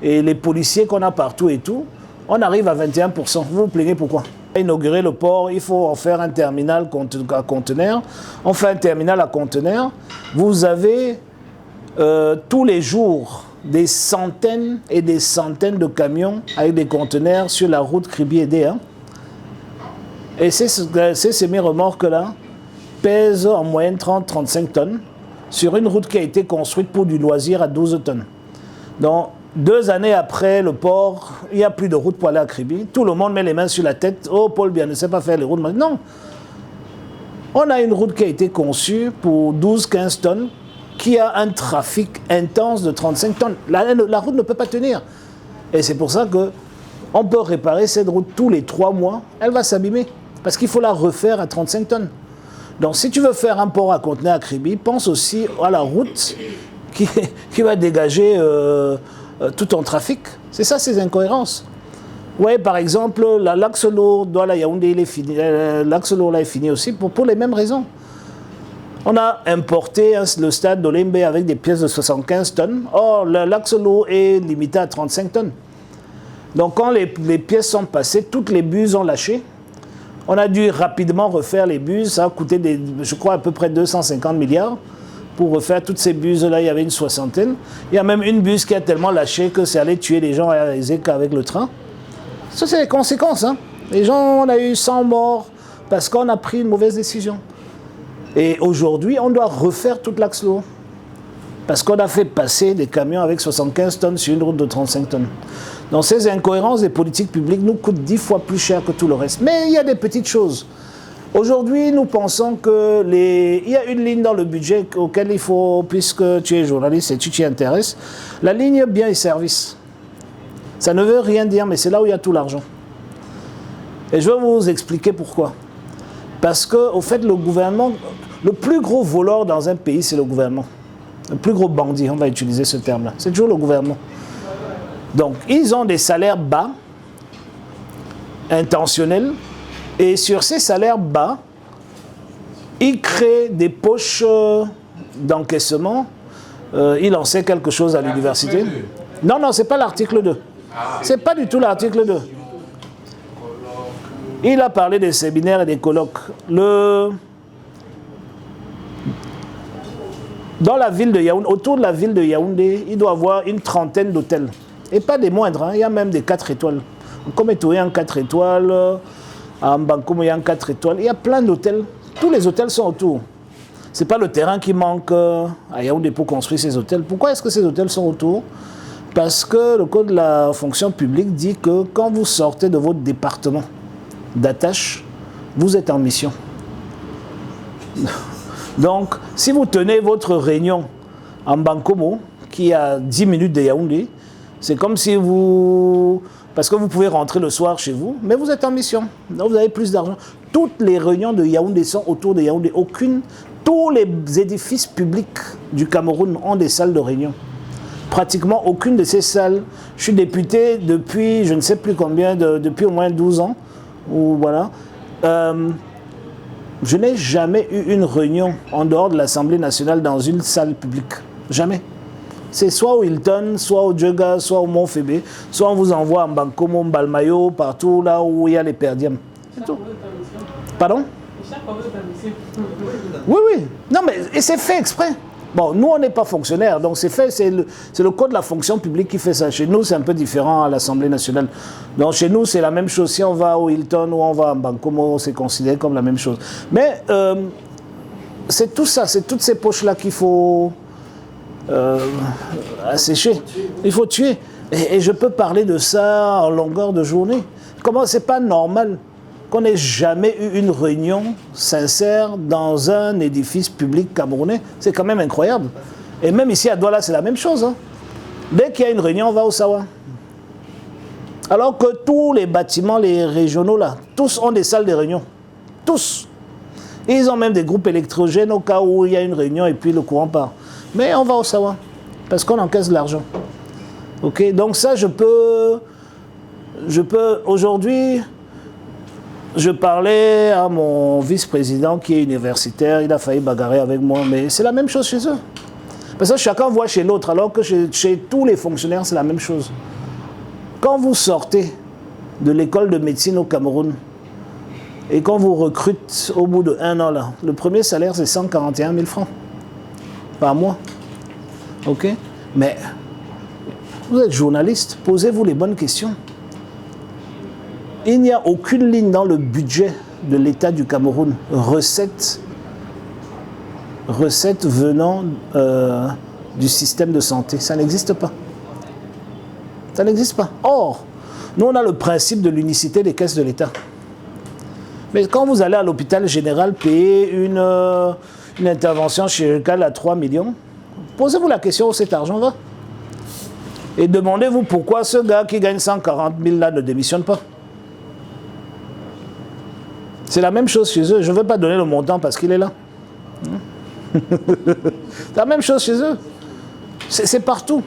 et les policiers qu'on a partout et tout, on arrive à 21%. Vous vous plaignez pourquoi ? Inaugurer le port, il faut en faire un terminal à conteneurs. On fait un terminal à conteneurs. Vous avez tous les jours des centaines et des centaines de camions avec des conteneurs sur la route Kribi-Edé. Hein. Et ces remorques-là pèsent en moyenne 30-35 tonnes sur une route qui a été construite pour du loisir à 12 tonnes. Donc, 2 années après le port, il n'y a plus de route pour aller à Kribi. Tout le monde met les mains sur la tête. Oh, Paul Biya ne sait pas faire les routes. Non. On a une route qui a été conçue pour 12-15 tonnes, qui a un trafic intense de 35 tonnes. La route ne peut pas tenir. Et c'est pour ça qu'on peut réparer cette route tous les 3 mois. Elle va s'abîmer. Parce qu'il faut la refaire à 35 tonnes. Donc si tu veux faire un port à conteneurs à Kribi, pense aussi à la route qui va dégager tout ton trafic. C'est ça, ces incohérences. Oui, par exemple, l'axe lourd, Douala Yaoundé, l'axe lourd là est fini aussi pour les mêmes raisons. On a importé le stade d'Olembe avec des pièces de 75 tonnes. Or, l'axe lourd est limité à 35 tonnes. Donc, quand les pièces sont passées, toutes les buses ont lâché. On a dû rapidement refaire les buses. Ça a coûté, je crois, à peu près 250 milliards pour refaire toutes ces buses-là. Il y avait une soixantaine. Il y a même une buse qui a tellement lâché que c'est allé tuer les gens à Ezeka avec le train. Ça, c'est les conséquences. Hein. Les gens, on a eu 100 morts parce qu'on a pris une mauvaise décision. Et aujourd'hui, on doit refaire toute l'axe lourd. Parce qu'on a fait passer des camions avec 75 tonnes sur une route de 35 tonnes. Donc ces incohérences des politiques publiques nous coûtent 10 fois plus cher que tout le reste. Mais il y a des petites choses. Aujourd'hui, nous pensons qu'il y a une ligne dans le budget auquel il faut, puisque tu es journaliste et tu t'y intéresses, la ligne biens et services. Ça ne veut rien dire, mais c'est là où il y a tout l'argent. Et je vais vous expliquer pourquoi. Parce qu'au fait, le gouvernement, le plus gros voleur dans un pays, c'est le gouvernement. Le plus gros bandit, on va utiliser ce terme-là. C'est toujours le gouvernement. Donc, ils ont des salaires bas, intentionnels, et sur ces salaires bas, ils créent des poches d'encaissement. Il en sait quelque chose à l'université. Non, non, ce n'est pas l'article 2. Ce n'est pas du tout l'article 2. Il a parlé des séminaires et des colloques. Dans la ville de Yaoundé, autour de la ville de Yaoundé, il doit y avoir une trentaine d'hôtels. Et pas des moindres, hein. Il y a même des 4 étoiles. Comme il y a 4 étoiles, à Mbankomo, il y a 4 étoiles. Il y a plein d'hôtels. Tous les hôtels sont autour. Ce n'est pas le terrain qui manque à Yaoundé pour construire ces hôtels. Pourquoi est-ce que ces hôtels sont autour? Parce que le code de la fonction publique dit que quand vous sortez de votre département d'attache, vous êtes en mission. Donc, si vous tenez votre réunion en Bankomo, qui est à 10 minutes de Yaoundé, c'est comme si vous... Parce que vous pouvez rentrer le soir chez vous, mais vous êtes en mission. Donc, vous avez plus d'argent. Toutes les réunions de Yaoundé sont autour de Yaoundé. Tous les édifices publics du Cameroun ont des salles de réunion. Pratiquement aucune de ces salles. Je suis député depuis, je ne sais plus combien, depuis au moins 12 ans. Ou voilà. Je n'ai jamais eu une réunion en dehors de l'Assemblée nationale dans une salle publique. Jamais. C'est soit au Hilton, soit au Djega, soit au Mont-Fébé, soit on vous envoie en Bankomo, Balmayo, partout là où il y a les perdièmes. C'est tout. Pardon? Oui, oui. Non, mais c'est fait exprès. Bon, nous, on n'est pas fonctionnaires, donc c'est fait, c'est le code de la fonction publique qui fait ça. Chez nous, c'est un peu différent à l'Assemblée nationale. Donc chez nous, c'est la même chose. Si on va au Hilton ou on va en Bankomo, c'est considéré comme la même chose. Mais c'est tout ça, c'est toutes ces poches-là qu'il faut assécher. Il faut tuer. Et je peux parler de ça en longueur de journée. Comment c'est pas normal qu'on n'ait jamais eu une réunion sincère dans un édifice public camerounais. C'est quand même incroyable. Et même ici à Douala, c'est la même chose. Hein. Dès qu'il y a une réunion, on va au Sawa. Alors que tous les bâtiments, les régionaux, là, tous ont des salles de réunion. Tous. Et ils ont même des groupes électrogènes au cas où il y a une réunion et puis le courant part. Mais on va au Sawa. Parce qu'on encaisse de l'argent. Ok, donc ça, je peux aujourd'hui... Je parlais à mon vice-président qui est universitaire, il a failli bagarrer avec moi, mais c'est la même chose chez eux. Parce que chacun voit chez l'autre, alors que chez tous les fonctionnaires, c'est la même chose. Quand vous sortez de l'école de médecine au Cameroun, et qu'on vous recrute au bout de 1 an, là, le premier salaire, c'est 141 000 francs par mois. Ok? Mais vous êtes journaliste, posez-vous les bonnes questions. Il n'y a aucune ligne dans le budget de l'État du Cameroun, recettes venant du système de santé. Ça n'existe pas. Ça n'existe pas. Or, nous on a le principe de l'unicité des caisses de l'État. Mais quand vous allez à l'hôpital général payer une intervention chirurgicale à 3 millions, posez-vous la question où cet argent va. Et demandez-vous pourquoi ce gars qui gagne 140 000 là ne démissionne pas. C'est la même chose chez eux. Je ne veux pas donner le montant parce qu'il est là. C'est la même chose chez eux. C'est partout.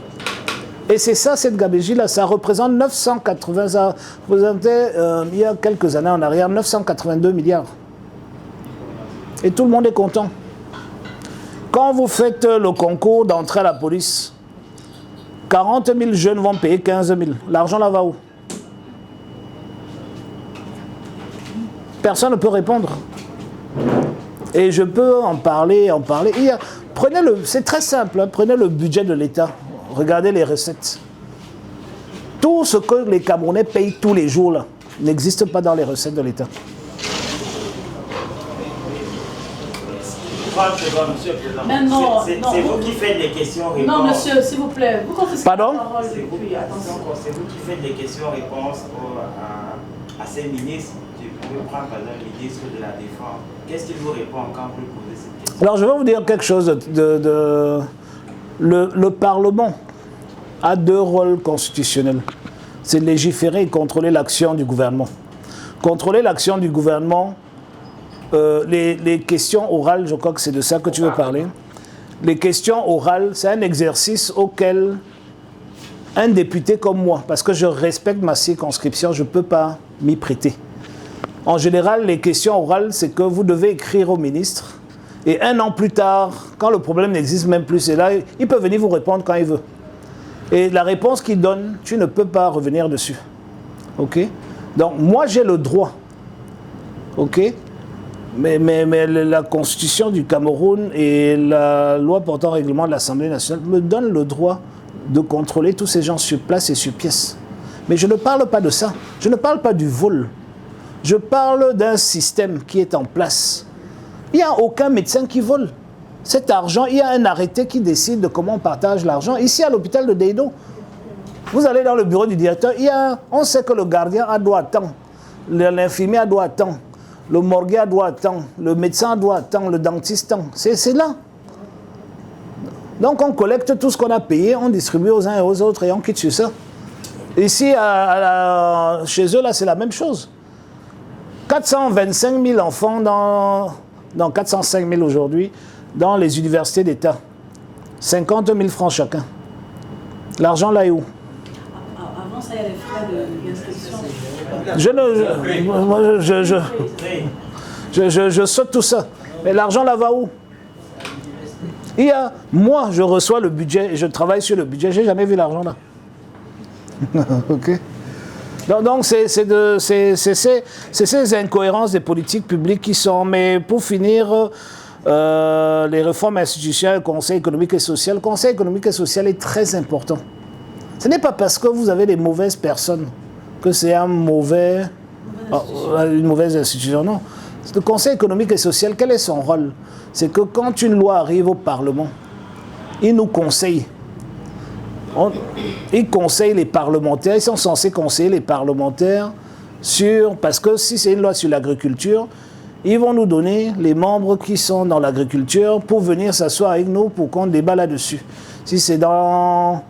Et c'est ça, cette gabégie-là. Ça représente 980... Ça représentait, il y a quelques années en arrière, 982 milliards. Et tout le monde est content. Quand vous faites le concours d'entrée à la police, 40 000 jeunes vont payer 15 000. L'argent là va où? Personne ne peut répondre. Et je peux en parler. C'est très simple, hein, prenez le budget de l'État, regardez les recettes. Tout ce que les Camerounais payent tous les jours là n'existe pas dans les recettes de l'État. Maintenant, c'est vous qui faites les questions-réponses. Non, monsieur, s'il vous plaît, vous confisquez Pardon? la parole. C'est vous qui faites les questions-réponses à ces ministres. Vous pouvez prendre par exemple le ministre de la Défense. Qu'est-ce qu'il vous répond quand vous lui posez cette question? Alors je vais vous dire quelque chose. Le Parlement a deux rôles constitutionnels. C'est légiférer et contrôler l'action du gouvernement. Contrôler l'action du gouvernement, les questions orales, je crois que c'est de ça que tu veux parler. Les questions orales, c'est un exercice auquel un député comme moi, parce que je respecte ma circonscription, je ne peux pas m'y prêter. En général, les questions orales, c'est que vous devez écrire au ministre et un an plus tard, quand le problème n'existe même plus, c'est là, il peut venir vous répondre quand il veut. Et la réponse qu'il donne, tu ne peux pas revenir dessus. OK? Donc, moi, j'ai le droit. OK? Mais la Constitution du Cameroun et la loi portant règlement de l'Assemblée nationale me donnent le droit de contrôler tous ces gens sur place et sur pièce. Mais je ne parle pas de ça. Je ne parle pas du vol. Je parle d'un système qui est en place. Il n'y a aucun médecin qui vole. Cet argent, il y a un arrêté qui décide de comment on partage l'argent. Ici, à l'hôpital de Deido, vous allez dans le bureau du directeur, on sait que le gardien a droit à tant, l'infirmier a droit à tant, le morguier a droit à tant, le médecin a droit à tant, le dentiste tant. C'est là. Donc on collecte tout ce qu'on a payé, on distribue aux uns et aux autres et on quitte sur ça. Ici, chez eux, là, c'est la même chose. 425 000 enfants, dans 405 000 aujourd'hui, dans les universités d'État. 50 000 francs chacun. L'argent là est où? Avant ça, il y a les frais d'inscription. Je saute tout ça. Mais l'argent là va où? Moi, je reçois le budget et je travaille sur le budget. Je n'ai jamais vu l'argent là. OK? Donc, c'est ces incohérences des politiques publiques qui sont... Mais pour finir, les réformes institutionnelles, le Conseil économique et social. Le Conseil économique et social est très important. Ce n'est pas parce que vous avez des mauvaises personnes que c'est une mauvaise institution. Non. Le Conseil économique et social, quel est son rôle? C'est que quand une loi arrive au Parlement, il nous conseille. Ils conseillent les parlementaires, ils sont censés conseiller les parlementaires parce que si c'est une loi sur l'agriculture, ils vont nous donner les membres qui sont dans l'agriculture pour venir s'asseoir avec nous pour qu'on débat là-dessus. Si c'est dans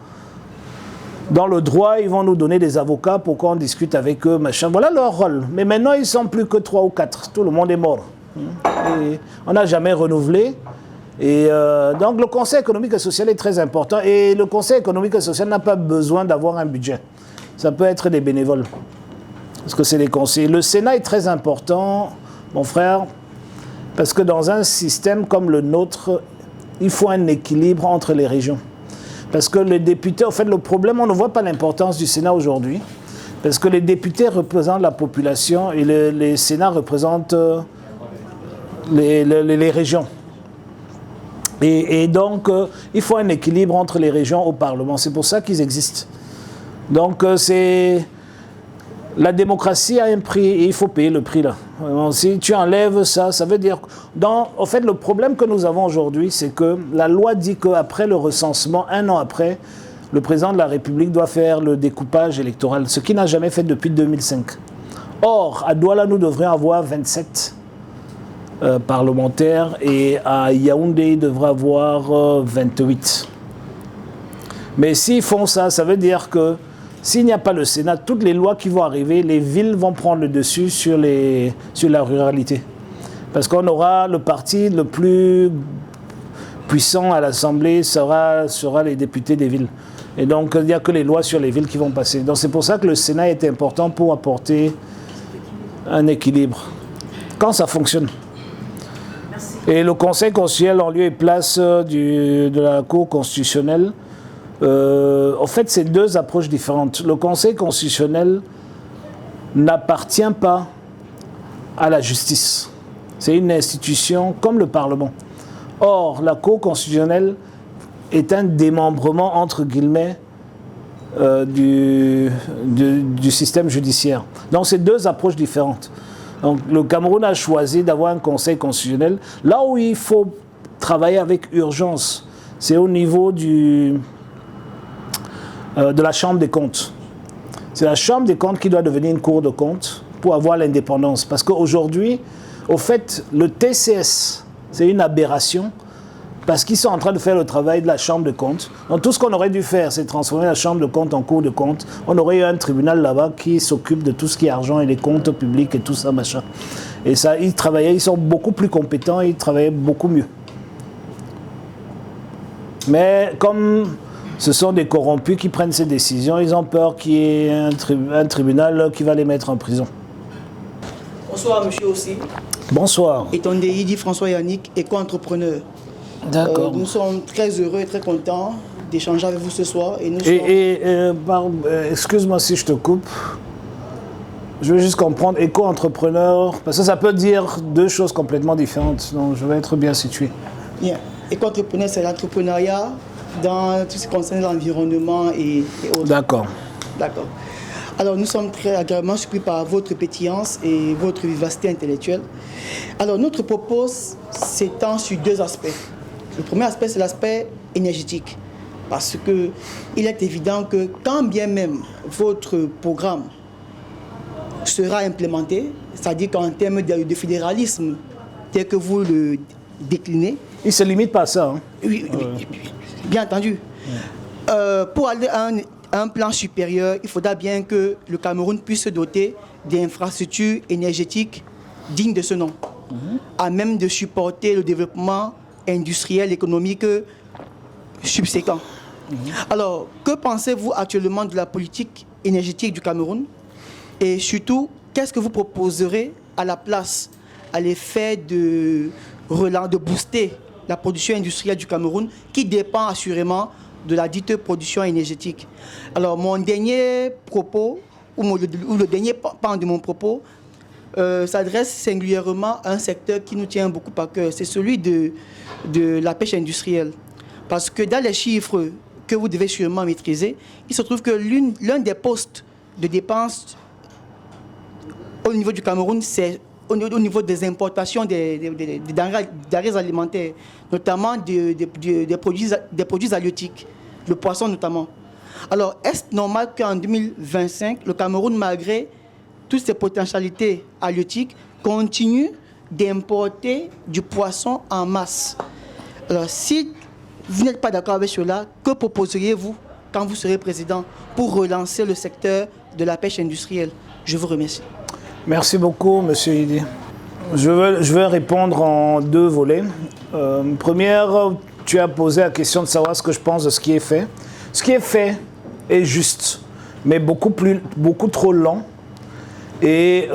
le droit, ils vont nous donner des avocats pour qu'on discute avec eux, machin. Voilà leur rôle. Mais maintenant, ils ne sont plus que 3 ou 4. Tout le monde est mort. Et on n'a jamais renouvelé. Et donc le Conseil économique et social est très important. Et le Conseil économique et social n'a pas besoin d'avoir un budget. Ça peut être des bénévoles. Parce que c'est des conseillers. Le Sénat est très important, mon frère, parce que dans un système comme le nôtre, il faut un équilibre entre les régions. Parce que les députés, en fait, le problème, on ne voit pas l'importance du Sénat aujourd'hui. Parce que les députés représentent la population et les Sénats représentent les régions. Et donc, il faut un équilibre entre les régions au Parlement. C'est pour ça qu'ils existent. Donc, la démocratie a un prix et il faut payer le prix là. Si tu enlèves ça, ça veut dire... En fait, le problème que nous avons aujourd'hui, c'est que la loi dit qu'après le recensement, 1 an après, le président de la République doit faire le découpage électoral, ce qu'il n'a jamais fait depuis 2005. Or, à Douala, nous devrions avoir 27 parlementaires et à Yaoundé, il devrait avoir 28. Mais s'ils font ça, ça veut dire que s'il n'y a pas le Sénat, toutes les lois qui vont arriver, les villes vont prendre le dessus sur la ruralité. Parce qu'on aura le parti le plus puissant à l'Assemblée sera les députés des villes. Et donc, il n'y a que les lois sur les villes qui vont passer. Donc, c'est pour ça que le Sénat est important pour apporter un équilibre. Quand ça fonctionne. Merci. Et le Conseil constitutionnel, en lieu et place de la Cour constitutionnelle, en fait, c'est deux approches différentes. Le Conseil constitutionnel n'appartient pas à la justice. C'est une institution comme le Parlement. Or, la Cour constitutionnelle est un démembrement, entre guillemets, du système judiciaire. Donc, c'est deux approches différentes. Donc, le Cameroun a choisi d'avoir un Conseil constitutionnel. Là où il faut travailler avec urgence, c'est au niveau de la Chambre des comptes. C'est la Chambre des comptes qui doit devenir une Cour de comptes pour avoir l'indépendance. Parce qu'aujourd'hui, au fait, le TCS, c'est une aberration parce qu'ils sont en train de faire le travail de la Chambre de comptes. Donc tout ce qu'on aurait dû faire, c'est transformer la Chambre de comptes en Cour de comptes. On aurait eu un tribunal là-bas qui s'occupe de tout ce qui est argent et les comptes publics et tout ça, machin. Et ça, ils travaillaient, ils sont beaucoup plus compétents, ils travaillaient beaucoup mieux. Mais comme ce sont des corrompus qui prennent ces décisions, ils ont peur qu'il y ait un tribunal qui va les mettre en prison. Bonsoir, monsieur aussi. Bonsoir. Etondéidi François Yannick, éco-entrepreneur. D'accord. Nous sommes très heureux et très contents d'échanger avec vous ce soir. Excuse-moi si je te coupe. Je veux juste comprendre, éco-entrepreneur, parce que ça peut dire deux choses complètement différentes. Donc je vais être bien situé. Bien. Éco-entrepreneur, c'est l'entrepreneuriat dans tout ce qui concerne l'environnement et autres. D'accord. D'accord. Alors, nous sommes très agréablement surpris par votre pétillance et votre vivacité intellectuelle. Alors, notre propos s'étend sur deux aspects. Le premier aspect, c'est l'aspect énergétique. Parce qu'il est évident que quand bien même votre programme sera implémenté, c'est-à-dire qu'en termes de fédéralisme, tel que vous le déclinez... Il ne se limite pas à ça. Hein. Oui, bien entendu. Pour aller à un plan supérieur, il faudra bien que le Cameroun puisse se doter d'infrastructures énergétiques dignes de ce nom, à même de supporter le développement industriel, économique subséquent. Alors, que pensez-vous actuellement de la politique énergétique du Cameroun? Et surtout, qu'est-ce que vous proposerez à la place, à l'effet de booster la production industrielle du Cameroun, qui dépend assurément de la dite production énergétique? Alors, mon dernier propos, ou le dernier pan de mon propos, s'adresse singulièrement à un secteur qui nous tient beaucoup à cœur. C'est celui de la pêche industrielle. Parce que dans les chiffres que vous devez sûrement maîtriser, il se trouve que l'un des postes de dépenses au niveau du Cameroun, c'est au niveau des importations des denrées alimentaires, notamment des produits halieutiques, le poisson notamment. Alors, est-ce normal qu'en 2025, le Cameroun, malgré toutes ses potentialités halieutiques, continue d'importer du poisson en masse? Alors, si vous n'êtes pas d'accord avec cela, que proposeriez-vous quand vous serez président pour relancer le secteur de la pêche industrielle? Je vous remercie. Merci beaucoup, monsieur Idi. Je vais répondre en deux volets. Première, tu as posé la question de savoir ce que je pense de ce qui est fait. Ce qui est fait est juste, mais beaucoup trop lent. Et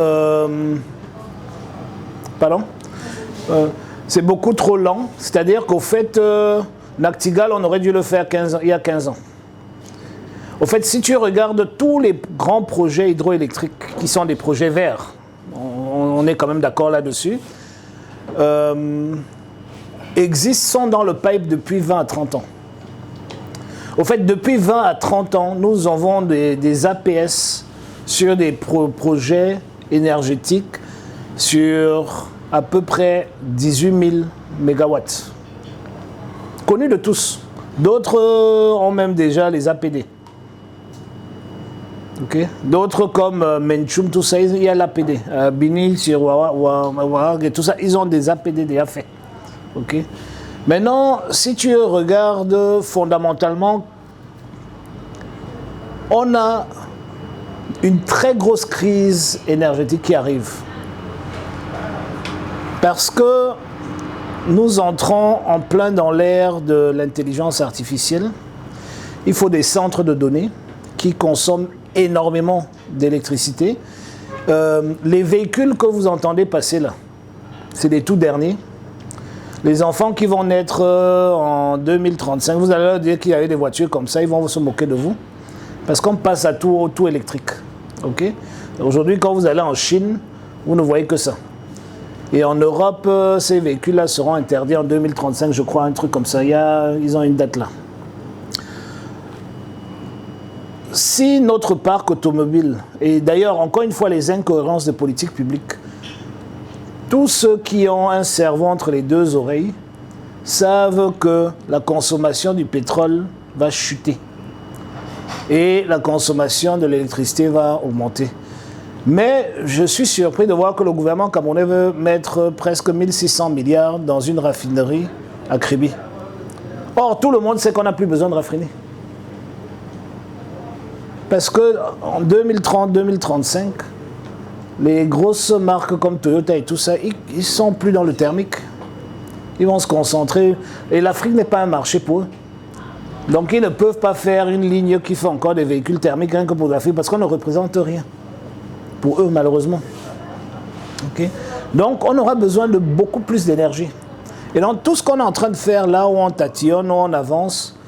c'est beaucoup trop lent. C'est-à-dire qu'au fait, Nachtigal, on aurait dû le faire il y a 15 ans. Au fait, si tu regardes tous les grands projets hydroélectriques qui sont des projets verts, on est quand même d'accord là-dessus, sont dans le pipe depuis 20 à 30 ans. Au fait, depuis 20 à 30 ans, nous avons des APS sur des projets énergétiques sur à peu près 18 000 mégawatts. Connus de tous. D'autres ont même déjà les APD. Okay. D'autres comme Menchum, tout ça, il y a l'APD. Bini, et tout ça, ils ont des APD déjà faits. Okay. Maintenant, si tu regardes fondamentalement, on a une très grosse crise énergétique qui arrive. Parce que nous entrons en plein dans l'ère de l'intelligence artificielle. Il faut des centres de données qui consomment énormément d'électricité. Les véhicules que vous entendez passer là, c'est les tout derniers. Les enfants qui vont naître en 2035, vous allez leur dire qu'il y avait des voitures comme ça, ils vont se moquer de vous. Parce qu'on passe à tout électrique. Okay? Aujourd'hui, quand vous allez en Chine, vous ne voyez que ça. Et en Europe, ces véhicules-là seront interdits en 2035, je crois, un truc comme ça. Ils ont une date là. Si notre parc automobile, et d'ailleurs, encore une fois, les incohérences des politiques publiques, tous ceux qui ont un cerveau entre les deux oreilles savent que la consommation du pétrole va chuter et la consommation de l'électricité va augmenter. Mais je suis surpris de voir que le gouvernement camerounais veut mettre presque 1600 milliards dans une raffinerie à Kribi. Or, tout le monde sait qu'on n'a plus besoin de raffinerie. Parce qu'en 2030-2035, les grosses marques comme Toyota et tout ça, ils ne sont plus dans le thermique. Ils vont se concentrer. Et l'Afrique n'est pas un marché pour eux. Donc ils ne peuvent pas faire une ligne qui fait encore des véhicules thermiques rien que pour l'Afrique parce qu'on ne représente rien. Pour eux, malheureusement. Okay? Donc on aura besoin de beaucoup plus d'énergie. Et donc tout ce qu'on est en train de faire là où on tatillonne, où on avance,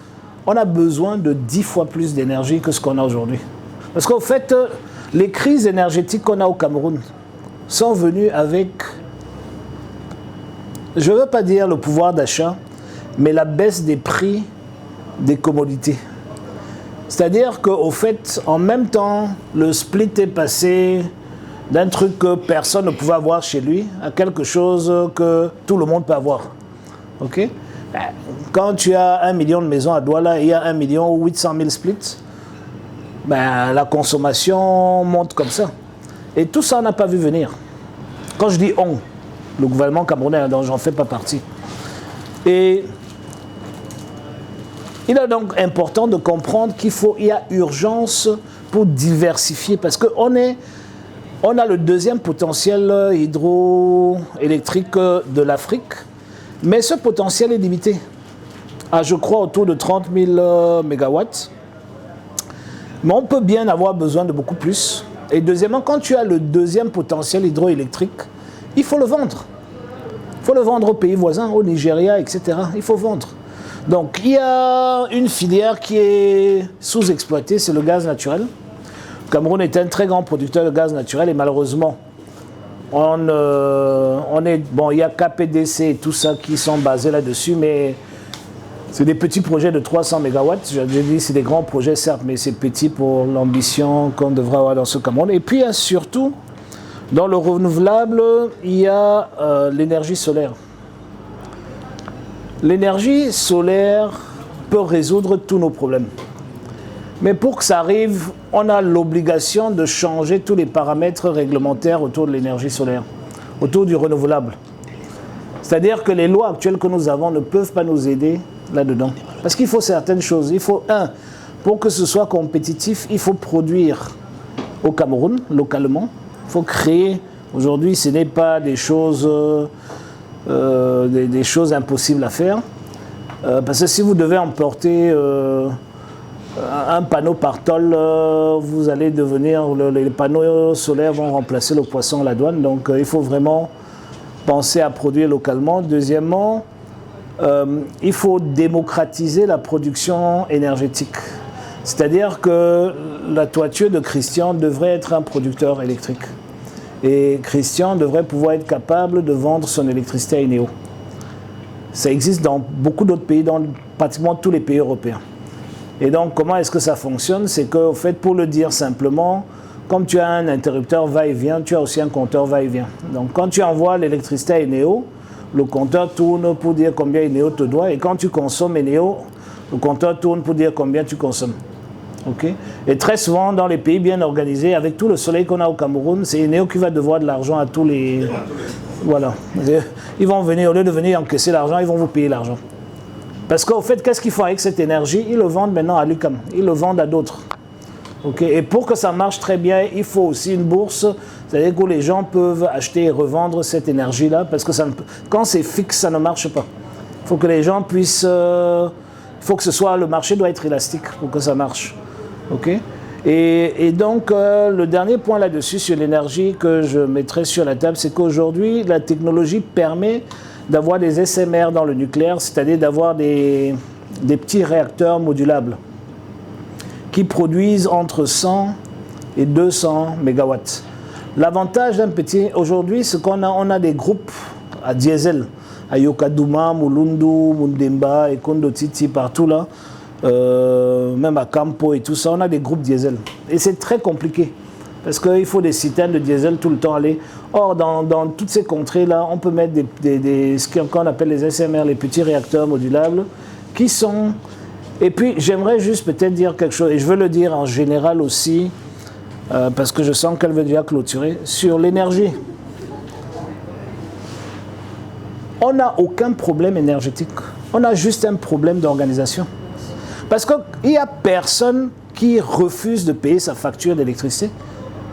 on a besoin de 10 fois plus d'énergie que ce qu'on a aujourd'hui. Parce qu'au fait, les crises énergétiques qu'on a au Cameroun sont venues avec, je ne veux pas dire le pouvoir d'achat, mais la baisse des prix des commodités. C'est-à-dire qu'au fait, en même temps, le split est passé d'un truc que personne ne pouvait avoir chez lui à quelque chose que tout le monde peut avoir. Ok? Quand tu as 1 million de maisons à Douala et il y a 1 800 000 splits, la consommation monte comme ça. Et tout ça, on n'a pas vu venir. Quand je dis on, le gouvernement camerounais, dont j'en fais pas partie. Et il est donc important de comprendre qu'il y a urgence pour diversifier, parce qu'on a le deuxième potentiel hydroélectrique de l'Afrique, mais ce potentiel est limité à, je crois, autour de 30 000 mégawatts. Mais on peut bien avoir besoin de beaucoup plus. Et deuxièmement, quand tu as le deuxième potentiel hydroélectrique, il faut le vendre. Il faut le vendre aux pays voisins, au Nigeria, etc. Il faut vendre. Donc, il y a une filière qui est sous-exploitée, c'est le gaz naturel. Le Cameroun est un très grand producteur de gaz naturel et malheureusement, il y a KPDC et tout ça qui sont basés là-dessus, mais c'est des petits projets de 300 MW. J'ai dit c'est des grands projets, certes, mais c'est petit pour l'ambition qu'on devrait avoir dans ce Cameroun. Et puis, il y a surtout, dans le renouvelable, il y a l'énergie solaire. L'énergie solaire peut résoudre tous nos problèmes. Mais pour que ça arrive, on a l'obligation de changer tous les paramètres réglementaires autour de l'énergie solaire, autour du renouvelable. C'est-à-dire que les lois actuelles que nous avons ne peuvent pas nous aider là-dedans. Parce qu'il faut certaines choses. Il faut, pour que ce soit compétitif, il faut produire au Cameroun, localement. Il faut créer. Aujourd'hui, ce n'est pas des choses... des choses impossibles à faire. Parce que si vous devez emporter un panneau par tôle, vous allez devenir... les panneaux solaires vont remplacer le poisson à la douane. Donc il faut vraiment penser à produire localement. Deuxièmement, il faut démocratiser la production énergétique. C'est-à-dire que la toiture de Christian devrait être un producteur électrique. Et Christian devrait pouvoir être capable de vendre son électricité à Eneo. Ça existe dans beaucoup d'autres pays, dans pratiquement tous les pays européens. Et donc, comment est-ce que ça fonctionne? C'est qu'au fait, pour le dire simplement, comme tu as un interrupteur va-et-vient, tu as aussi un compteur va-et-vient. Donc, quand tu envoies l'électricité à Eneo, le compteur tourne pour dire combien Eneo te doit. Et quand tu consommes Eneo, le compteur tourne pour dire combien tu consommes. Okay. Et très souvent, dans les pays bien organisés, avec tout le soleil qu'on a au Cameroun, c'est Eneo qui va devoir de l'argent à tous les... Voilà. Ils vont venir, au lieu de venir encaisser l'argent, ils vont vous payer l'argent. Parce qu'au fait, qu'est-ce qu'ils font avec cette énergie? Ils le vendent maintenant à l'UQAM. Ils le vendent à d'autres. Okay. Et pour que ça marche très bien, il faut aussi une bourse. C'est-à-dire que les gens peuvent acheter et revendre cette énergie-là. Parce que quand c'est fixe, ça ne marche pas. Il faut que les gens puissent... il faut que ce soit... Le marché doit être élastique pour que ça marche. Okay. Et donc, le dernier point là-dessus sur l'énergie que je mettrai sur la table, c'est qu'aujourd'hui, la technologie permet d'avoir des SMR dans le nucléaire, c'est-à-dire d'avoir des petits réacteurs modulables qui produisent entre 100 et 200 mégawatts. L'avantage d'un petit, aujourd'hui, c'est qu'on a, on a des groupes à diesel, à Yokadouma, Mulundu, Mundemba et Kondotiti, partout là, même à Campo et tout ça, on a des groupes diesel. Et c'est très compliqué, parce qu'il faut des citernes de diesel tout le temps aller. Or, dans toutes ces contrées-là, on peut mettre ce qu'on appelle les SMR, les petits réacteurs modulables, qui sont... Et puis, j'aimerais juste peut-être dire quelque chose, et je veux le dire en général aussi, parce que je sens qu'elle veut déjà clôturer, sur l'énergie. On n'a aucun problème énergétique. On a juste un problème d'organisation. Parce qu'il n'y a personne qui refuse de payer sa facture d'électricité.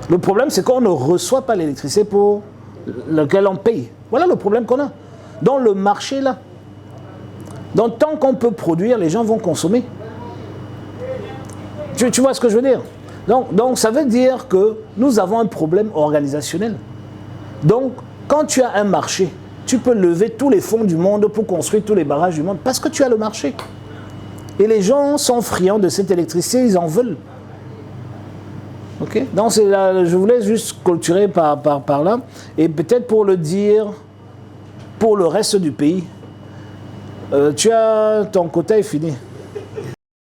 Le problème, c'est qu'on ne reçoit pas l'électricité pour laquelle on paye. Voilà le problème qu'on a. Dans le marché, là. Donc, tant qu'on peut produire, les gens vont consommer. Tu vois ce que je veux dire? Donc, ça veut dire que nous avons un problème organisationnel. Donc, quand tu as un marché, tu peux lever tous les fonds du monde pour construire tous les barrages du monde parce que tu as le marché. Et les gens sont friands de cette électricité, ils en veulent. Ok? Donc, je voulais juste clôturer par là. Et peut-être pour le dire, pour le reste du pays, ton quota est fini.